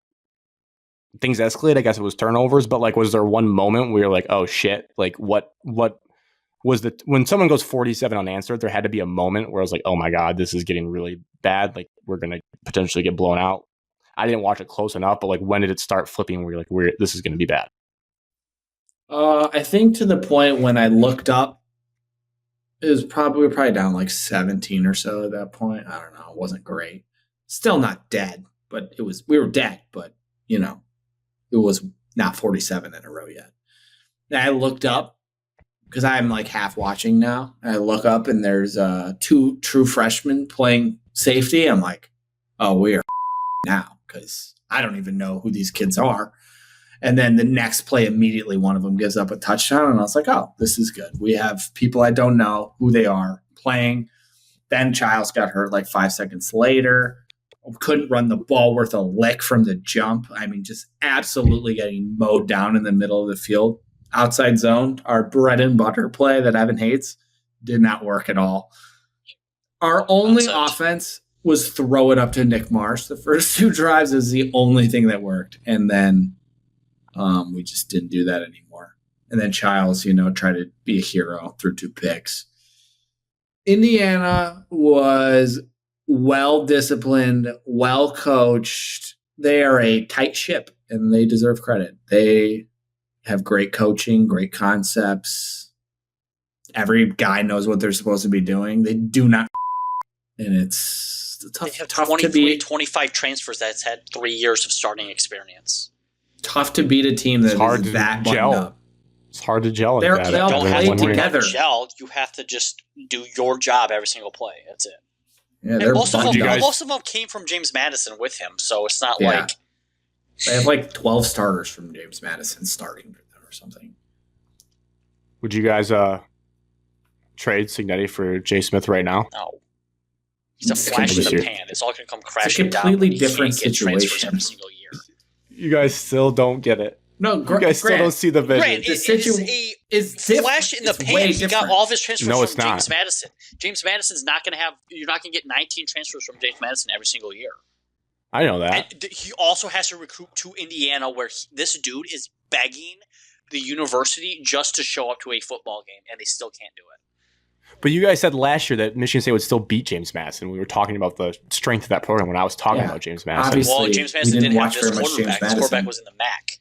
Things escalate. I guess it was turnovers, but like, was there one moment where you're like, oh shit, like what was when someone goes 47 unanswered, there had to be a moment where I was like, oh my God, this is getting really bad. Like we're going to potentially get blown out. I didn't watch it close enough, but like, when did it start flipping where you're like, this is going to be bad? I think to the point when I looked up, we were probably down like 17 or so at that point. I don't know. It wasn't great. Still not dead, but we were dead, but it was not 47 in a row yet. And I looked up because I'm like half watching now. And I look up and there's 2 true freshmen playing safety. I'm like, oh, we are now because I don't even know who these kids are. And then the next play, immediately one of them gives up a touchdown. And I was like, oh, this is good. We have people I don't know who they are playing. Then Childs got hurt like 5 seconds later. Couldn't run the ball worth a lick from the jump. I mean, just absolutely getting mowed down in the middle of the field. Outside zone, our bread and butter play that Evan hates, did not work at all. Our only offense was throw it up to Nick Marsh. The first 2 drives is the only thing that worked. And then we just didn't do that anymore. And then Childs, tried to be a hero through 2 picks. Indiana was well-disciplined, well-coached. They are a tight ship, and they deserve credit. They have great coaching, great concepts. Every guy knows what they're supposed to be doing. They do not, and it's tough, they have tough 23, 25 transfers that's had 3 years of starting experience. Tough to beat a team that is that buttoned up. It's hard to gel. They all play together. Gel, you have to just do your job every single play. That's it. Yeah, and most of them came from James Madison with him, so it's not like they have like 12 starters from James Madison starting or something. Would you guys trade Cignetti for Jay Smith right now? No. He's a flash in the pan. It's all going to come crashing down. It's a completely different situation. Every single year. You guys still don't get it. No, you guys still don't see the vision. Grant, it's flash in the pan. He got all of his transfers from James Madison. James Madison's not going to have. You're not going to get 19 transfers from James Madison every single year. I know that. And he also has to recruit to Indiana, where this dude is begging the university just to show up to a football game, and they still can't do it. But you guys said last year that Michigan State would still beat James Madison. We were talking about the strength of that program when I was talking about James Madison. Obviously, well, James Madison didn't have this quarterback. His quarterback was in the MAC.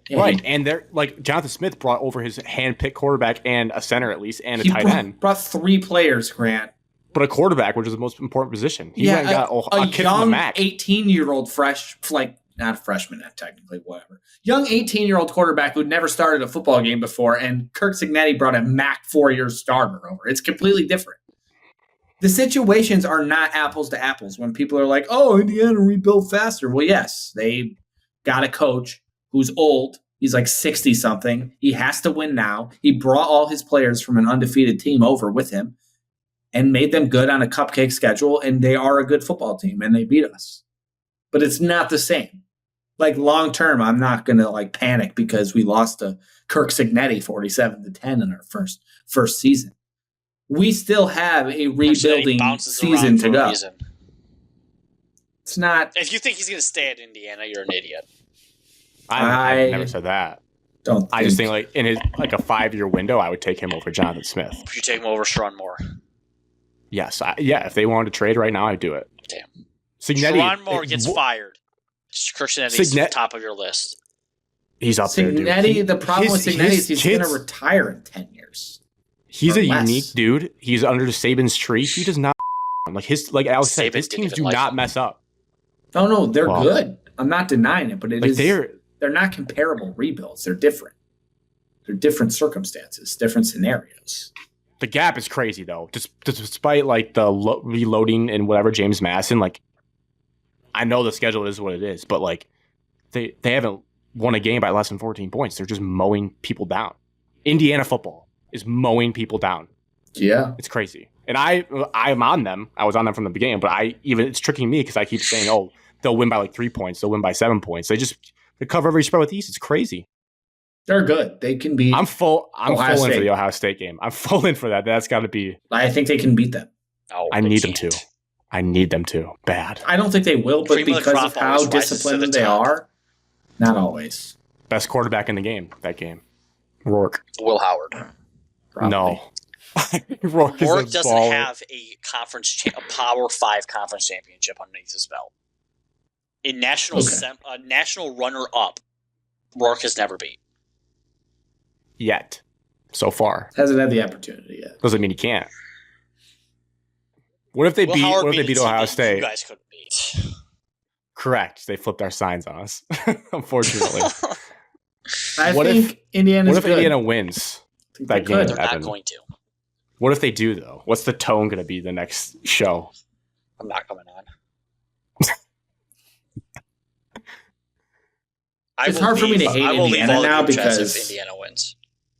Yeah, right, and they're like Jonathan Smith brought over his hand-picked quarterback and a center at least, and a tight end. Brought 3 players, Grant, but a quarterback, which is the most important position. He went and got a kid young from the MAC. 18-year-old not a freshman technically, whatever. Young 18-year-old quarterback who'd never started a football game before, and Kirk Cignetti brought a MAC 4-year starter over. It's completely different. The situations are not apples to apples. When people are like, "Oh, Indiana rebuilt faster," well, yes, they got a coach who's old He's like 60 something. He has to win now. He brought all his players from an undefeated team over with him and made them good on a cupcake schedule. And they are a good football team and they beat us. But it's not the same. Like long term, I'm not going to like panic because we lost to Kirk Cignetti 47-10 in our first season. We still have a rebuilding season to go. It's not. If you think he's going to stay at Indiana, you're an idiot. I've never said that. I just think like in his like a 5-year window, I would take him over Jonathan Smith. Would you take him over Sharon Moore? Yes, if they wanted to trade right now, I'd do it. Damn. Signetti, Sharon Moore gets fired. Kirk Cignetti's top of your list. He's up there, dude. The problem with Cignetti is he's going to retire in 10 years. He's a unique dude. He's under Saban's tree. He does not like Alex said. His teams do not mess up. No, they're good. I'm not denying it, but they're not comparable rebuilds. They're different. They're different circumstances, different scenarios. The gap is crazy though. Just despite like the reloading and whatever James Madison, like I know the schedule is what it is, but like they haven't won a game by less than 14 points. They're just mowing people down. Indiana football is mowing people down. Yeah, it's crazy. And I'm on them. I was on them from the beginning, but it's tricking me because I keep saying, oh, they'll win by like 3 points. They'll win by 7 points. They cover every spread with ease. It's crazy. They're good. They can beat. I'm full in for the Ohio State game. I'm full in for that. That's got to be. I think they can beat them. Oh, I need them to. I need them to bad. I don't think they will, but because of how disciplined they are, not always. Best quarterback in the game. That game, Rourke. Will Howard. Probably. No. Rourke doesn't have a Power 5 conference championship underneath his belt. A national runner-up, Rourke has never beat. Yet. So far. Hasn't had the opportunity yet. Doesn't mean he can't. What if they beat Ohio State? You guys couldn't beat. Correct. They flipped our signs on us, unfortunately. I think Indiana's What if good. Indiana wins that game? They're not going to. What if they do, though? What's the tone going to be the next show? I'm not coming on. It's hard for me to hate Indiana now because if Indiana wins.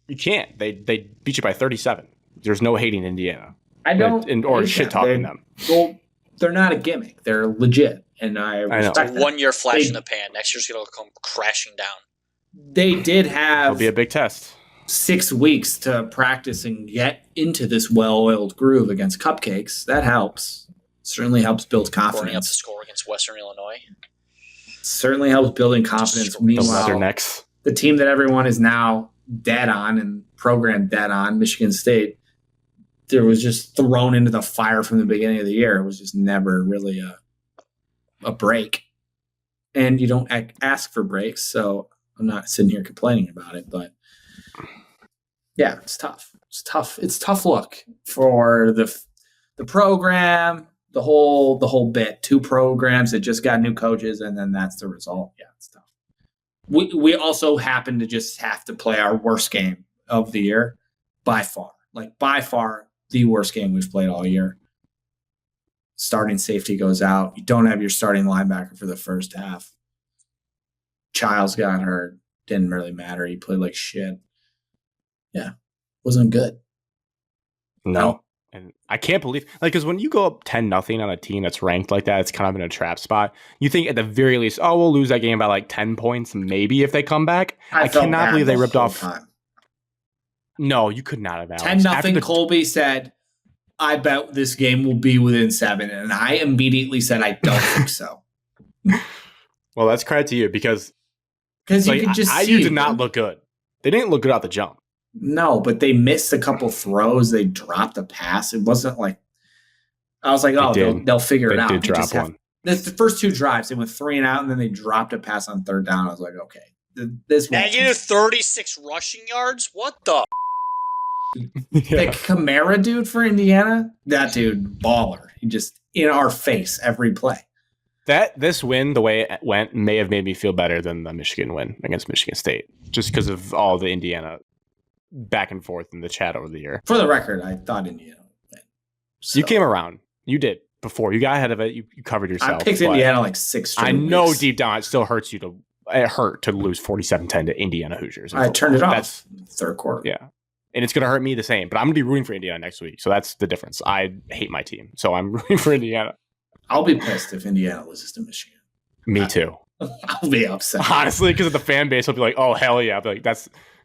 You can't. They beat you by 37. There's no hating Indiana. I don't or shit talking them. Well, they're not a gimmick. They're legit, and I respect that. 1 year flash in the pan. Next year's going to come crashing down. They did have. It'll be a big test. 6 weeks to practice and get into this well-oiled groove against Cupcakes. That helps. Certainly helps build confidence. Pouring up the score against Western Illinois. Certainly helps building confidence. Meanwhile, the team that everyone is now dead on and programmed dead on, Michigan State, there was just thrown into the fire from the beginning of the year. It was just never really a break. And you don't ask for breaks, so I'm not sitting here complaining about it, but yeah, it's tough. It's tough. It's tough look for the program, the whole bit. 2 programs that just got new coaches, and then that's the result. Yeah, it's tough. We also happen to just have to play our worst game of the year by far. Like by far the worst game we've played all year. Starting safety goes out. You don't have your starting linebacker for the first half. Childs got hurt. Didn't really matter. He played like shit. Yeah. Wasn't good. No. And I can't believe, like, because when you go up 10-0 on a team that's ranked like that, it's kind of in a trap spot. You think at the very least, oh, we'll lose that game by like 10 points, maybe if they come back. I cannot believe they ripped off. Time. No, you could not have. 10-0. Colby said, I bet this game will be within 7. And I immediately said, I don't think so. Well, that's credit to you because you could just see IU did not look good. They didn't look good out the jump. No, but they missed a couple throws. They dropped a pass. It wasn't like I was like, oh, they'll figure it out. They did drop one. The first 2 drives, they went 3 and out, and then they dropped a pass on 3rd down. I was like, okay, this negative 36 rushing yards. What the? The Kamara dude for Indiana, that dude baller. He just in our face every play. This win, the way it went, may have made me feel better than the Michigan win against Michigan State, just because of all the Indiana back and forth in the chat over the year. For the record, I thought Indiana would win. So. You came around. You did before. You got ahead of it. You covered yourself. I picked Indiana like 6 straight I know weeks. deep down it still hurts you to it hurt to lose 47-10 to Indiana Hoosiers. I turned it off. That's third quarter. yeah. And it's going to hurt me the same, but I'm going to be rooting for Indiana next week. So that's the difference. I hate my team, so I'm rooting for Indiana. I'll be pissed if Indiana loses to Michigan. Me too. I'll be upset. Honestly, because the fan base will be like, oh, hell yeah. I'll be like,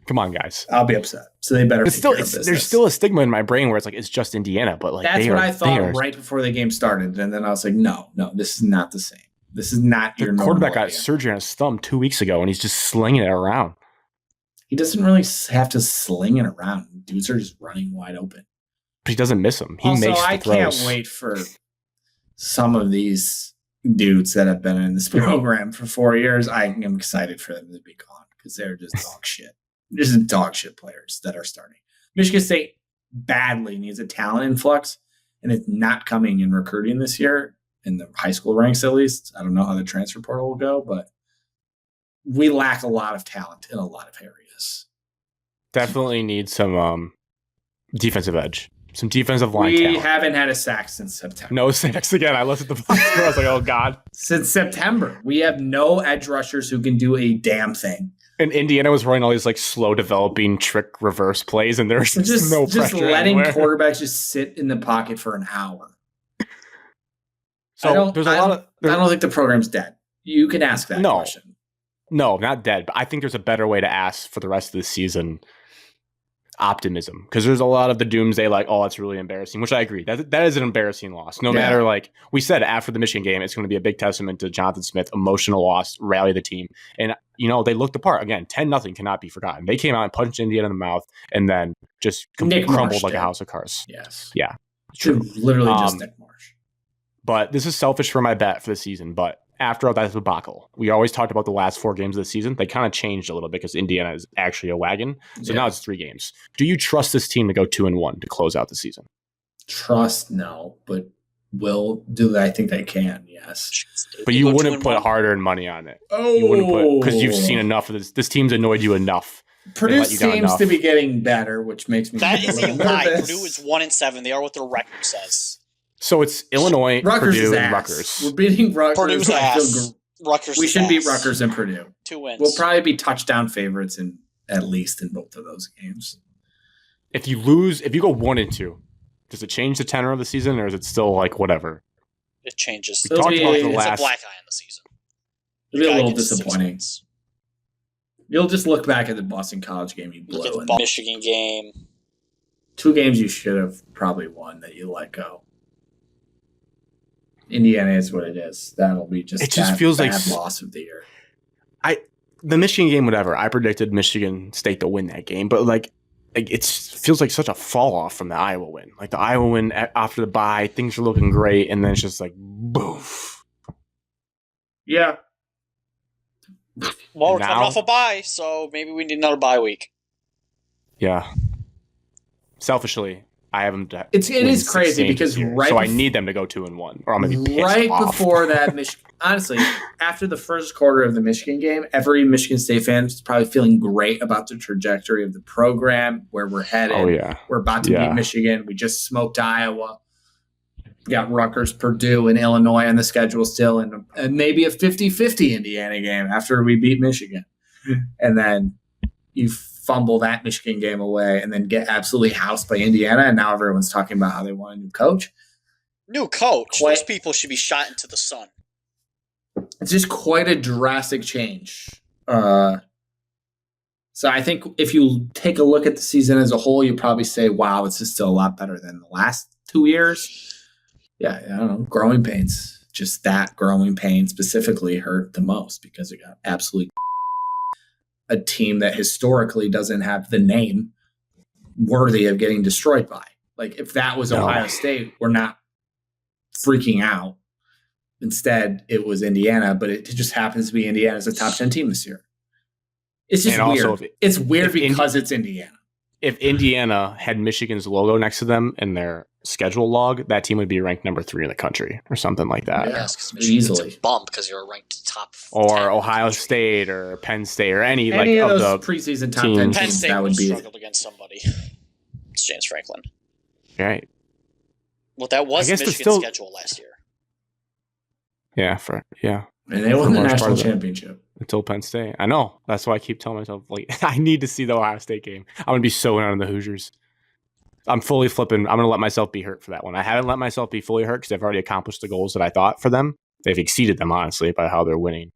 come on, guys. I'll be upset. So they better. There's still a stigma in my brain where it's like, it's just Indiana, but like, that's what I thought right before the game started. And then I was like, no, this is not the same. This is not your quarterback got idea. surgery on his thumb 2 weeks ago, and he's just slinging it around. He doesn't really have to sling it around. Dudes are just running wide open. But he doesn't miss them. He also, makes the I throws. can't wait for some of these dudes that have been in this program for 4 years. I am excited for them to be gone because they're just dog shit. Just dog shit players that are starting. Michigan State badly needs a talent influx, and it's not coming in recruiting this year in the high school ranks, at least. I don't know how the transfer portal will go, but we lack a lot of talent in a lot of areas. Definitely need some defensive edge. Some defensive line We talent. haven't had a sack since September. No sacks again. I looked at the box score. I was like, oh, God. Since September. We have no edge rushers who can do a damn thing. And Indiana was running all these like slow developing trick reverse plays, and there's just no pressure. Just letting anywhere. quarterbacks just sit in the pocket for an hour. So there's a lot of. I don't think the program's dead. You can ask that question. No, not dead. But I think there's a better way to ask for the rest of the season. Optimism, because there's a lot of the doomsday like, oh, it's really embarrassing, which I agree. That is an embarrassing loss. No matter, like we said after the Michigan game, it's going to be a big testament to Jonathan Smith, emotional loss, rally the team. And, they looked apart. Again, 10-0 cannot be forgotten. They came out and punched Indiana in the mouth and then just crumbled like a house of cards. Yes. Yeah. True. Literally just Nick Marsh. But this is selfish for my bet for the season. But after all that debacle, we always talked about the last 4 games of the season. They kind of changed a little bit because Indiana is actually a wagon. So now it's 3 games. Do you trust this team to go 2-1 to close out the season? Trust, no, but I think they can, yes. But you wouldn't put hard-earned money on it. Oh, you wouldn't put, because you've seen enough of this. This team's annoyed you enough. Purdue seems to be getting better, which makes me that is a lie. nervous. Purdue is 1-7. They are what their record says. So it's Illinois, Rutgers Purdue, and ass. Rutgers. We're beating Rutgers. Purdue's ass. Rutgers. We should ass. beat Rutgers and Purdue. 2 wins. We'll probably be touchdown favorites at least in both of those games. If you go 1-2, does it change the tenor of the season, or is it still like whatever? It changes. We talked about the It's last. a black eye in the season. It'll be a little disappointing. You'll just look back at the Boston College game you blew. Look at the Michigan game. 2 games you should have probably won that you let go. Indiana is what it is. That'll be just it just feels bad like loss of the year. The Michigan game, whatever. I predicted Michigan State to win that game, but like it feels like such a fall off from the Iowa win. Like the Iowa win after the bye, things are looking great, and then it's just like boof. Yeah. Well, we're coming off a bye, so maybe we need another bye week. Yeah. Selfishly, I have them. It is crazy because so I need them to go 2-1, or I'm gonna be pissed right off. before that. Honestly, after the first quarter of the Michigan game, every Michigan State fan is probably feeling great about the trajectory of the program, where we're headed. Oh yeah, we're about to beat Michigan. We just smoked Iowa. We got Rutgers, Purdue, and Illinois on the schedule still, and maybe a 50-50 Indiana game after we beat Michigan, and then you fumble that Michigan game away and then get absolutely housed by Indiana, and now everyone's talking about how they want a new coach. New coach? Those people should be shot into the sun. It's just quite a drastic change. So I think if you take a look at the season as a whole, you probably say, wow, this is still a lot better than the last 2 years. Yeah, I don't know. Growing pains. Just that growing pain specifically hurt the most because it got absolutely a team that historically doesn't have the name worthy of getting destroyed by. Like if that was Ohio State, we're not freaking out. Instead, it was Indiana, but it just happens to be Indiana as a top 10 team this year. It's just weird. It's weird because it's Indiana. If Indiana had Michigan's logo next to them in their schedule log, that team would be ranked number 3 in the country or something like that. Yes, easily. A bump because you're ranked top. Or Ohio State or Penn State or any like of those the preseason top 10 teams. Penn State that would be struggled against somebody. It's James Franklin. Right. Well, that was Michigan's schedule last year. Yeah, and they won the national championship. until Penn State. I know. That's why I keep telling myself, like, I need to see the Ohio State game. I'm going to be so in on the Hoosiers. I'm fully flipping. I'm going to let myself be hurt for that one. I haven't let myself be fully hurt because I've already accomplished the goals that I thought for them. They've exceeded them, honestly, by how they're winning.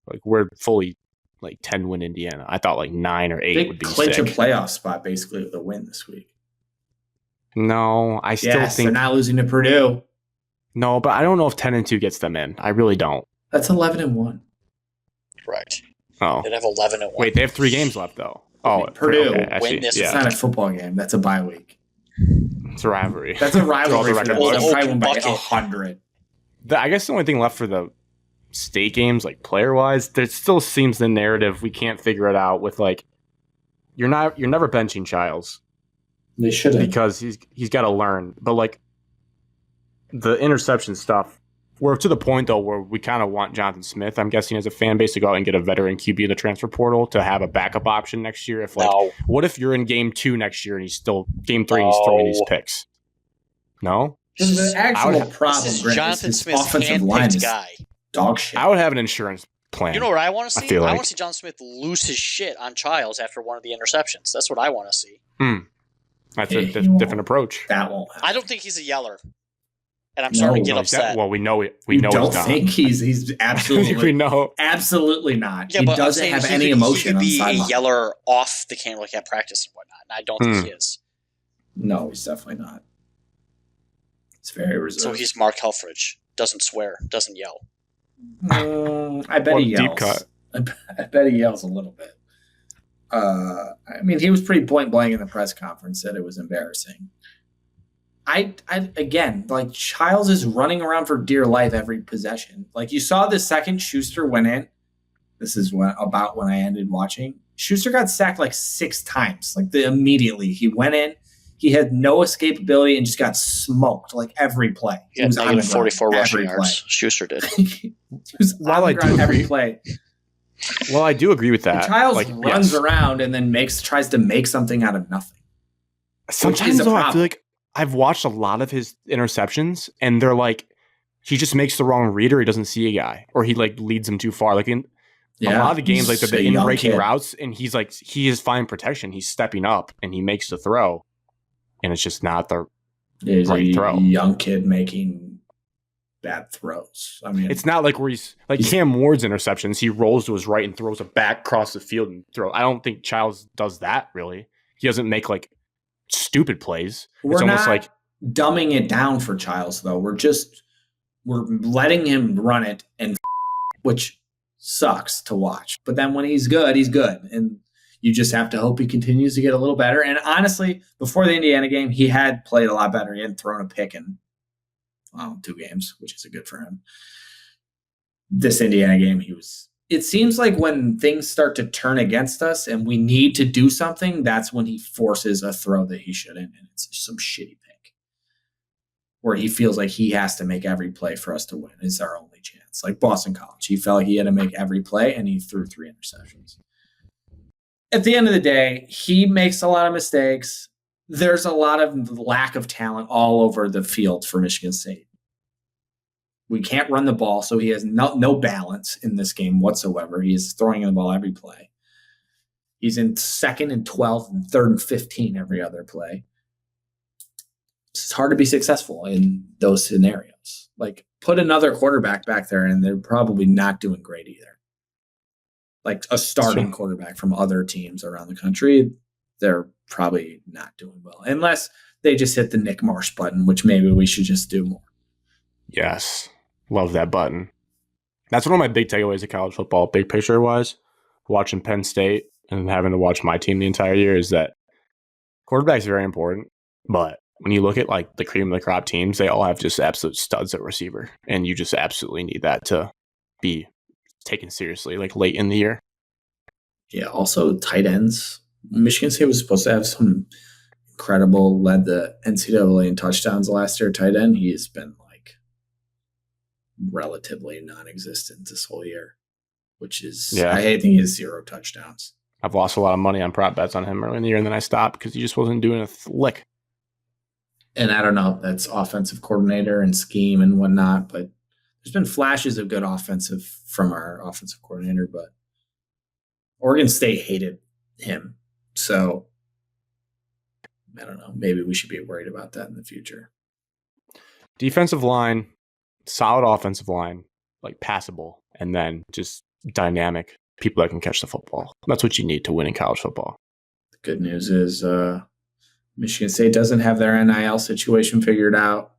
Like, we're fully, 10-win Indiana. I thought, 9 or 8 They would be clinch sick. a playoff spot, basically, with a win this week. No, I still think... they're not losing to Purdue. No, but I don't know if 10-2 gets them in. I really don't. That's 11-1. Correct. Oh. They'd have 11-1. Wait, they have 3 games left, though. Oh, Purdue. Okay, I Win see. this. It's not a football game. That's a bye week. It's a rivalry. That's a rivalry for them. Well, They'll probably win by bucket. 100. I guess the only thing left for the state games, player-wise, there still seems the narrative we can't figure it out with, you're never benching Childs. They should have. Because he's got to learn. But, the interception stuff, we're to the point, though, where we kind of want Jonathan Smith, I'm guessing, as a fan base to go out and get a veteran QB in the transfer portal to have a backup option next year. What if you're in game 2 next year and he's still game 3 and he's throwing these picks? No? The actual problem, This is Grant, Jonathan is his Smith's offensive line handpicked is guy. dog shit. I would have an insurance plan. You know what I want to see? feel I like. want to see John Smith lose his shit on Childs after one of the interceptions. That's what I want to see. That's Yeah, a he won't. different approach. That won't happen. I don't think he's a yeller. And I'm starting to get No, upset. Well, we know it. We You know don't it's not. think he's absolutely we know. absolutely not. Yeah, he but I'm doesn't saying have he any could, emotion on He the could be a sideline. yeller off the camera, at practice and whatnot. And I don't think he is. No, he's definitely not. It's very reserved. So he's Mark Helfrich. Doesn't swear. Doesn't yell. I bet he Deep yells. cut. I bet he yells a little bit. He was pretty point blank in the press conference that it was embarrassing. Again, Childs is running around for dear life every possession. You saw the second Schuster went in. This is about when I ended watching. Schuster got sacked 6 times. Immediately he went in. He had no escapability and just got smoked every play. He had was on the negative ground 44 rushing every yards. play. Schuster did. He was While on I the do ground every agree- play. Well, I do agree with that. And Childs runs yes. around and then tries to make something out of nothing. Sometimes, is a though, I problem. feel like I've watched a lot of his interceptions, and they're he just makes the wrong read, or he doesn't see a guy, or he leads him too far. In a lot of the games, he's the a young in-breaking kid. routes, and he is fine protection. He's stepping up, and he makes the throw, and it's just not the He's right a throw. young kid making bad throws. It's not where he's Cam Ward's interceptions. He rolls to his right and throws it back across the field and throw. I don't think Childs does that really. He doesn't make stupid plays. We're It's almost not dumbing it down for Childs though. We're letting him run it which sucks to watch. But then when he's good, and you just have to hope he continues to get a little better. And honestly, before the Indiana game, he had played a lot better. He hadn't thrown a pick in 2 games, which is good for him. This Indiana game, it seems like when things start to turn against us and we need to do something, that's when he forces a throw that he shouldn't. And it's some shitty pick where he feels like he has to make every play for us to win. It's our only chance. Like Boston College, he felt like he had to make every play and he threw 3 interceptions. At the end of the day, he makes a lot of mistakes. There's a lot of lack of talent all over the field for Michigan State. We can't run the ball, so he has no balance in this game whatsoever. He is throwing the ball every play. He's in 2nd and 12 and 3rd and 15 every other play. It's hard to be successful in those scenarios. Put another quarterback back there, and they're probably not doing great either. A starting quarterback from other teams around the country, they're probably not doing well. Unless they just hit the Nick Marsh button, which maybe we should just do more. Yes. Love that button. That's one of my big takeaways of college football, big picture wise, watching Penn State and having to watch my team the entire year, is that quarterback's very important. But when you look at the cream of the crop teams, they all have just absolute studs at receiver. And you just absolutely need that to be taken seriously, late in the year. Yeah, also tight ends. Michigan State was supposed to have some incredible, led the NCAA in touchdowns last year tight end. He has been relatively non-existent this whole year, which is, I think he has 0 touchdowns. I've lost a lot of money on prop bets on him early in the year, and then I stopped because he just wasn't doing a lick. And I don't know if that's offensive coordinator and scheme and whatnot, but There's been flashes of good offensive from our offensive coordinator, but Oregon State hated him. So I don't know. Maybe we should be worried about that in the future. Defensive line, solid offensive line, like passable, and then just dynamic people that can catch the football. That's what you need to win in college football. The good news is Michigan State doesn't have their NIL situation figured out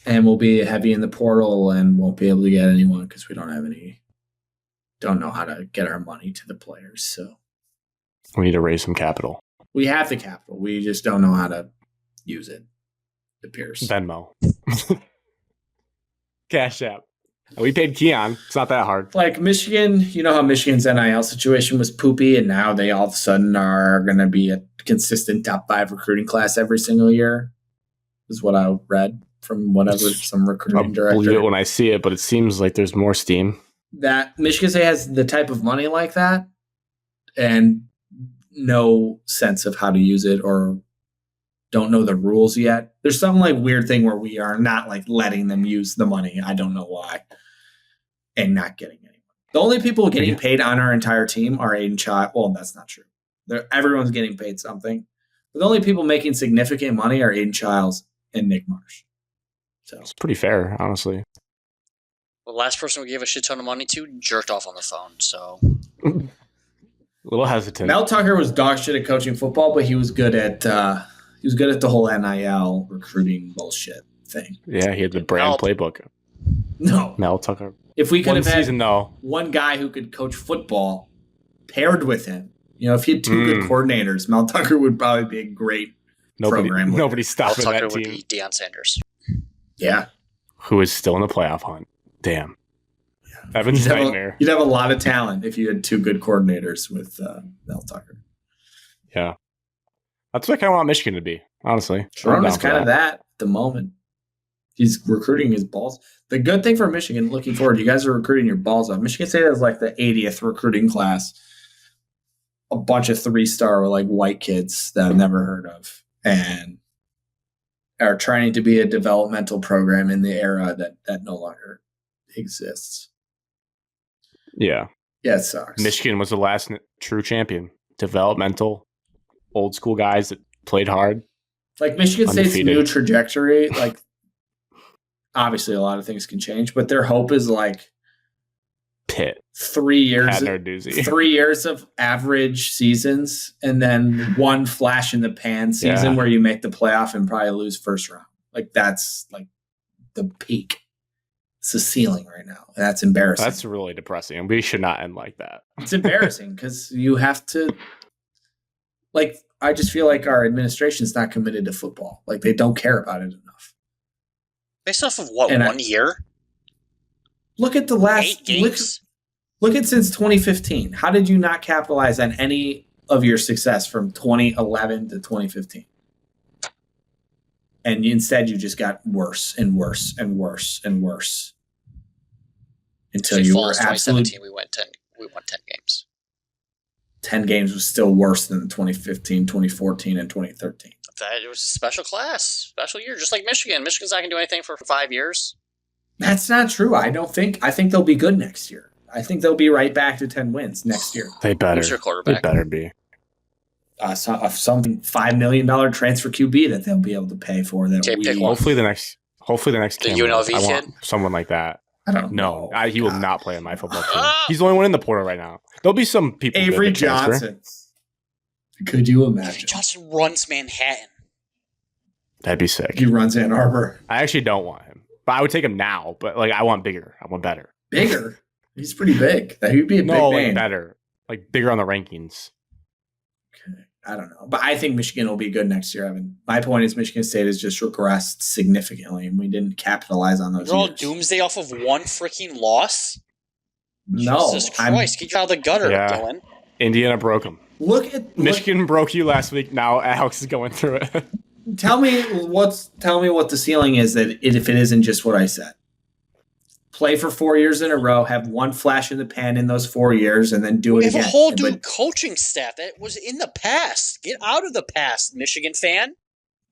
and will be heavy in the portal and won't be able to get anyone because we don't know how to get our money to the players. So we need to raise some capital. We have the capital. We just don't know how to use it. It appears. Venmo. Cash App. We paid Keon. It's not that hard. Like Michigan, you know how Michigan's NIL situation was poopy, and now they all of a sudden are going to be a consistent top 5 recruiting class every single year, is what I read from whatever some recruiting director. I'll believe it when I see it, but it seems like there's more steam. That Michigan State has the type of money like that and no sense of how to use it or don't know the rules yet. There's some like weird thing where we are not like letting them use the money. I don't know why. And not getting anyone. The only people getting paid on our entire team are Aiden Child. Well, that's not true. Everyone's getting paid something. But the only people making significant money are Aiden Childs and Nick Marsh. So it's pretty fair, honestly. The last person we gave a shit ton of money to jerked off on the phone, so. A little hesitant. Mel Tucker was dog shit at coaching football, but he was good at the whole NIL recruiting bullshit thing. Yeah, he had the brand playbook. No. Mel Tucker. If we could have had season, though, one guy who could coach football paired with him, if he had 2 good coordinators, Mel Tucker would probably be a great program leader. Nobody's stopping Mel that Tucker team. would be Deion Sanders. Yeah. Who is still in the playoff hunt. Damn. Evan's nightmare. You'd have a lot of talent if you had 2 good coordinators with Mel Tucker. Yeah. That's what I kind of want Michigan to be, honestly. Sharon is kind of that at the moment. He's recruiting his balls. The good thing for Michigan, looking forward, you guys are recruiting your balls off. Michigan State has like the 80th recruiting class. A bunch of 3-star like white kids that I've never heard of. And are trying to be a developmental program in the era that no longer exists. Yeah. Yeah, it sucks. Michigan was the last true champion. Developmental, old school guys that played hard. Like Michigan Undefeated. State's new trajectory, like obviously a lot of things can change, but their hope is like Pitt. 3 years. 3 years of average seasons and then one flash in the pan season where you make the playoff and probably lose first round. Like that's like the peak. It's the ceiling right now. And that's embarrassing. That's really depressing. And we should not end like that. It's embarrassing because you have to like I just feel like our administration's not committed to football. Like they don't care about it enough. Based off of what, 1 year? Look at the last 8 games. Look at since 2015. How did you not capitalize on any of your success from 2011 to 2015? And instead, you just got worse and worse and worse and worse until you were absolutely. We won 10 games. 10 games was still worse than 2015, 2014, and 2013. It was a special class, special year, just like Michigan. Michigan's not going to do anything for 5 years. That's not true. I think they'll be good next year. I think they'll be right back to 10 wins next year. They better. Who's your quarterback? They better be. Some $5 million transfer QB that they'll be able to pay for. Hopefully the next the game. UNLV I kid? want someone like that. I don't know. No, he will not play in my football team. He's the only one in the portal right now. There'll be some people. Avery Johnson. Could you imagine? Avery Johnson runs Manhattan. That'd be sick. He runs Ann Arbor. I actually don't want him, but I would take him now. But like, I want bigger. I want better. Bigger? He's pretty big. That would be a big name. Like better, like bigger on the rankings. Okay. I don't know, but I think Michigan will be good next year, Evan. My point is Michigan State has just regressed significantly, and we didn't capitalize on those. You're all doomsday off of one freaking loss. No, Jesus Christ! Get you out of the gutter, Dylan. Indiana broke him. Michigan broke you last week. Now Alex is going through it. Tell me what the ceiling is if it isn't just what I said. Play for 4 years in a row, have one flash in the pan in those 4 years, and then do it again. We have a whole coaching staff that was in the past. Get out of the past, Michigan fan.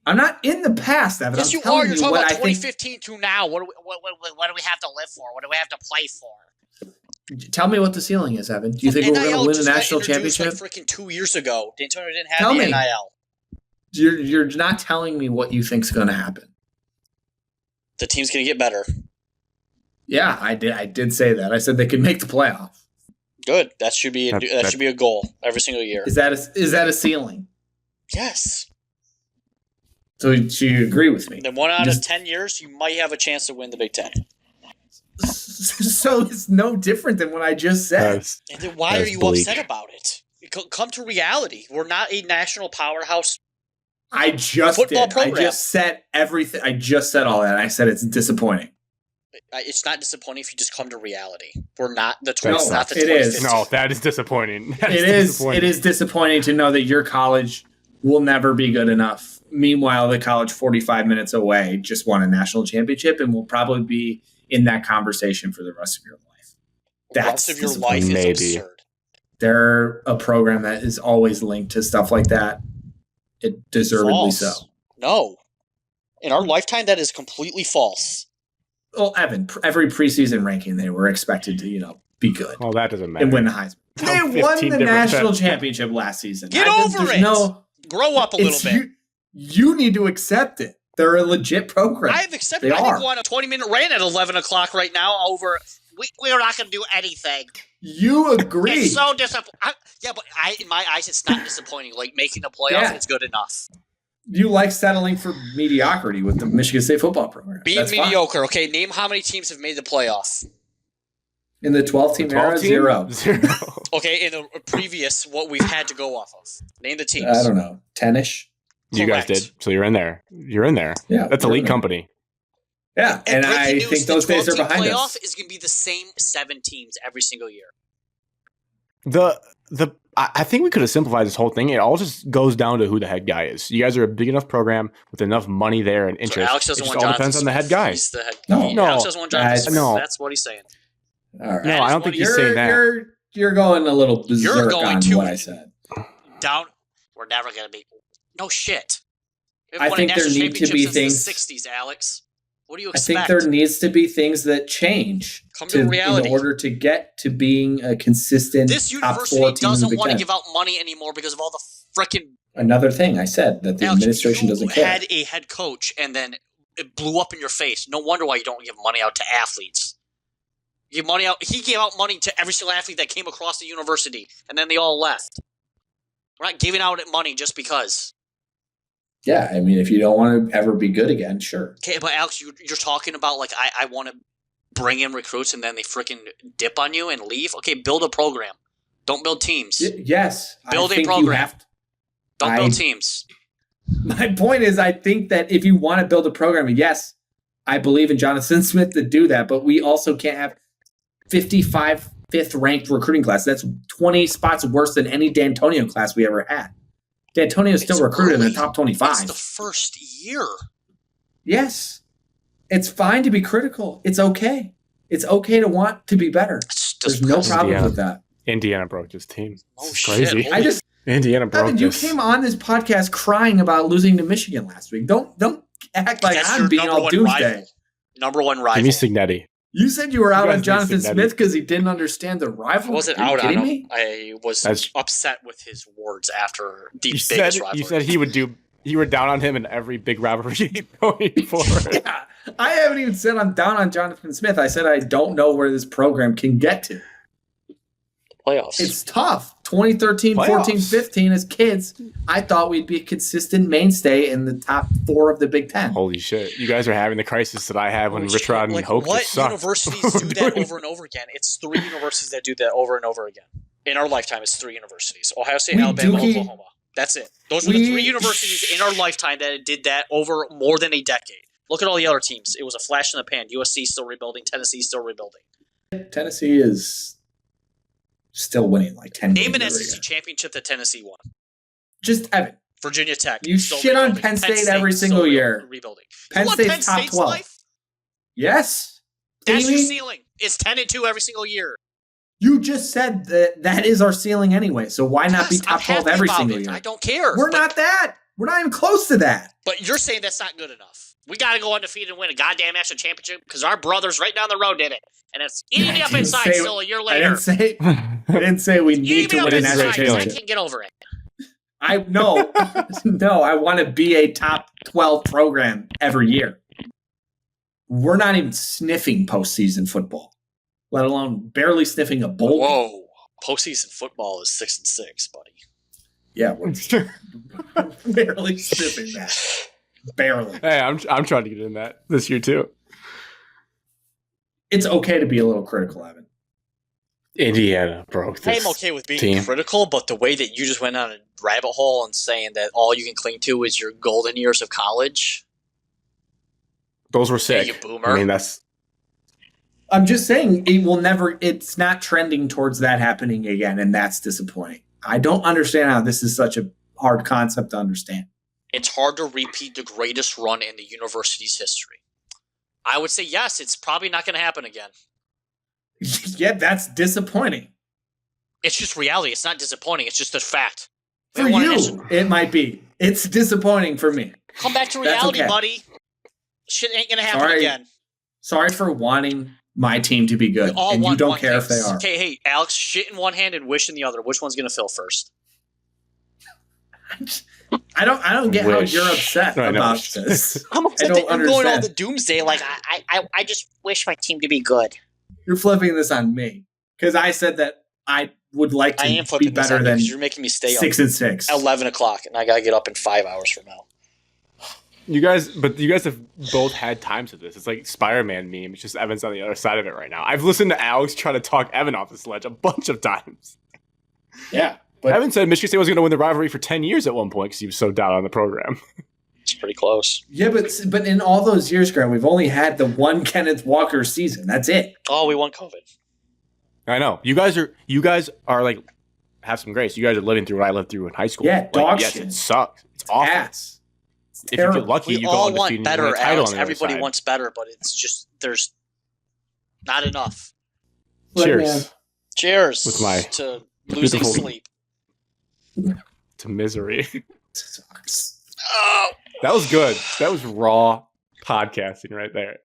I'm not in the past, Evan. Yes, I'm you telling are. You're talking what about I think. 2015 to now. What do we have to live for? What do we have to play for? Tell me what the ceiling is, Evan. Do you think we're going to win a national championship? Like freaking 2 years ago. D'Antonio didn't have Tell the me. NIL. You're not telling me what you think's going to happen. The team's going to get better. Yeah, I did say that. I said they could make the playoff. Good. That should be a goal every single year. Is that a ceiling? Yes. So you agree with me? Then 1 out of 10 years, you might have a chance to win the Big Ten. So it's no different than what I just said. And then why are you upset about it? Come to reality. We're not a national powerhouse. I just football did. program. I just said everything. I just said all that. I said it's disappointing. It's not disappointing if you just come to reality. We're not the No, not the it is. 2015. No, that is disappointing. It is disappointing to know that your college will never be good enough. Meanwhile, the college 45 minutes away just won a national championship and will probably be in that conversation for the rest of your life. The rest of your life is absurd. They're a program that is always linked to stuff like that. It deservedly False. so. No. In our lifetime, that is completely false. Well, Evan, every preseason ranking, they were expected to, be good. Well, that doesn't matter. And win the Heisman. They won the national championship last season. Get over it. Grow up a little bit. You need to accept it. They're a legit program. I have accepted. I think we're on a 20-minute rant at 11 o'clock right now over we're not going to do anything. You agree. It's so disappointing. Yeah, but in my eyes, it's not disappointing. Like, making the playoff, it's good enough. You like settling for mediocrity with the Michigan State football program. Being mediocre. Fine. Okay, name how many teams have made the playoff. In the 12-team era, zero. Okay, in the previous, what we've had to go off of. Name the teams. I don't know. 10-ish? You guys did. So you're in there. You're in there. Yeah. That's a league company. Yeah, and I think those days are behind us. The playoff is going to be the same 7 teams every single year. I think we could have simplified this whole thing. It all just goes down to who the head guy is. You guys are a big enough program with enough money there and interest. So Alex doesn't want all depends on the head guy. He's the head. No, Alex doesn't want Jonathan Smith. No. That's what he's saying. All right. No, I don't think he's saying that. You're going a little berserk on what I said. Down. We're never going to be. No shit. I think there need to be things. In the 60s, Alex. What do you expect? I think there needs to be things that change to reality in order to get to being a consistent. This university doesn't want to give out money anymore because of all the frickin'. Another thing I said that the administration doesn't care. You had a head coach and then it blew up in your face. No wonder why you don't give money out to athletes. You give money out. He gave out money to every single athlete that came across the university, and then they all left. We're not giving out money just because. Yeah, I mean, if you don't want to ever be good again, sure. Okay, but Alex, you're talking about like I want to bring in recruits and then they freaking dip on you and leave. Okay, build a program. Don't build teams. Yes, build a program. Don't build teams. My point is, I think that if you want to build a program, yes, I believe in Jonathan Smith to do that, but we also can't have 55 fifth-ranked recruiting class. That's 20 spots worse than any D'Antonio class we ever had. D'Antonio is still recruited in the top 25. It's the first year. Yes. It's fine to be critical. It's okay. It's okay to want to be better. There's no problem with that. Indiana broke his team. Oh, crazy. Shit. Indiana broke Evan, you came on this podcast crying about losing to Michigan last week. Don't act like I'm being all doomsday. Number one rival. Give me Signetti. You said you were out on Jonathan Smith because he didn't understand the rivalry. I wasn't out on him. I was upset with his words after the biggest rivalry. You said you were down on him in every big rivalry game going forward. Yeah, I haven't even said I'm down on Jonathan Smith. I said I don't know where this program can get to. Playoffs. It's tough. 2013, 14, 15 as kids, I thought we'd be a consistent mainstay in the top 4 of the Big Ten. Holy shit. You guys are having the crisis that I had when Rich Rod and Hope what just sucked. Universities do that over and over again? It's 3 universities that do that over and over again. In our lifetime, it's 3 universities. Ohio State, Alabama, Oklahoma. That's it. Those are the 3 universities in our lifetime that did that over more than a decade. Look at all the other teams. It was a flash in the pan. USC still rebuilding. Tennessee still rebuilding. Tennessee is still winning like 10 games. Name an SEC championship that Tennessee won. Just Evan. Virginia Tech. You shit on Penn State every single year. Rebuilding. Penn State's top 12. Life? Yes. That's your ceiling. It's 10-2 every single year. You just said that is our ceiling anyway. So why not be top 12 every single year? I don't care. We're not that. We're not even close to that. But you're saying that's not good enough. We got to go undefeated and win a goddamn national championship because our brothers right down the road did it. And it's eating me up inside still a year later. I didn't say we need to win a national championship. I can't get over it. No, I want to be a top 12 program every year. We're not even sniffing postseason football, let alone barely sniffing a bowl. Whoa. Postseason football is 6-6, buddy. Yeah, we're barely sniffing that. Barely. Hey, I'm trying to get in that this year too. It's okay to be a little critical, Evan. Indiana broke this. I'm okay with being critical, but the way that you just went on a rabbit hole and saying that all you can cling to is your golden years of college. Those were sick. You boomer. I mean, that's. I'm just saying it's not trending towards that happening again, and that's disappointing. I don't understand how this is such a hard concept to understand. It's hard to repeat the greatest run in the university's history. I would say yes, it's probably not going to happen again. Yeah, that's disappointing. It's just reality. It's not disappointing. It's just a fact. For you, it might be. It's disappointing for me. Come back to reality, buddy. Shit ain't going to happen again. Sorry for wanting my team to be good, and you don't care if they are. Okay, hey, Alex, shit in one hand and wish in the other. Which one's going to fill first? I don't get how you're upset about this. I'm upset that you're going all the doomsday. Like I just wish my team to be good. You're flipping this on me because I said that I would like to be better than you're making me stay 6-6, 11 o'clock, and I gotta get up in 5 hours from now. You guys have both had times of this. It's like Spider-Man meme. It's just Evan's on the other side of it right now. I've listened to Alex try to talk Evan off the ledge a bunch of times. Yeah. But Evan said Michigan State was going to win the rivalry for 10 years at one point because he was so down on the program. It's pretty close. Yeah, but in all those years, Grant, we've only had the one Kenneth Walker season. That's it. Oh, we won COVID. I know. You guys are like, have some grace. You guys are living through what I lived through in high school. Yeah, dog shit. Yes, it sucks. It's awful. Ass. If you get lucky, we you all go want undefeated better, and win a title Alex. on the Everybody other side. wants better, but it's just there's not enough. Cheers. Cheers with my to losing sleep. To misery. Sucks. Oh. That was good. That was raw podcasting right there.